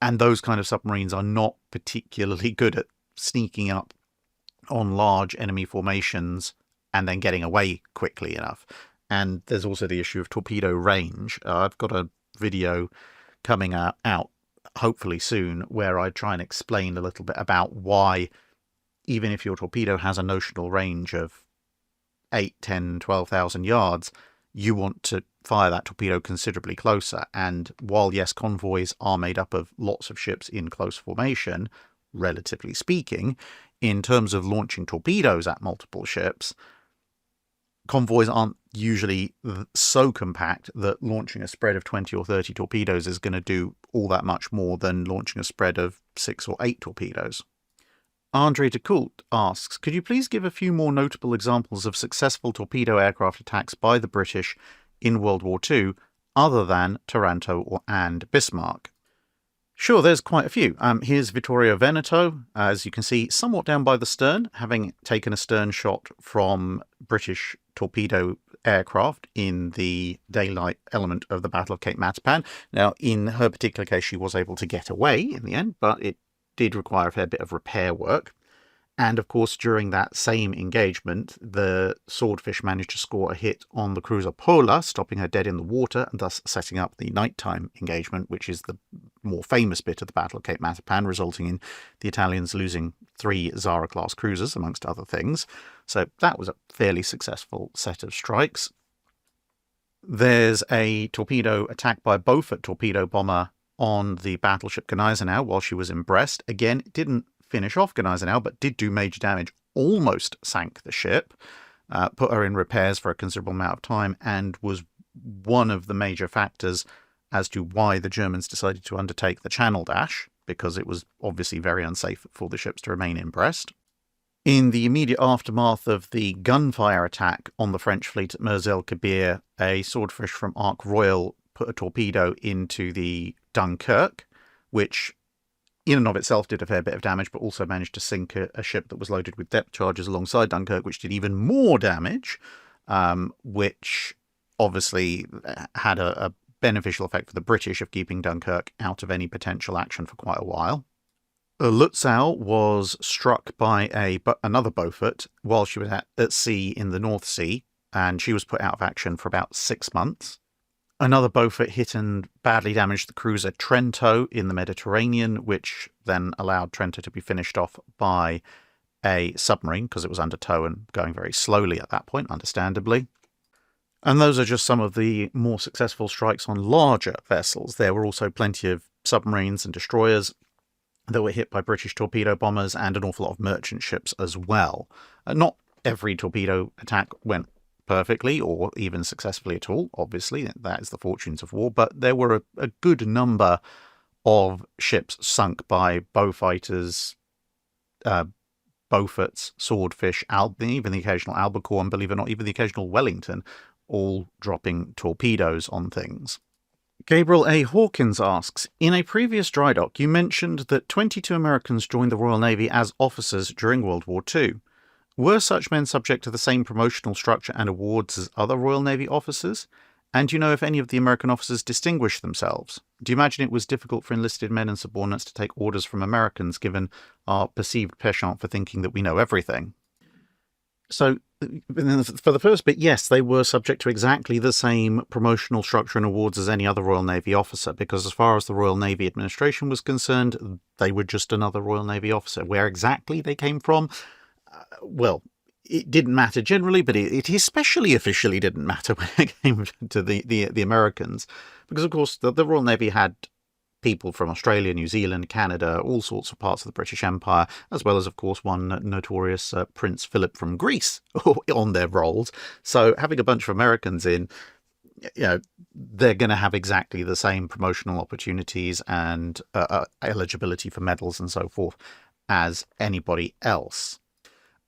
And those kind of submarines are not particularly good at sneaking up on large enemy formations and then getting away quickly enough. And there's also the issue of torpedo range. I've got a video coming out hopefully soon where I try and explain a little bit about why, even if your torpedo has a notional range of 8, 10, 12,000 yards, you want to fire that torpedo considerably closer. And while, yes, convoys are made up of lots of ships in close formation, relatively speaking, in terms of launching torpedoes at multiple ships, convoys aren't usually so compact that launching a spread of 20 or 30 torpedoes is going to do all that much more than launching a spread of 6 or 8 torpedoes. Andre de Coult asks, could you please give a few more notable examples of successful torpedo aircraft attacks by the British in World War II, other than Taranto and Bismarck? Sure, there's quite a few. Here's Vittorio Veneto, as you can see, somewhat down by the stern, having taken a stern shot from British torpedo aircraft in the daylight element of the Battle of Cape Matapan. Now, in her particular case, she was able to get away in the end, but it did require a fair bit of repair work. And of course, during that same engagement, the Swordfish managed to score a hit on the cruiser Pola, stopping her dead in the water and thus setting up the nighttime engagement, which is the more famous bit of the Battle of Cape Matapan, resulting in the Italians losing 3 Zara-class cruisers, amongst other things. So that was a fairly successful set of strikes. There's a torpedo attack by a Beaufort torpedo bomber on the battleship Gneisenau while she was in Brest. Again, it didn't finish off Gneisenau, but did do major damage, almost sank the ship, put her in repairs for a considerable amount of time, and was one of the major factors as to why the Germans decided to undertake the Channel Dash, because it was obviously very unsafe for the ships to remain in Brest. In the immediate aftermath of the gunfire attack on the French fleet at Mers el Kebir, a Swordfish from Ark Royal put a torpedo into the Dunkerque, which in and of itself did a fair bit of damage, but also managed to sink a ship that was loaded with depth charges alongside Dunkirk, which did even more damage, which obviously had a beneficial effect for the British of keeping Dunkirk out of any potential action for quite a while. Lutzow was struck by another Beaufort while she was at sea in the North Sea, and she was put out of action for about 6 months. Another Beaufort hit and badly damaged the cruiser Trento in the Mediterranean, which then allowed Trento to be finished off by a submarine because it was under tow and going very slowly at that point, understandably. And those are just some of the more successful strikes on larger vessels. There were also plenty of submarines and destroyers that were hit by British torpedo bombers, and an awful lot of merchant ships as well. Not every torpedo attack went perfectly or even successfully at all, obviously. That is the fortunes of war. But there were a good number of ships sunk by bowfighters, Beauforts, Swordfish, even the occasional Albacore, and believe it or not, even the occasional Wellington, all dropping torpedoes on things. Gabriel A. Hawkins asks, in a previous Drydock, you mentioned that 22 Americans joined the Royal Navy as officers during World War II. Were such men subject to the same promotional structure and awards as other Royal Navy officers? And do you know if any of the American officers distinguished themselves? Do you imagine it was difficult for enlisted men and subordinates to take orders from Americans, given our perceived penchant for thinking that we know everything? So, for the first bit, yes, they were subject to exactly the same promotional structure and awards as any other Royal Navy officer, because as far as the Royal Navy administration was concerned, they were just another Royal Navy officer. Where exactly they came from, well, it didn't matter generally, but it especially officially didn't matter when it came to the Americans, because, of course, the Royal Navy had people from Australia, New Zealand, Canada, all sorts of parts of the British Empire, as well as, of course, one notorious Prince Philip from Greece on their rolls. So having a bunch of Americans in, they're going to have exactly the same promotional opportunities and eligibility for medals and so forth as anybody else.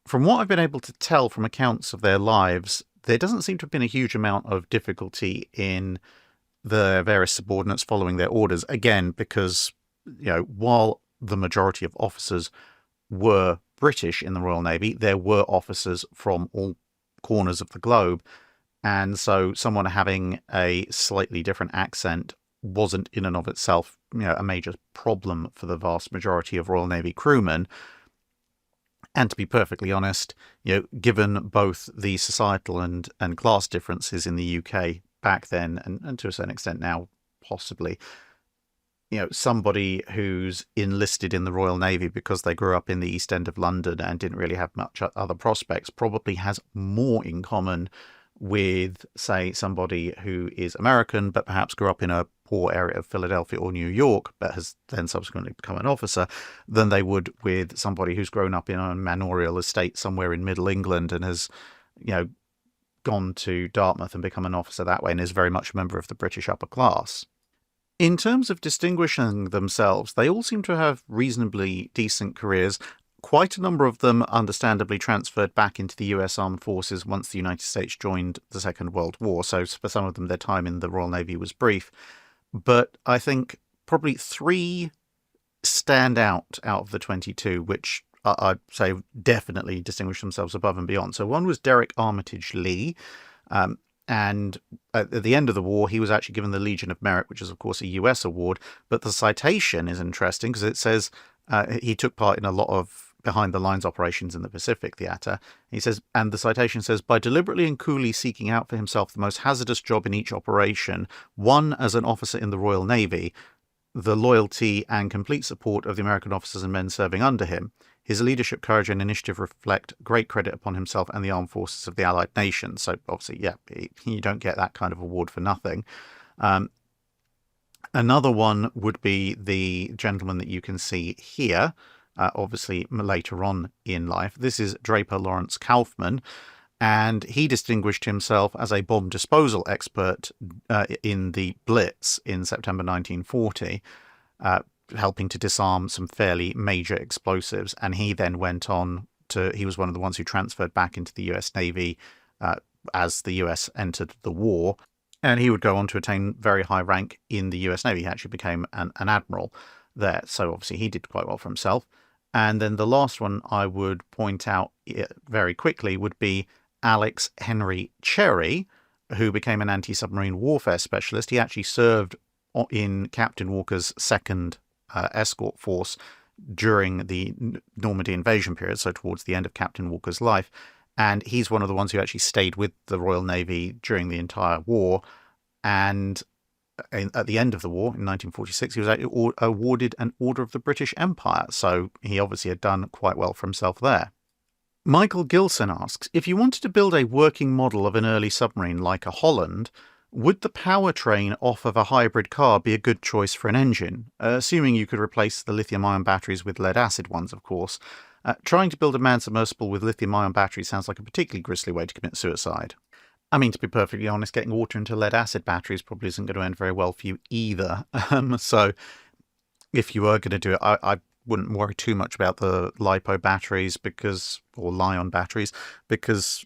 From what I've been able to tell from accounts of their lives, there doesn't seem to have been a huge amount of difficulty in the various subordinates following their orders. Again, because, while the majority of officers were British in the Royal Navy, there were officers from all corners of the globe. And so someone having a slightly different accent wasn't in and of itself, a major problem for the vast majority of Royal Navy crewmen. And to be perfectly honest, given both the societal and class differences in the UK back then, and to a certain extent now, possibly, somebody who's enlisted in the Royal Navy because they grew up in the East End of London and didn't really have much other prospects probably has more in common with, say, somebody who is American but perhaps grew up in a poor area of Philadelphia or New York but has then subsequently become an officer than they would with somebody who's grown up in a manorial estate somewhere in Middle England and has, gone to Dartmouth and become an officer that way and is very much a member of the British upper class. In terms of distinguishing themselves, they all seem to have reasonably decent careers. Quite a number of them understandably transferred back into the US Armed Forces once the United States joined the Second World War, so for some of them their time in the Royal Navy was brief. But I think probably 3 stand out of the 22, which I'd say definitely distinguished themselves above and beyond. So one was Derek Armitage Lee, and at the end of the war, he was actually given the Legion of Merit, which is, of course, a US award. But the citation is interesting because it says he took part in a lot of behind-the-lines operations in the Pacific theatre. He says, and the citation says, by deliberately and coolly seeking out for himself the most hazardous job in each operation, one as an officer in the Royal Navy, the loyalty and complete support of the American officers and men serving under him. His leadership, courage, and initiative reflect great credit upon himself and the armed forces of the Allied nations. So, obviously, you don't get that kind of award for nothing. Another one would be the gentleman that you can see here, obviously later on in life. This is Draper Lawrence Kaufman, and he distinguished himself as a bomb disposal expert in the Blitz in September 1940. Helping to disarm some fairly major explosives. And he then went on he was one of the ones who transferred back into the US Navy as the US entered the war. And he would go on to attain very high rank in the US Navy. He actually became an admiral there. So obviously he did quite well for himself. And then the last one I would point out very quickly would be Alex Henry Cherry, who became an anti-submarine warfare specialist. He actually served in Captain Walker's second escort force during the Normandy invasion period, so towards the end of Captain Walker's life. And he's one of the ones who actually stayed with the Royal Navy during the entire war. And at the end of the war, in 1946, he was awarded an Order of the British Empire. So he obviously had done quite well for himself there. Michael Gilson asks, if you wanted to build a working model of an early submarine like a Holland, Would the powertrain off of a hybrid car be a good choice for an engine? Assuming you could replace the lithium-ion batteries with lead-acid ones, of course. Trying to build a manned submersible with lithium-ion batteries sounds like a particularly grisly way to commit suicide. I mean, to be perfectly honest, getting water into lead-acid batteries probably isn't going to end very well for you either. So if you were going to do it, I wouldn't worry too much about the LiPo batteries or Li-ion batteries, because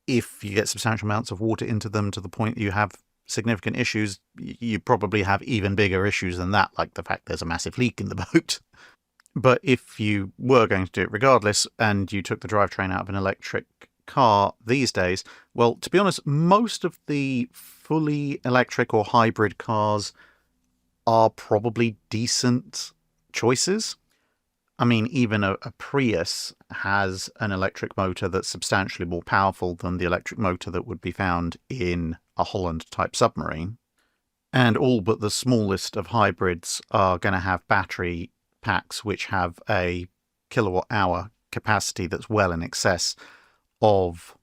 if you get substantial amounts of water into them to the point that you have significant issues, you probably have even bigger issues than that, like the fact there's a massive leak in the boat. But if you were going to do it regardless, and you took the drivetrain out of an electric car these days, well, to be honest, most of the fully electric or hybrid cars are probably decent choices. I mean, even a Prius has an electric motor that's substantially more powerful than the electric motor that would be found in a Holland-type submarine. And all but the smallest of hybrids are going to have battery packs which have a kilowatt-hour capacity that's well in excess of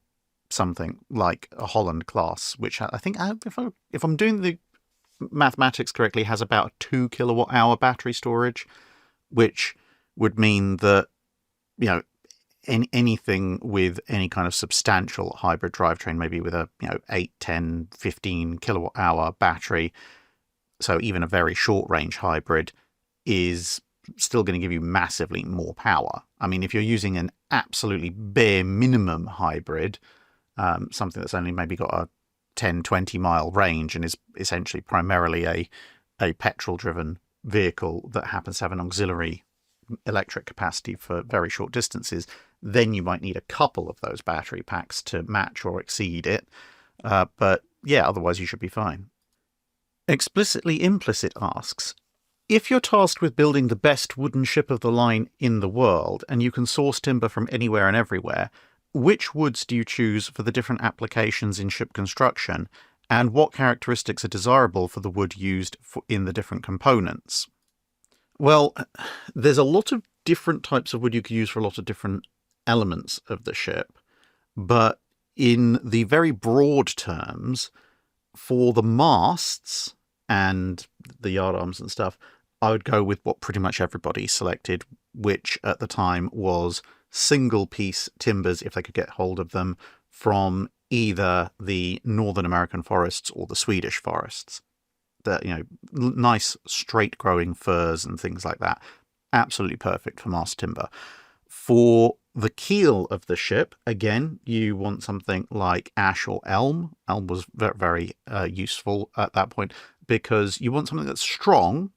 something like a Holland class, which I think, if I'm doing the mathematics correctly, has about a 2 kilowatt-hour battery storage, which would mean that, anything with any kind of substantial hybrid drivetrain, maybe with a 8, 10, 15 kilowatt hour battery, so even a very short range hybrid, is still going to give you massively more power. I mean, if you're using an absolutely bare minimum hybrid, something that's only maybe got a 10, 20 mile range and is essentially primarily a petrol driven vehicle that happens to have an auxiliary electric capacity for very short distances, then you might need a couple of those battery packs to match or exceed it. But yeah, otherwise you should be fine. Explicitly Implicit asks, if you're tasked with building the best wooden ship of the line in the world, and you can source timber from anywhere and everywhere, which woods do you choose for the different applications in ship construction, and what characteristics are desirable for the wood used in the different components? Well, there's a lot of different types of wood you could use for a lot of different elements of the ship, but in the very broad terms, for the masts and the yard arms and stuff, I would go with what pretty much everybody selected, which at the time was single-piece timbers, if they could get hold of them, from either the Northern American forests or the Swedish forests. Nice straight growing firs and things like that. Absolutely perfect for mast timber. For the keel of the ship, again, you want something like ash or elm. Elm was very, very useful at that point, because you want something that's strong,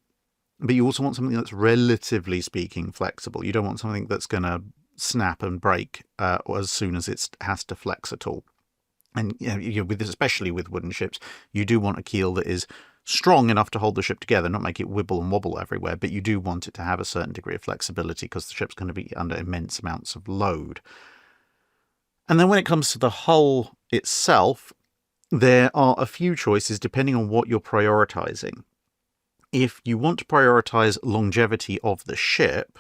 but you also want something that's relatively speaking flexible. You don't want something that's going to snap and break as soon as it has to flex at all. And especially with wooden ships, you do want a keel that is strong enough to hold the ship together, not make it wibble and wobble everywhere, but you do want it to have a certain degree of flexibility because the ship's going to be under immense amounts of load. And then when it comes to the hull itself, there are a few choices depending on what you're prioritizing. If you want to prioritize longevity of the ship,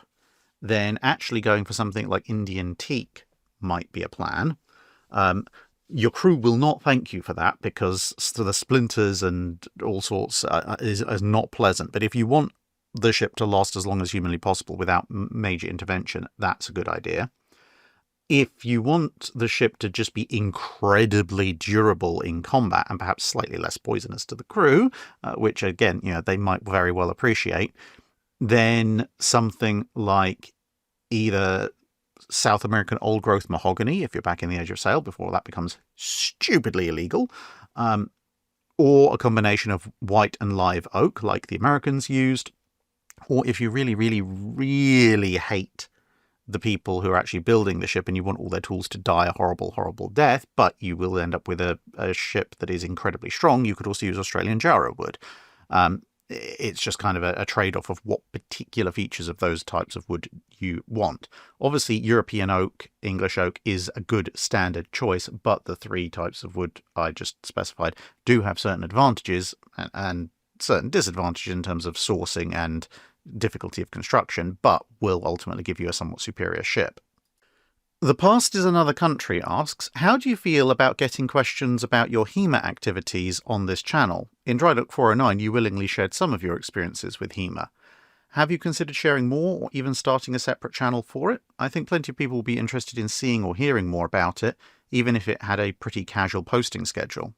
then actually going for something like Indian teak might be a plan. Your crew will not thank you for that, because the splinters and all sorts is not pleasant. But if you want the ship to last as long as humanly possible without major intervention, that's a good idea. If you want the ship to just be incredibly durable in combat and perhaps slightly less poisonous to the crew, which again, they might very well appreciate, then something like either South American old growth mahogany, if you're back in the age of sail before that becomes stupidly illegal, or a combination of white and live oak like the Americans used, or if you really, really, really hate the people who are actually building the ship and you want all their tools to die a horrible, horrible death, but you will end up with a ship that is incredibly strong, you could also use Australian jarrah wood. It's just kind of a trade-off of what particular features of those types of wood you want. Obviously, European oak, English oak is a good standard choice, but the three types of wood I just specified do have certain advantages and certain disadvantages in terms of sourcing and difficulty of construction, but will ultimately give you a somewhat superior ship. The Past is Another Country asks, how do you feel about getting questions about your HEMA activities on this channel? In Drydock 409, you willingly shared some of your experiences with HEMA. Have you considered sharing more or even starting a separate channel for it? I think plenty of people will be interested in seeing or hearing more about it, even if it had a pretty casual posting schedule.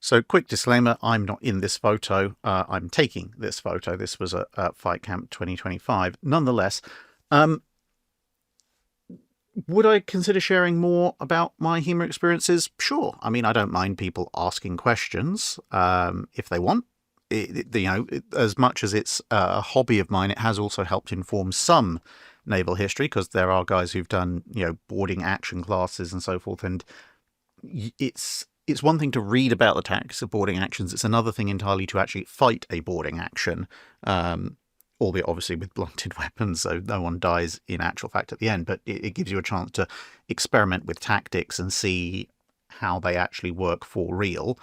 So, quick disclaimer, I'm not in this photo. I'm taking this photo. This was at Fight Camp 2025. Nonetheless, would I consider sharing more about my HEMA experiences? Sure. I mean, I don't mind people asking questions if they want. As much as it's a hobby of mine, it has also helped inform some naval history, because there are guys who've done, boarding action classes and so forth. And it's one thing to read about the tactics of boarding actions. It's another thing entirely to actually fight a boarding action. Albeit obviously with blunted weapons, so no one dies in actual fact at the end, but it gives you a chance to experiment with tactics and see how they actually work for real,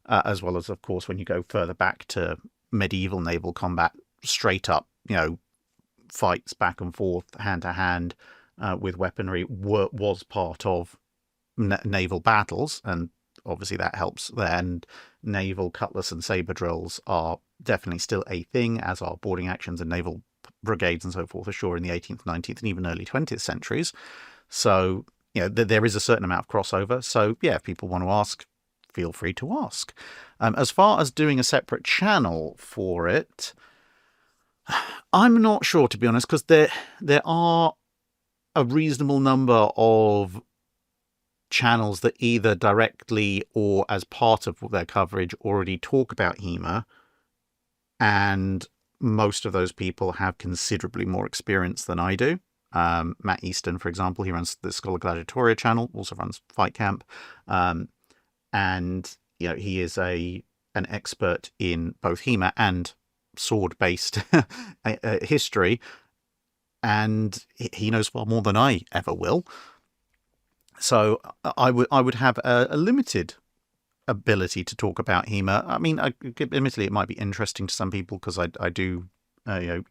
as well as, of course, when you go further back to medieval naval combat, straight up, fights back and forth, hand to hand, with weaponry was part of naval battles, and obviously that helps there. And naval cutlass and saber drills are definitely still a thing, as are boarding actions and naval brigades and so forth ashore in the 18th, 19th, and even early 20th centuries. So, there is a certain amount of crossover. So, yeah, if people want to ask, feel free to ask. As far as doing a separate channel for it, I'm not sure, to be honest, because there are a reasonable number of channels that either directly or as part of their coverage already talk about HEMA, and most of those people have considerably more experience than I do. Matt Easton, for example, he runs the Schola Gladiatoria channel, also runs Fight Camp, and he is an expert in both HEMA and sword-based history, and he knows far more than I ever will. So I would have a limited ability to talk about HEMA. I mean, admittedly, it might be interesting to some people, because I do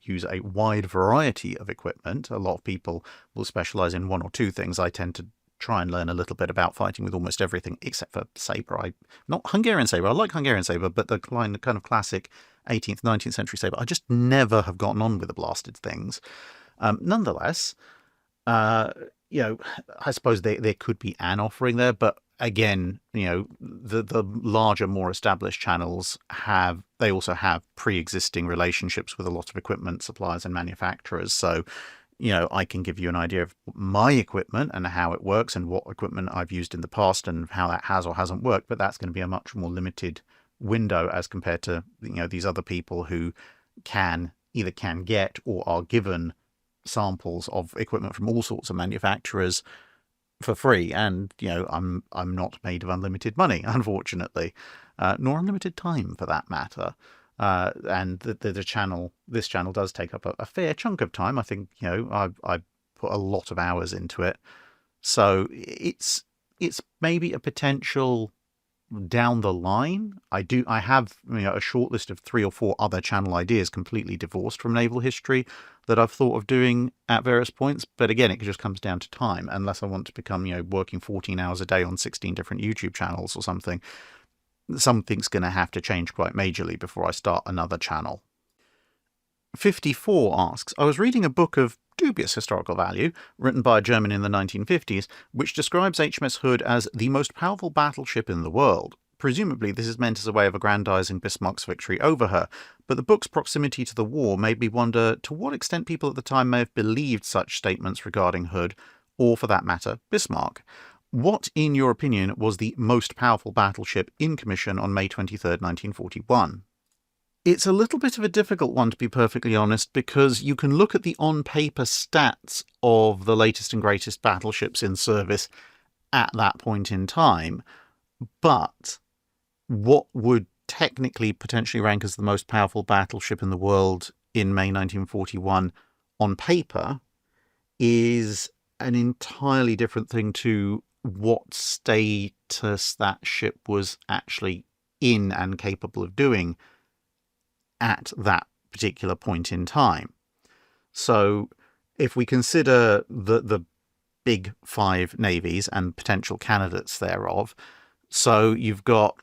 use a wide variety of equipment. A lot of people will specialize in one or two things. I tend to try and learn a little bit about fighting with almost everything, except for saber. Not Hungarian saber. I like Hungarian saber, but the kind of classic 18th, 19th century saber, I just never have gotten on with the blasted things. Nonetheless, I suppose there could be an offering there, but again, the larger, more established channels also have pre-existing relationships with a lot of equipment suppliers and manufacturers. So, I can give you an idea of my equipment and how it works and what equipment I've used in the past and how that has or hasn't worked, but that's going to be a much more limited window as compared to, these other people who either can get or are given samples of equipment from all sorts of manufacturers for free. And I'm not made of unlimited money, unfortunately, nor unlimited time for that matter. And this channel does take up a fair chunk of time. I think I've put a lot of hours into it, so it's maybe a potential down the line. I have a short list of 3 or 4 other channel ideas completely divorced from naval history that I've thought of doing at various points, but again, it just comes down to time. Unless I want to become working 14 hours a day on 16 different YouTube channels or something, something's going to have to change quite majorly before I start another channel. 54 asks, I was reading a book of dubious historical value, written by a German in the 1950s, which describes HMS Hood as the most powerful battleship in the world. Presumably this is meant as a way of aggrandizing Bismarck's victory over her, but the book's proximity to the war made me wonder to what extent people at the time may have believed such statements regarding Hood, or for that matter, Bismarck. What, in your opinion, was the most powerful battleship in commission on May 23rd, 1941? It's a little bit of a difficult one, to be perfectly honest, because you can look at the on-paper stats of the latest and greatest battleships in service at that point in time, but what would technically potentially rank as the most powerful battleship in the world in May 1941 on paper is an entirely different thing to what status that ship was actually in and capable of doing at that particular point in time. So if we consider the big five navies and potential candidates thereof. So you've got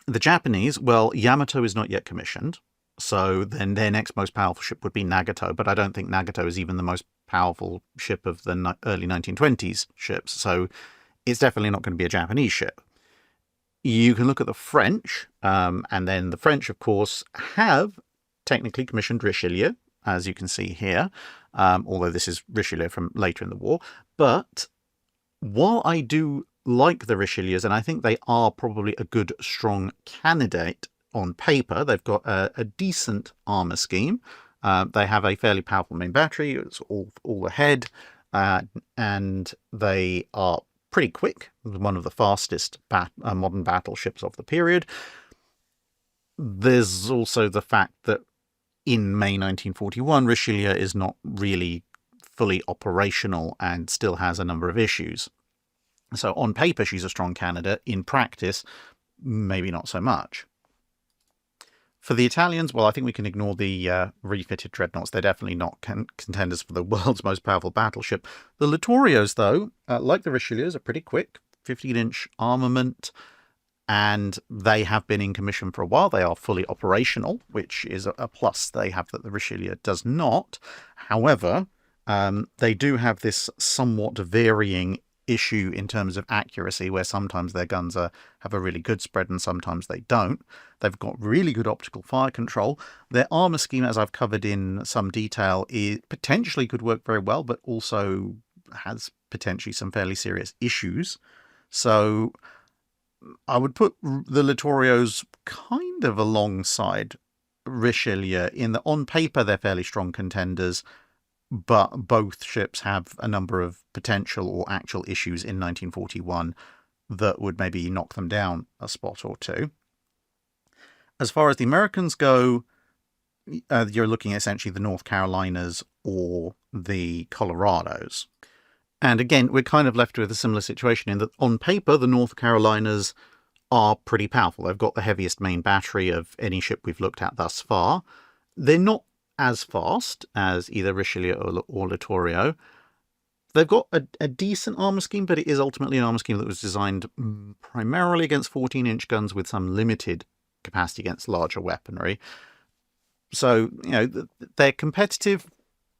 the Japanese. Well, Yamato is not yet commissioned, so then their next most powerful ship would be Nagato, but I don't think Nagato is even the most powerful ship of the early 1920s ships, so it's definitely not going to be a Japanese ship. You can look at the French, and then the French, of course, have technically commissioned Richelieu, as you can see here, although this is Richelieu from later in the war. But while I do like the Richelieus, and I think they are probably a good, strong candidate on paper, they've got a decent armour scheme. They have a fairly powerful main battery, it's all ahead, and they are pretty quick, one of the fastest modern battleships of the period. There's also the fact that in May 1941, Richelieu is not really fully operational and still has a number of issues. So on paper, she's a strong candidate. In practice, maybe not so much. For the Italians, well, I think we can ignore the refitted dreadnoughts. They're definitely not contenders for the world's most powerful battleship. The Littorios, though, like the Richelieus, are pretty quick, 15-inch armament, and they have been in commission for a while. They are fully operational, which is a plus they have that the Richelieu does not. However, they do have this somewhat varying issue in terms of accuracy, where sometimes their guns have a really good spread and sometimes they don't. They've got really good optical fire control. Their armour scheme, as I've covered in some detail, potentially could work very well, but also has potentially some fairly serious issues. So I would put the Littorios kind of alongside Richelieu in that on paper they're fairly strong contenders, but both ships have a number of potential or actual issues in 1941 that would maybe knock them down a spot or two. As far as the Americans go, you're looking at essentially the North Carolinas or the Colorados. And again, we're kind of left with a similar situation in that on paper, the North Carolinas are pretty powerful. They've got the heaviest main battery of any ship we've looked at thus far. They're not as fast as either Richelieu or Littorio. They've got a decent armour scheme, but it is ultimately an armour scheme that was designed primarily against 14-inch guns with some limited capacity against larger weaponry. So, you know, they're competitive,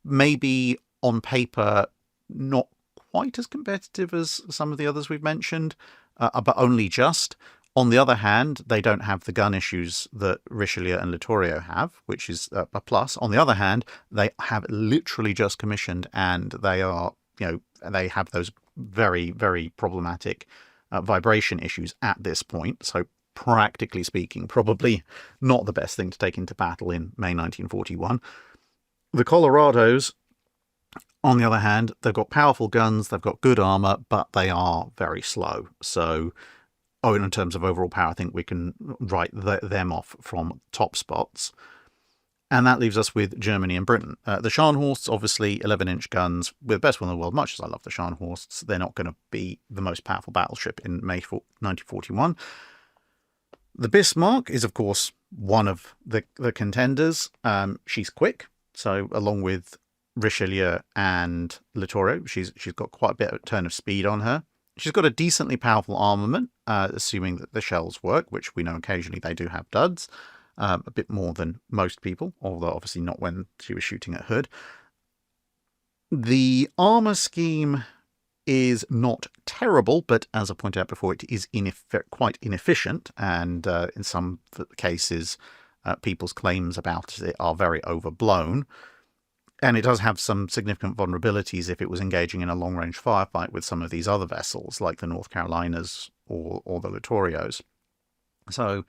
maybe on paper not quite as competitive as some of the others we've mentioned, but only just. On the other hand, they don't have the gun issues that Richelieu and Littorio have, which is a plus. On the other hand, they have literally just commissioned, and they are, you know, they have those very, very problematic vibration issues at this point. So practically speaking, probably not the best thing to take into battle in May 1941. The Colorados, on the other hand, they've got powerful guns, they've got good armour, but they are very slow. So in terms of overall power, I think we can write them off from top spots. And that leaves us with Germany and Britain. The Scharnhorsts, obviously 11-inch guns, we're the best one in the world. Much as I love the Scharnhorsts, they're not going to be the most powerful battleship in May 1941. The Bismarck is, of course, one of the contenders. She's quick, so along with Richelieu and Littorio, she's got quite a bit of turn of speed on her. She's got a decently powerful armament, assuming that the shells work, which we know occasionally they do have duds, a bit more than most people, although obviously not when she was shooting at Hood. The armour scheme is not terrible, but as I pointed out before, it is quite inefficient, and in some cases, people's claims about it are very overblown. And it does have some significant vulnerabilities if it was engaging in a long-range firefight with some of these other vessels, like the North Carolinas or the Littorios. So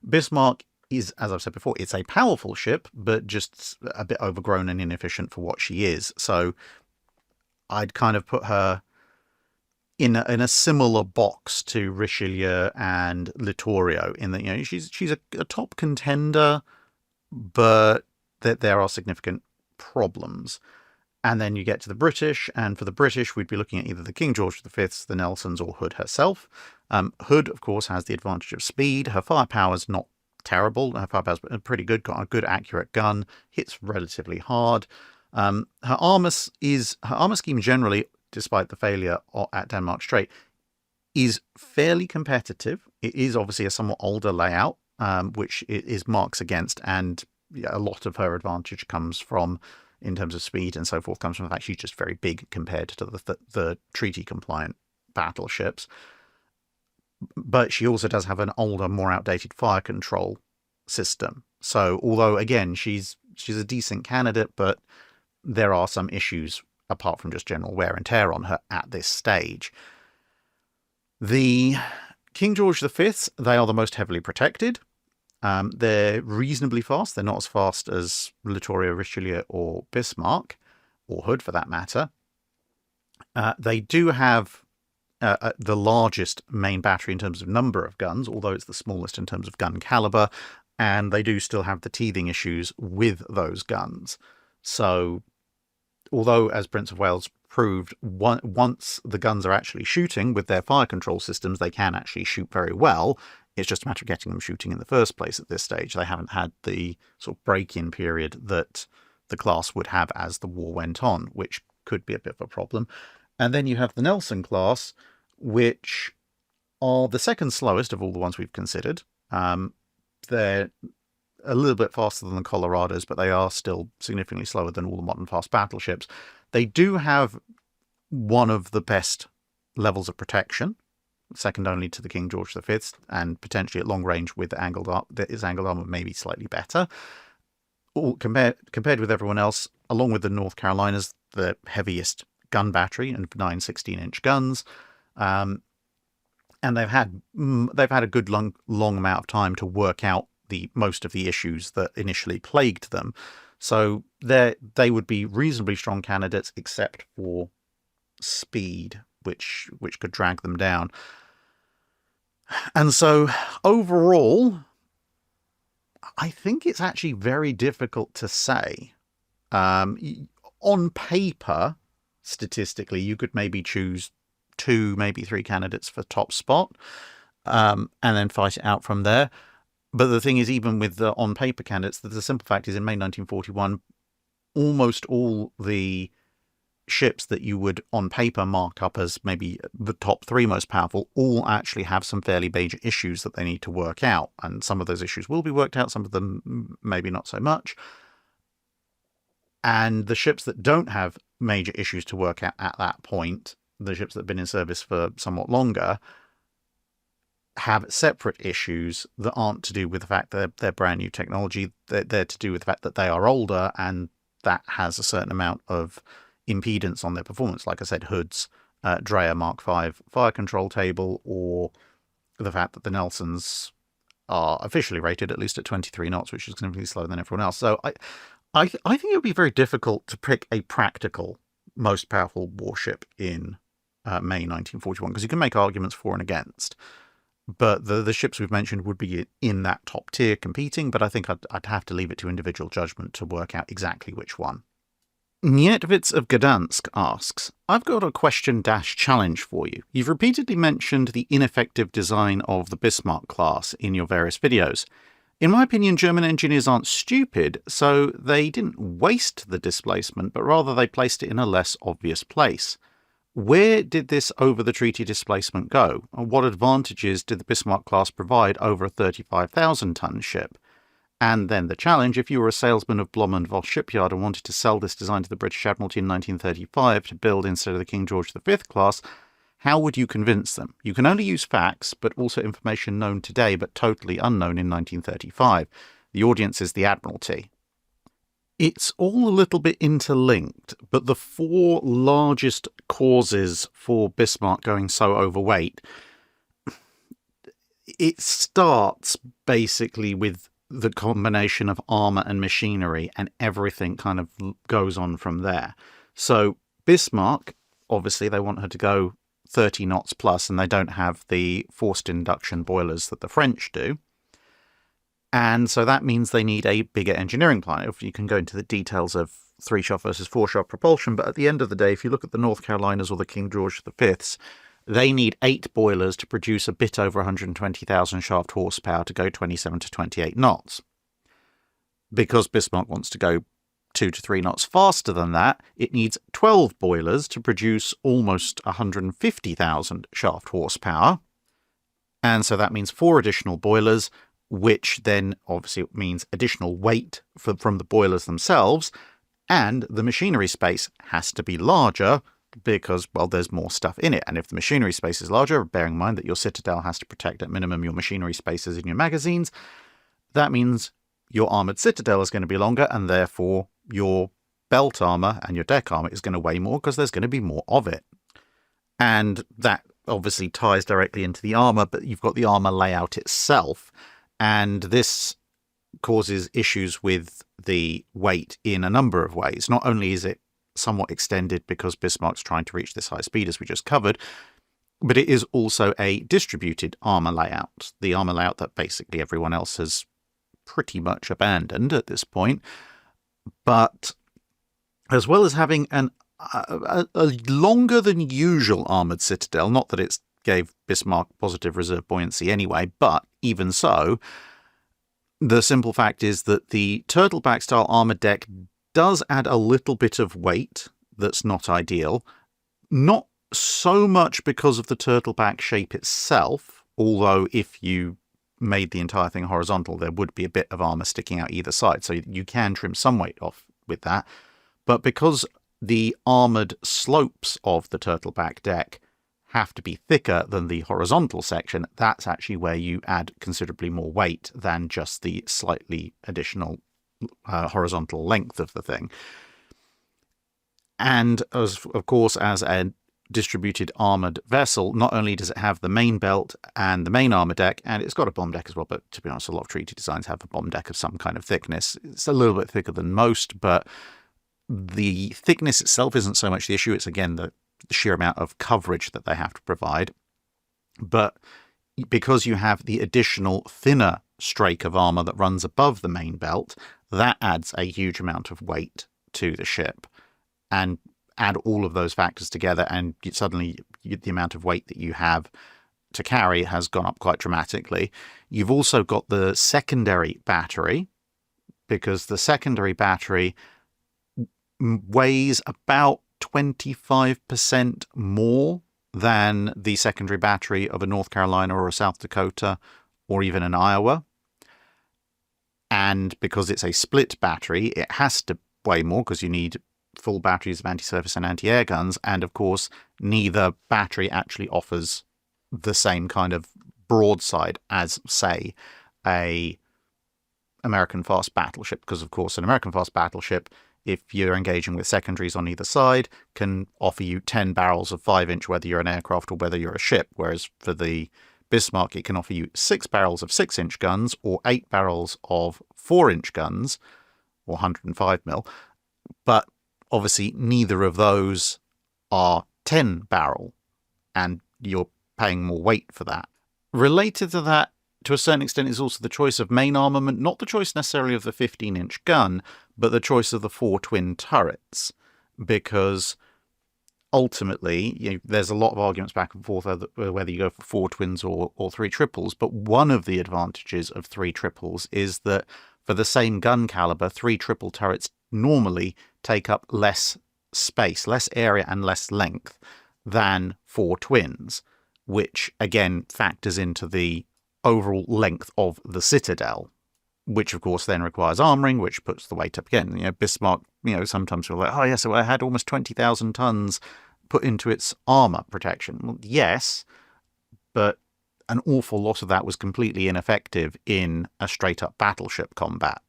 Bismarck is, as I've said before, it's a powerful ship, but just a bit overgrown and inefficient for what she is. So I'd kind of put her in a similar box to Richelieu and Littorio, in that, you know, she's a top contender, but that there are significant problems. And then you get to the British, and for the British we'd be looking at either the King George V, the Nelsons, or Hood herself. Hood, of course, has the advantage of speed. Her firepower's not terrible. Her firepower's pretty good, got a good accurate gun, hits relatively hard. Her armour scheme generally despite the failure at Denmark Strait, is fairly competitive. It is obviously a somewhat older layout, which is marks against, and a lot of her advantage comes from, in terms of speed and so forth, comes from the fact she's just very big compared to the treaty-compliant battleships. But she also does have an older, more outdated fire control system. So although, again, she's a decent candidate, but there are some issues apart from just general wear and tear on her at this stage. The King George V's, they are the most heavily protected. They're reasonably fast. They're not as fast as Littorio, Richelieu, or Bismarck, or Hood for that matter. They do have the largest main battery in terms of number of guns, although it's the smallest in terms of gun caliber, and they do still have the teething issues with those guns. So, although, as Prince of Wales proved, once the guns are actually shooting with their fire control systems, they can actually shoot very well. It's just a matter of getting them shooting in the first place at this stage. They haven't had the sort of break-in period that the class would have as the war went on, which could be a bit of a problem. And then you have the Nelson class, which are the second slowest of all the ones we've considered. They're a little bit faster than the Colorados, but they are still significantly slower than all the modern fast battleships. They do have one of the best levels of protection, second only to the King George V, and potentially at long range with its angled armor maybe slightly better. Compared with everyone else, along with the North Carolinas, the heaviest gun battery and 9 16-inch guns, and they've had a good long amount of time to work out most of the issues that initially plagued them. So they would be reasonably strong candidates, except for speed, which could drag them down. And so overall, I think it's actually very difficult to say. On paper, statistically, you could maybe choose 2, maybe 3 candidates for top spot, and then fight it out from there. But the thing is, even with the on-paper candidates, the simple fact is in May 1941, almost all the ships that you would on paper mark up as maybe the top 3 most powerful all actually have some fairly major issues that they need to work out. And some of those issues will be worked out, some of them maybe not so much. And the ships that don't have major issues to work out at that point, the ships that have been in service for somewhat longer, have separate issues that aren't to do with the fact that they're brand new technology. They're to do with the fact that they are older, and that has a certain amount of impedance on their performance. Like I said, Hood's Dreyer Mark V fire control table, or the fact that the Nelsons are officially rated at least at 23 knots, which is significantly slower than everyone else. So I think it would be very difficult to pick a practical most powerful warship in May 1941, because you can make arguments for and against. But the ships we've mentioned would be in that top tier competing, but I think I'd have to leave it to individual judgment to work out exactly which one. Nietvitz of Gdansk asks, I've got a question-challenge for you. You've repeatedly mentioned the ineffective design of the Bismarck class in your various videos. In my opinion, German engineers aren't stupid, so they didn't waste the displacement, but rather they placed it in a less obvious place. Where did this over-the-treaty displacement go? And what advantages did the Bismarck class provide over a 35,000-ton ship? And then the challenge, if you were a salesman of Blom & Voss shipyard and wanted to sell this design to the British Admiralty in 1935 to build instead of the King George V class, how would you convince them? You can only use facts, but also information known today but totally unknown in 1935. The audience is the Admiralty. It's all a little bit interlinked, but the 4 largest causes for Bismarck going so overweight, it starts basically with the combination of armour and machinery, and everything kind of goes on from there. So Bismarck, obviously they want her to go 30 knots plus, and they don't have the forced induction boilers that the French do. And so that means they need a bigger engineering plant. If you can go into the details of 3-shaft versus 4-shaft propulsion, but at the end of the day, if you look at the North Carolinas or the King George V's, they need 8 boilers to produce a bit over 120,000 shaft horsepower to go 27 to 28 knots. Because Bismarck wants to go 2 to 3 knots faster than that, it needs 12 boilers to produce almost 150,000 shaft horsepower. And so that means 4 additional boilers, which then obviously means additional weight from the boilers themselves. And the machinery space has to be larger because, well, there's more stuff in it. And if the machinery space is larger, bearing in mind that your citadel has to protect at minimum your machinery spaces in your magazines, that means your armoured citadel is going to be longer, and therefore your belt armour and your deck armour is going to weigh more because there's going to be more of it. And that obviously ties directly into the armour, but you've got the armour layout itself. And this causes issues with the weight in a number of ways. Not only is it somewhat extended because Bismarck's trying to reach this high speed, as we just covered, but it is also a distributed armour layout. The armour layout that basically everyone else has pretty much abandoned at this point. But as well as having a longer than usual armoured citadel, not that it gave Bismarck positive reserve buoyancy anyway, but even so, the simple fact is that the turtleback style armoured deck does add a little bit of weight that's not ideal. Not so much because of the turtleback shape itself, although if you made the entire thing horizontal, there would be a bit of armour sticking out either side, so you can trim some weight off with that. But because the armoured slopes of the turtleback deck have to be thicker than the horizontal section, that's actually where you add considerably more weight than just the slightly additional horizontal length of the thing. And of course, as a distributed armoured vessel, not only does it have the main belt and the main armour deck, and it's got a bomb deck as well, but to be honest, a lot of treaty designs have a bomb deck of some kind of thickness. It's a little bit thicker than most, but the thickness itself isn't so much the issue. It's, again, the sheer amount of coverage that they have to provide. But because you have the additional thinner strake of armour that runs above the main belt, that adds a huge amount of weight to the ship. And add all of those factors together, and suddenly the amount of weight that you have to carry has gone up quite dramatically. You've also got the secondary battery, because the secondary battery weighs about 25% more than the secondary battery of a North Carolina or a South Dakota or even an Iowa. And because it's a split battery, it has to weigh more because you need full batteries of anti-surface and anti-air guns. And of course, neither battery actually offers the same kind of broadside as, say, a American fast battleship, because of course an American fast battleship, if you're engaging with secondaries on either side, can offer you 10 barrels of 5-inch whether you're an aircraft or whether you're a ship, whereas for the Bismarck it can offer you 6 barrels of 6-inch guns or 8 barrels of 4-inch guns or 105 mil, but obviously neither of those are 10 barrel, and you're paying more weight for that. Related to that, to a certain extent, is also the choice of main armament, not the choice necessarily of the 15-inch gun, but the choice of the 4 twin turrets, because ultimately, there's a lot of arguments back and forth whether you go for 4 twins or 3 triples, but one of the advantages of 3 triples is that for the same gun caliber, 3 triple turrets normally take up less space, less area and less length than 4 twins, which again factors into the overall length of the citadel, which of course then requires armouring, which puts the weight up again. Bismarck, sometimes we're like, oh yeah, so I had almost 20,000 tons put into its armour protection. Well, yes, but an awful lot of that was completely ineffective in a straight up battleship combat.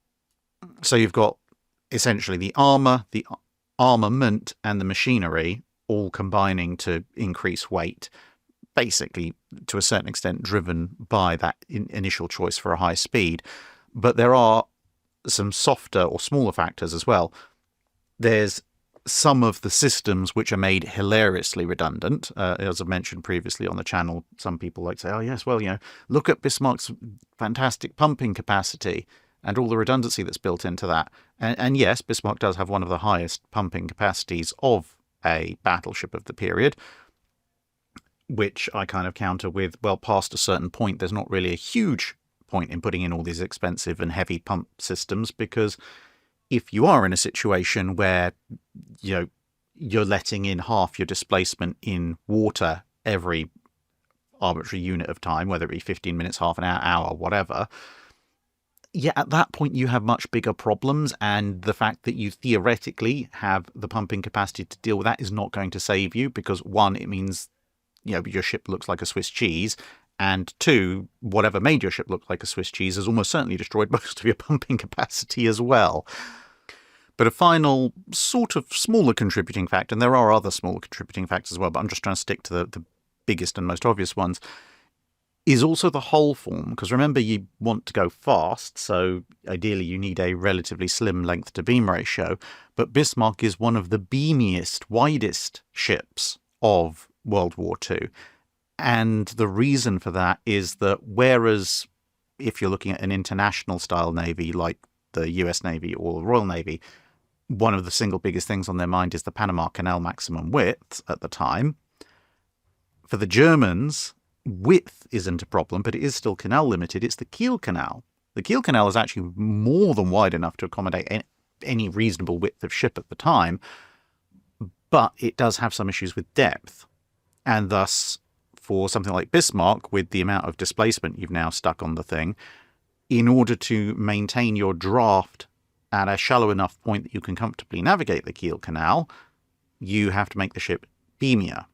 So you've got essentially the armour, the armament and the machinery all combining to increase weight, basically to a certain extent driven by that initial choice for a high speed. But there are some softer or smaller factors as well. There's some of the systems which are made hilariously redundant. As I've mentioned previously on the channel, some people like to say, oh yes, well, look at Bismarck's fantastic pumping capacity and all the redundancy that's built into that. And yes, Bismarck does have one of the highest pumping capacities of a battleship of the period, which I kind of counter with, well, past a certain point, there's not really a huge point in putting in all these expensive and heavy pump systems, because if you are in a situation where you're letting in half your displacement in water every arbitrary unit of time, whether it be 15 minutes, half an hour, whatever, at that point you have much bigger problems, and the fact that you theoretically have the pumping capacity to deal with that is not going to save you, because one, it means your ship looks like a Swiss cheese, and two, whatever made your ship look like a Swiss cheese has almost certainly destroyed most of your pumping capacity as well. But a final sort of smaller contributing factor, and there are other smaller contributing factors as well, but I'm just trying to stick to the biggest and most obvious ones, is also the hull form. Because remember, you want to go fast, so ideally you need a relatively slim length to beam ratio, but Bismarck is one of the beamiest, widest ships of World War II. And the reason for that is that whereas if you're looking at an international style navy like the US Navy or the Royal Navy, one of the single biggest things on their mind is the Panama Canal maximum width at the time. For the Germans, width isn't a problem, but it is still canal limited. It's the Kiel Canal. The Kiel Canal is actually more than wide enough to accommodate any reasonable width of ship at the time, but it does have some issues with depth. And thus, for something like Bismarck, with the amount of displacement you've now stuck on the thing, in order to maintain your draft at a shallow enough point that you can comfortably navigate the Kiel Canal, you have to make the ship beamier.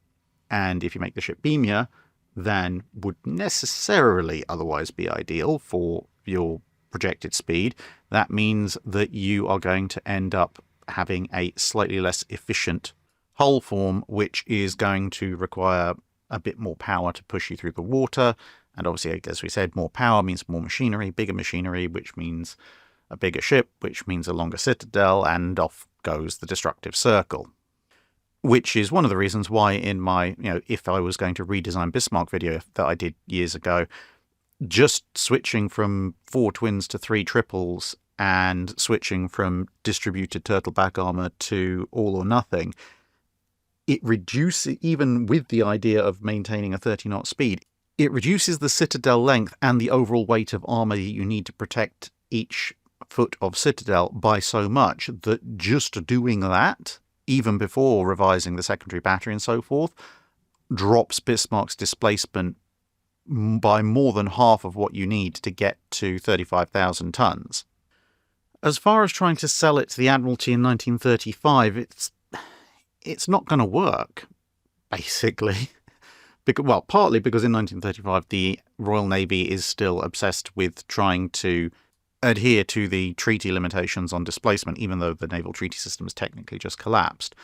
And if you make the ship beamier, then would necessarily otherwise be ideal for your projected speed, that means that you are going to end up having a slightly less efficient hull form, which is going to require a bit more power to push you through the water. And obviously, as we said, more power means more machinery, bigger machinery, which means a bigger ship, which means a longer citadel, and off goes the destructive circle. Which is one of the reasons why in my, if I was going to redesign Bismarck video that I did years ago, just switching from 4 twins to 3 triples and switching from distributed turtle back armor to all or nothing, it reduces, even with the idea of maintaining a 30-knot speed, it reduces the citadel length and the overall weight of armor that you need to protect each foot of citadel by so much that just doing that, even before revising the secondary battery and so forth, drops Bismarck's displacement by more than half of what you need to get to 35,000 tons. As far as trying to sell it to the Admiralty in 1935, it's not going to work, basically. Partly because in 1935 the Royal Navy is still obsessed with trying to adhere to the treaty limitations on displacement, even though the naval treaty system has technically just collapsed.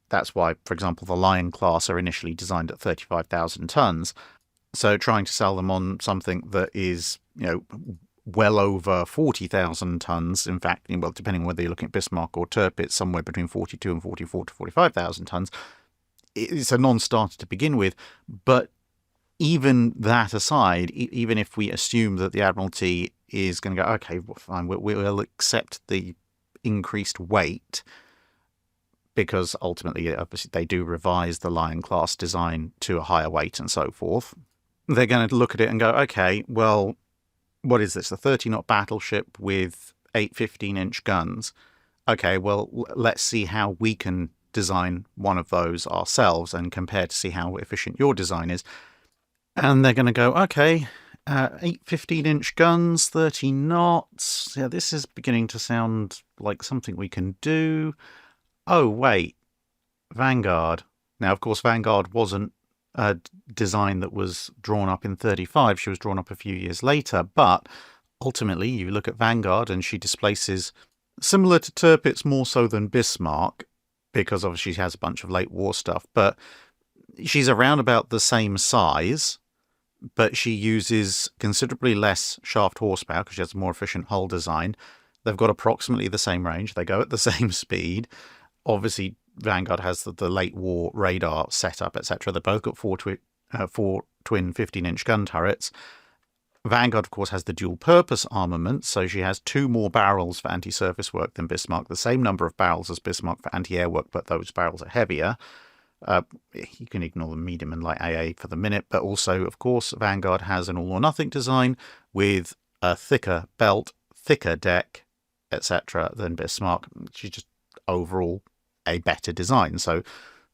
That's why, for example, the Lion class are initially designed at 35,000 tons. So trying to sell them on something that is, well over 40,000 tons, in fact, depending on whether you're looking at Bismarck or Tirpitz, somewhere between 42 and 44 to 45,000 tons, it's a non-starter to begin with. But even that aside, even if we assume that the Admiralty is going to go, okay, fine, we'll accept the increased weight, because ultimately, obviously, they do revise the Lion class design to a higher weight and so forth. They're going to look at it and go, okay, well, what is this? A 30-knot battleship with 8 15-inch guns. Okay, well, let's see how we can design one of those ourselves and compare to see how efficient your design is. And they're going to go, okay, 8 15-inch guns, 30 knots. Yeah, this is beginning to sound like something we can do. Oh, wait, Vanguard. Now, of course, Vanguard wasn't a design that was drawn up in 35. She was drawn up a few years later. But ultimately, you look at Vanguard and she displaces, similar to Tirpitz more so than Bismarck, because obviously she has a bunch of late war stuff, but she's around about the same size, but she uses considerably less shaft horsepower because she has a more efficient hull design. They've got approximately the same range. They go at the same speed. Obviously, Vanguard has the late war radar setup, etc. They've both got four twin 15-inch gun turrets. Vanguard, of course, has the dual-purpose armament, so she has 2 more barrels for anti-surface work than Bismarck, the same number of barrels as Bismarck for anti-air work, but those barrels are heavier. You can ignore the medium and light AA for the minute, but also, of course, Vanguard has an all-or-nothing design with a thicker belt, thicker deck, etc., than Bismarck. She's just overall a better design. So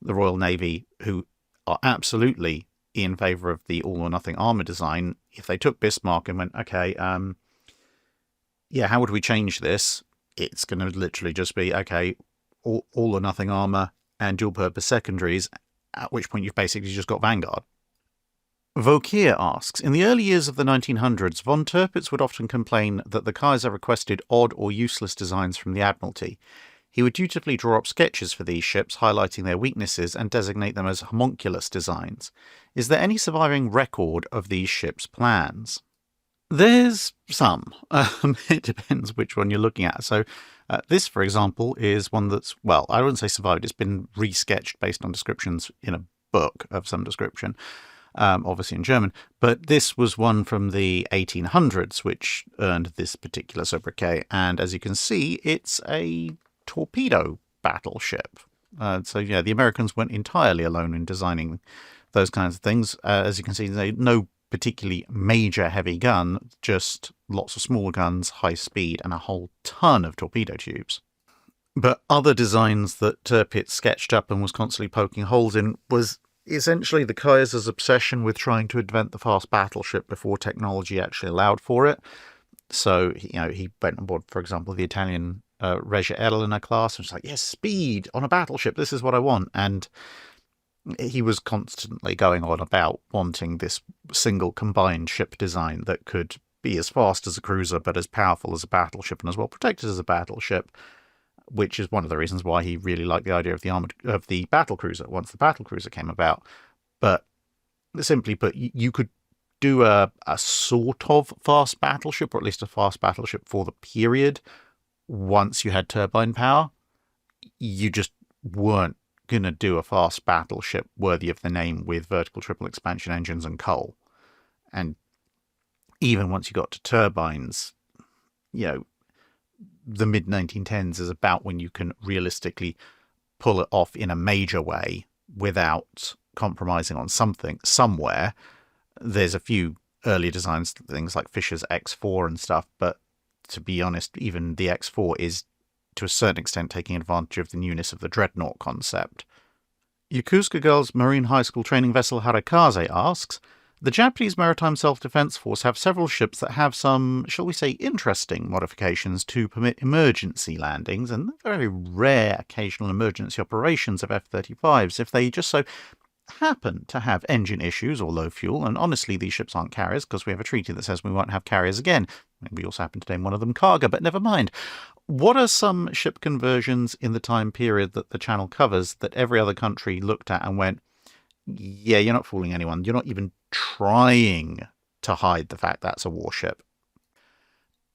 the Royal Navy, who are absolutely in favour of the all-or-nothing armour design, if they took Bismarck and went, okay, how would we change this? It's going to literally just be, okay, all-or-nothing armour and dual-purpose secondaries, at which point you've basically just got Vanguard. Vauquier asks, in the early years of the 1900s, von Tirpitz would often complain that the Kaiser requested odd or useless designs from the Admiralty. He would dutifully draw up sketches for these ships, highlighting their weaknesses, and designate them as homunculus designs. Is there any surviving record of these ships' plans? There's some. It depends which one you're looking at. So this, for example, is one that's, well, I wouldn't say survived. It's been resketched based on descriptions in a book of some description, obviously in German. But this was one from the 1800s, which earned this particular sobriquet. And as you can see, it's a torpedo battleship. So, yeah, the Americans weren't entirely alone in designing those kinds of things. As you can see, no particularly major heavy gun, just lots of small guns, high speed, and a whole ton of torpedo tubes. But other designs that Tirpitz sketched up and was constantly poking holes in was essentially the Kaiser's obsession with trying to invent the fast battleship before technology actually allowed for it. So, he went on board, for example, the Italian Regia Elena class, and was like, yes, speed on a battleship, this is what I want. And he was constantly going on about wanting this single combined ship design that could be as fast as a cruiser, but as powerful as a battleship and as well protected as a battleship, which is one of the reasons why he really liked the idea of the battlecruiser once the battlecruiser came about. But simply put, you could do a sort of fast battleship, or at least a fast battleship for the period, once you had turbine power. You just weren't going to do a fast battleship worthy of the name with vertical triple expansion engines and coal. And even once you got to turbines, the mid-1910s is about when you can realistically pull it off in a major way without compromising on something somewhere. There's a few earlier designs, things like Fisher's X4 and stuff, but to be honest, even the X4 is to a certain extent taking advantage of the newness of the dreadnought concept. Yokosuka Girls Marine High School training vessel Harakaze asks, the Japanese Maritime Self-Defense Force have several ships that have some, shall we say, interesting modifications to permit emergency landings and very rare occasional emergency operations of F-35s if they just so happen to have engine issues or low fuel. And honestly, these ships aren't carriers because we have a treaty that says we won't have carriers again. We also happen to name one of them Cargo, but never mind. What are some ship conversions in the time period that the channel covers that every other country looked at and went, yeah, you're not fooling anyone. You're not even trying to hide the fact that's a warship?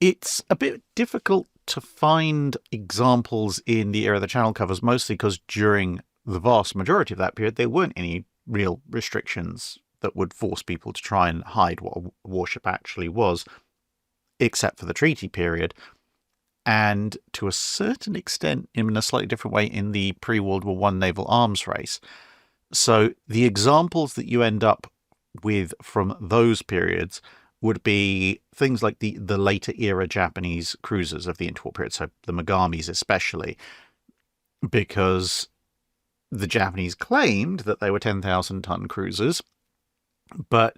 It's a bit difficult to find examples in the era the channel covers, mostly because during the vast majority of that period, there weren't any real restrictions that would force people to try and hide what a warship actually was, except for the treaty period. And to a certain extent, in a slightly different way, in the pre-World War I naval arms race. So the examples that you end up with from those periods would be things like the later era Japanese cruisers of the interwar period, so the Megamis especially, because the Japanese claimed that they were 10,000-ton cruisers, but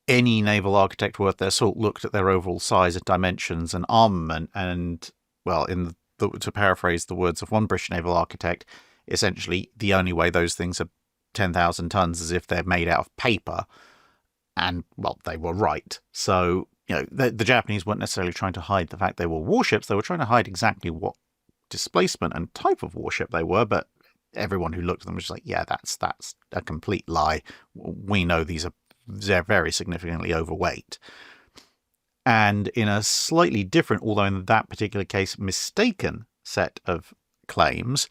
any naval architect worth their salt looked at their overall size and dimensions and armament and, well, to paraphrase the words of one British naval architect, essentially the only way those things are 10,000 tons is if they're made out of paper. And, well, they were right. So, the Japanese weren't necessarily trying to hide the fact they were warships. They were trying to hide exactly what displacement and type of warship they were, but everyone who looked at them was just like, yeah, that's a complete lie. We know they're very significantly overweight. And in a slightly different, although in that particular case mistaken, set of claims,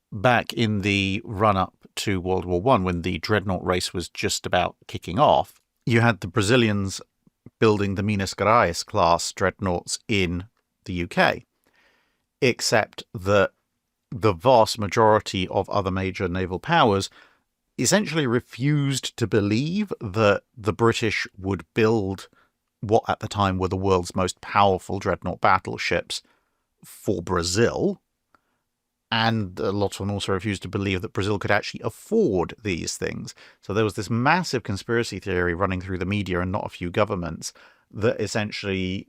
back in the run-up to World War I, when the dreadnought race was just about kicking off, you had the Brazilians building the Minas Gerais class dreadnoughts in the UK, except that the vast majority of other major naval powers essentially refused to believe that the British would build what at the time were the world's most powerful dreadnought battleships for Brazil. And a lot of them also refused to believe that Brazil could actually afford these things. So there was this massive conspiracy theory running through the media and not a few governments that essentially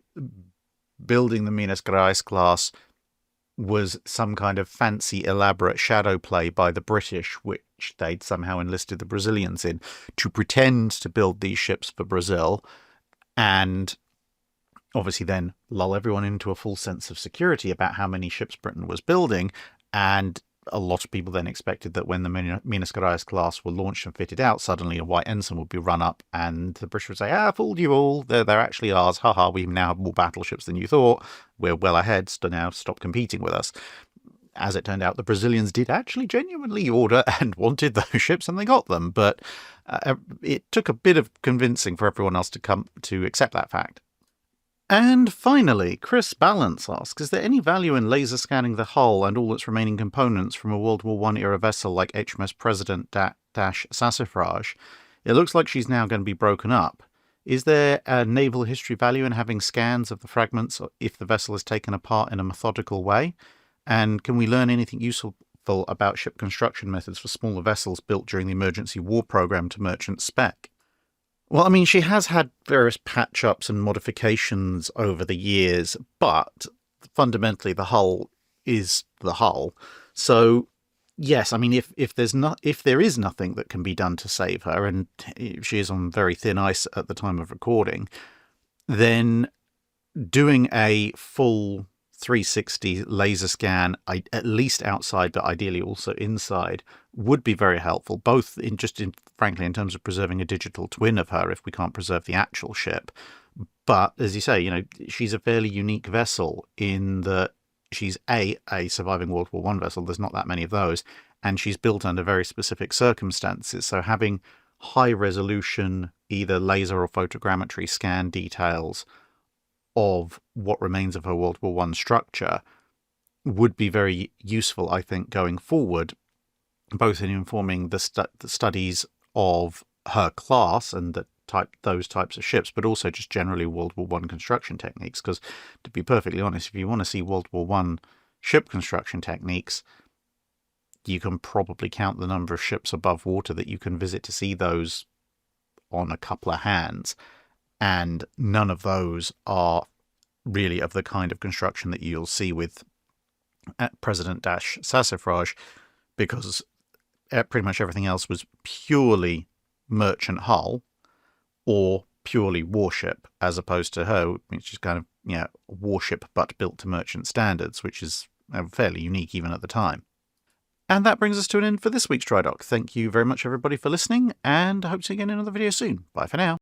building the Minas Gerais class was some kind of fancy, elaborate shadow play by the British, which they'd somehow enlisted the Brazilians in, to pretend to build these ships for Brazil, and obviously then lull everyone into a full sense of security about how many ships Britain was building. And a lot of people then expected that when the Minas Gerais class were launched and fitted out, suddenly a white ensign would be run up and the British would say, fooled you all, they're actually ours, haha, we now have more battleships than you thought, we're well ahead, so now stop competing with us. As it turned out, the Brazilians did actually genuinely order and wanted those ships, and they got them, but it took a bit of convincing for everyone else to come to accept that fact. And finally, Chris Balance asks, is there any value in laser scanning the hull and all its remaining components from a World War I era vessel like HMS President Sassafrage? It looks like she's now going to be broken up. Is there a naval history value in having scans of the fragments if the vessel is taken apart in a methodical way? And can we learn anything useful about ship construction methods for smaller vessels built during the emergency war program to merchant spec? Well, I mean, she has had various patch-ups and modifications over the years, but fundamentally the hull is the hull. So, yes, I mean, if there is nothing that can be done to save her, and she is on very thin ice at the time of recording, then doing a full 360 laser scan, at least outside, but ideally also inside, would be very helpful, both frankly, in terms of preserving a digital twin of her if we can't preserve the actual ship. But as you say, she's a fairly unique vessel in that she's a surviving World War I vessel. There's not that many of those, and she's built under very specific circumstances. So having high resolution, either laser or photogrammetry scan details of what remains of her World War I structure would be very useful, I think, going forward, both in informing the studies of her class and those types of ships, but also just generally World War I construction techniques. Because, to be perfectly honest, if you want to see World War I ship construction techniques, you can probably count the number of ships above water that you can visit to see those on a couple of hands. And none of those are really of the kind of construction that you'll see with President Sassafrage, because pretty much everything else was purely merchant hull or purely warship, as opposed to her, which is kind of warship but built to merchant standards, which is fairly unique even at the time. And that brings us to an end for this week's Drydock. Thank you very much, everybody, for listening, and I hope to see you again in another video soon. Bye for now.